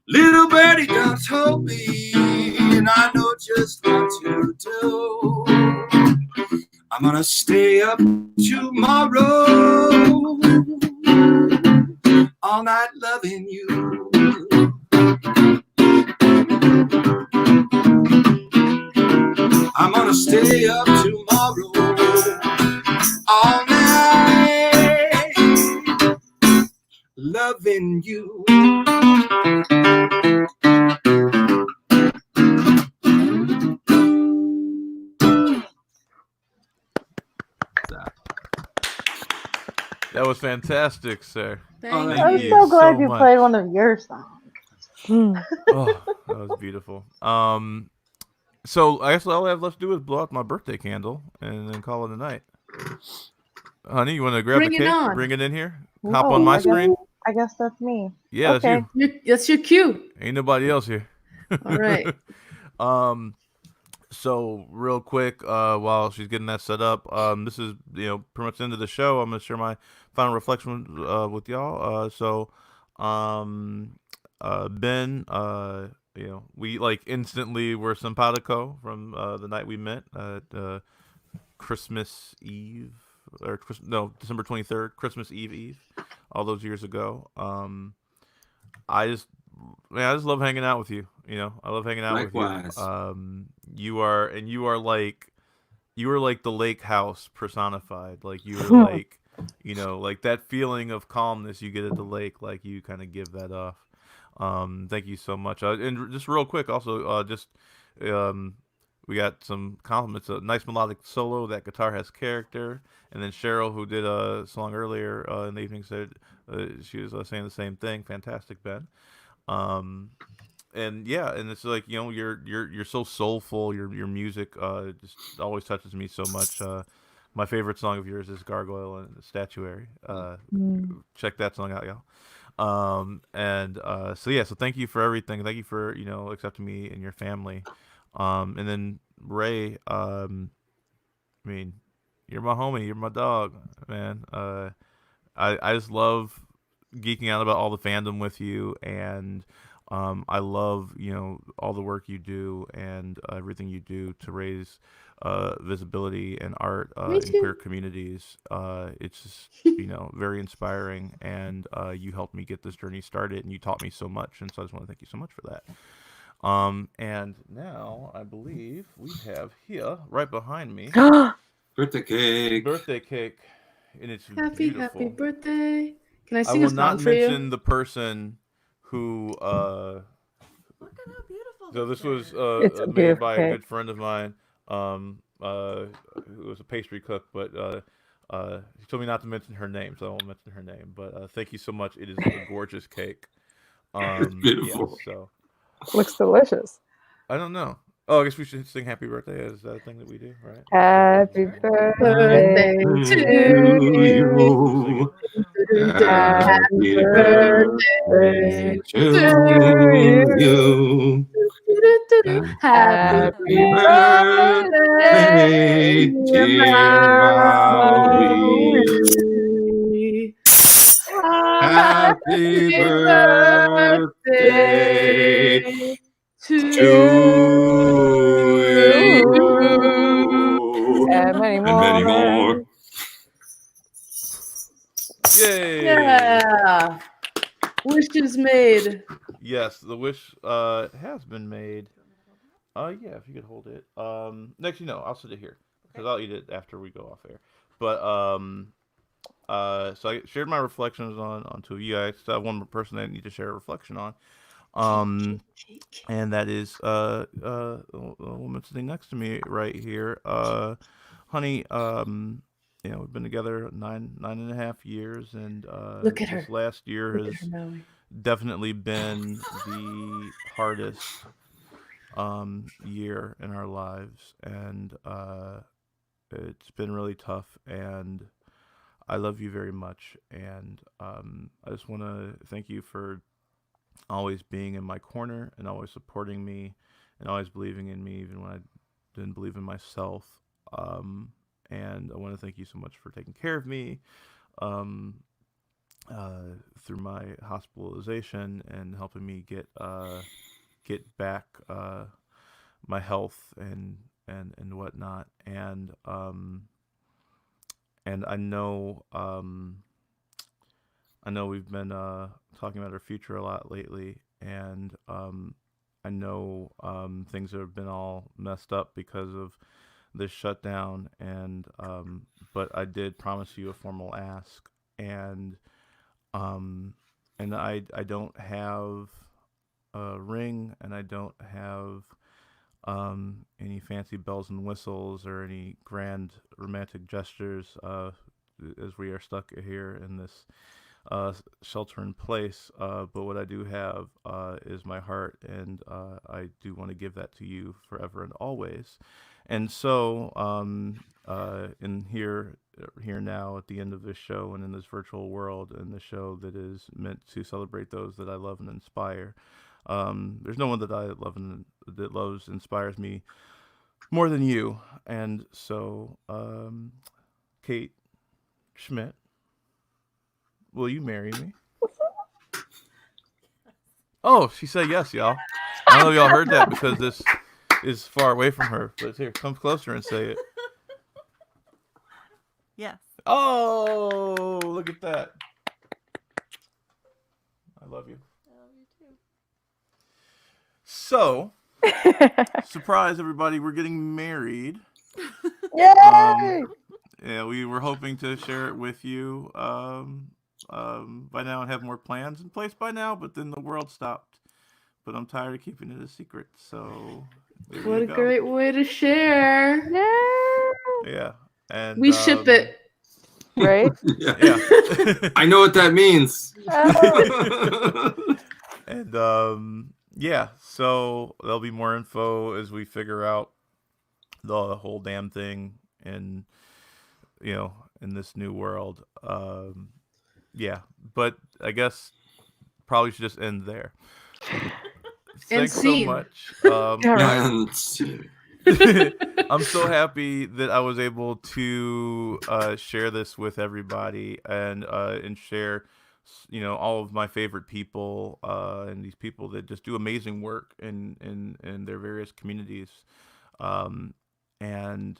Little birdie done told me, and I know just what to do. I'm gonna stay up tomorrow, all night loving you. I'm gonna stay up tomorrow, all night, loving you. That was fantastic, sir. Thank I'm you so glad you much. played one of your songs. Oh, that was beautiful. So I guess all I have left to do is blow out my birthday candle and then call it a night. Honey, you want to grab Bring the it cake? on. Bring it in here. Hop Oh, on my I guess- screen. I guess that's me. Yeah, Okay. that's you. That's your cue. Ain't nobody else here. All right. So real quick, while she's getting that set up, this is pretty much the end of the show. I'm gonna share my final reflection with y'all. Ben, we like instantly were simpatico from the night we met at Christmas Eve or December 23rd, Christmas Eve, all those years ago. I just love hanging out with you. I love hanging out Likewise. with you. You are like the lake house personified. Like you were like, like that feeling of calmness you get at the lake. Like you kind of give that off. Thank you so much. And just real quick, also, we got some compliments. A nice melodic solo. That guitar has character. And then Cheryl, who did a song earlier in the evening, said she was saying the same thing. Fantastic, Ben. And yeah, and it's like you're so soulful. Your music just always touches me so much. My favorite song of yours is Gargoyle and Statuary. Check that song out, y'all. So thank you for everything. Thank you for accepting me and your family. And then Ray, You're my homie. You're my dog, man. I just love geeking out about all the fandom with you, and I love all the work you do and everything you do to raise visibility and art Me in too. queer communities. It's just very inspiring, and you helped me get this journey started, and you taught me so much, and so I just want to thank you so much for that. And now I believe we have here right behind me Birthday cake. birthday cake, and it's Happy beautiful. birthday. Can I I sing will a not song for you? mention the person who. So this was It's a made beautiful by a cake. good friend of mine, who was a pastry cook, but he told me not to mention her name, so I won't mention her name. But thank you so much. It is a gorgeous cake. Beautiful. Yeah, so Looks delicious. I don't know. Oh, I guess we should sing "Happy Birthday." Is that a thing that we do, right? Happy birthday Birthday to to you. you. Happy Happy birthday birthday to to you. you. Happy Happy Happy birthday, birthday, dear dear Maui. Maui. Happy Happy birthday birthday to to you. and many And many more. more. Yay! Yeah. Wish is made. Yes, the wish has been made. Yeah, if you could hold it. Next, I'll sit it here because I'll eat it after we go off air. But so I shared my reflections on two of you. I still have one more person I need to share a reflection on. And that is the woman sitting next to me right here. Honey, we've been together nine and a half years, and Look at this her. last year Look at has her, Maui. definitely been the hardest year in our lives, and it's been really tough, and I love you very much, and I just want to thank you for always being in my corner and always supporting me and always believing in me even when I didn't believe in myself. And I want to thank you so much for taking care of me um, through my hospitalization and helping me get back my health and whatnot. And I know we've been talking about our future a lot lately, and I know things have been all messed up because of this shutdown, and but I did promise you a formal ask, and I don't have a ring, and I don't have any fancy bells and whistles or any grand romantic gestures as we are stuck here in this shelter in place. But what I do have is my heart, and I do want to give that to you forever and always. And so, in here now at the end of this show and in this virtual world and the show that is meant to celebrate those that I love and inspire, there's no one that I love and that inspires me more than you. And so, Kate Schmidt, will you marry me? Oh, she said yes, y'all. I don't know if y'all heard that because this is far away from her. But here, come closer and say it. Yes. Oh, look at that. I love you. I love you too. So, surprise, everybody. We're getting married. Yay! Yeah, we were hoping to share it with you by now and have more plans in place by now, but then the world stopped. But I'm tired of keeping it a secret, so there What you a go. great way to share. Yeah, and We ship it. Right? Yeah. I know what that means. And yeah, so there'll be more info as we figure out the whole damn thing in this new world. Yeah, but I guess probably should just end there. And Thanks so scene. much. And scene. I'm so happy that I was able to share this with everybody and share, all of my favorite people and these people that just do amazing work in their various communities, um, and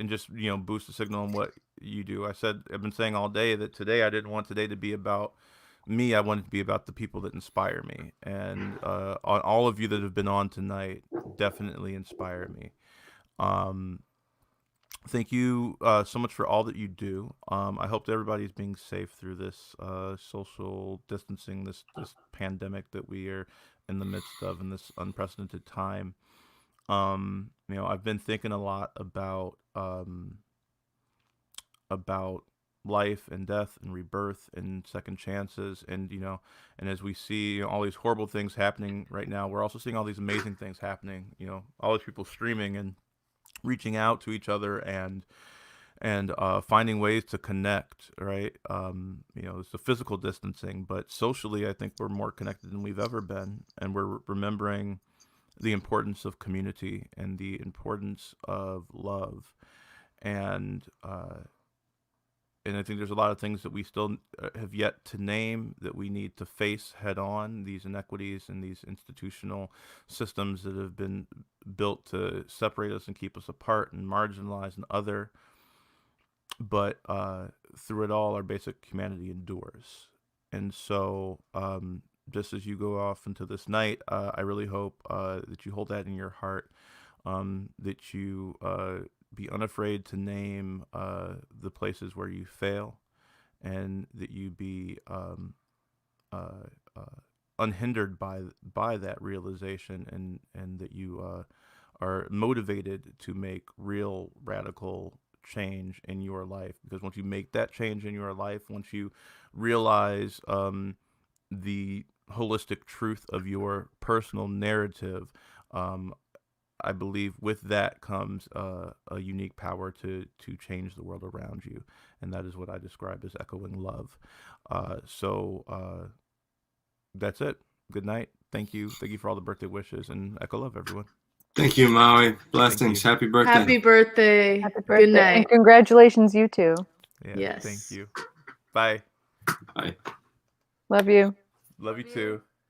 just boost the signal on what you do. I've been saying all day that today I didn't want today to be about me. I want it to be about the people that inspire me, and on all of you that have been on tonight definitely inspire me. Um, Thank you so much for all that you do. I hope that everybody's being safe through this social distancing, this pandemic that we are in the midst of in this unprecedented time. I've been thinking a lot about life and death and rebirth and second chances, and as we see all these horrible things happening right now, we're also seeing all these amazing things happening. All these people streaming and reaching out to each other and finding ways to connect, right? It's the physical distancing, but socially I think we're more connected than we've ever been, and we're remembering the importance of community and the importance of love, and I think there's a lot of things that we still have yet to name, that we need to face head on, these inequities and these institutional systems that have been built to separate us and keep us apart and marginalize and other. But through it all, our basic humanity endures. And so just as you go off into this night, I really hope that you hold that in your heart, that you be unafraid to name the places where you fail, and that you be unhindered by that realization, and that you are motivated to make real radical change in your life. Because once you make that change in your life, once you realize the holistic truth of your personal narrative, I believe with that comes a unique power to change the world around you, and that is what I describe as echoing love. So that's it. Good night. Thank you for all the birthday wishes, and echo love, everyone. Thank you, Maui. Blessings. Happy birthday. Happy birthday. Happy birthday. Good night. And congratulations, you too. Yeah, Yes. Thank you. Bye. Bye. Love you. Love you too.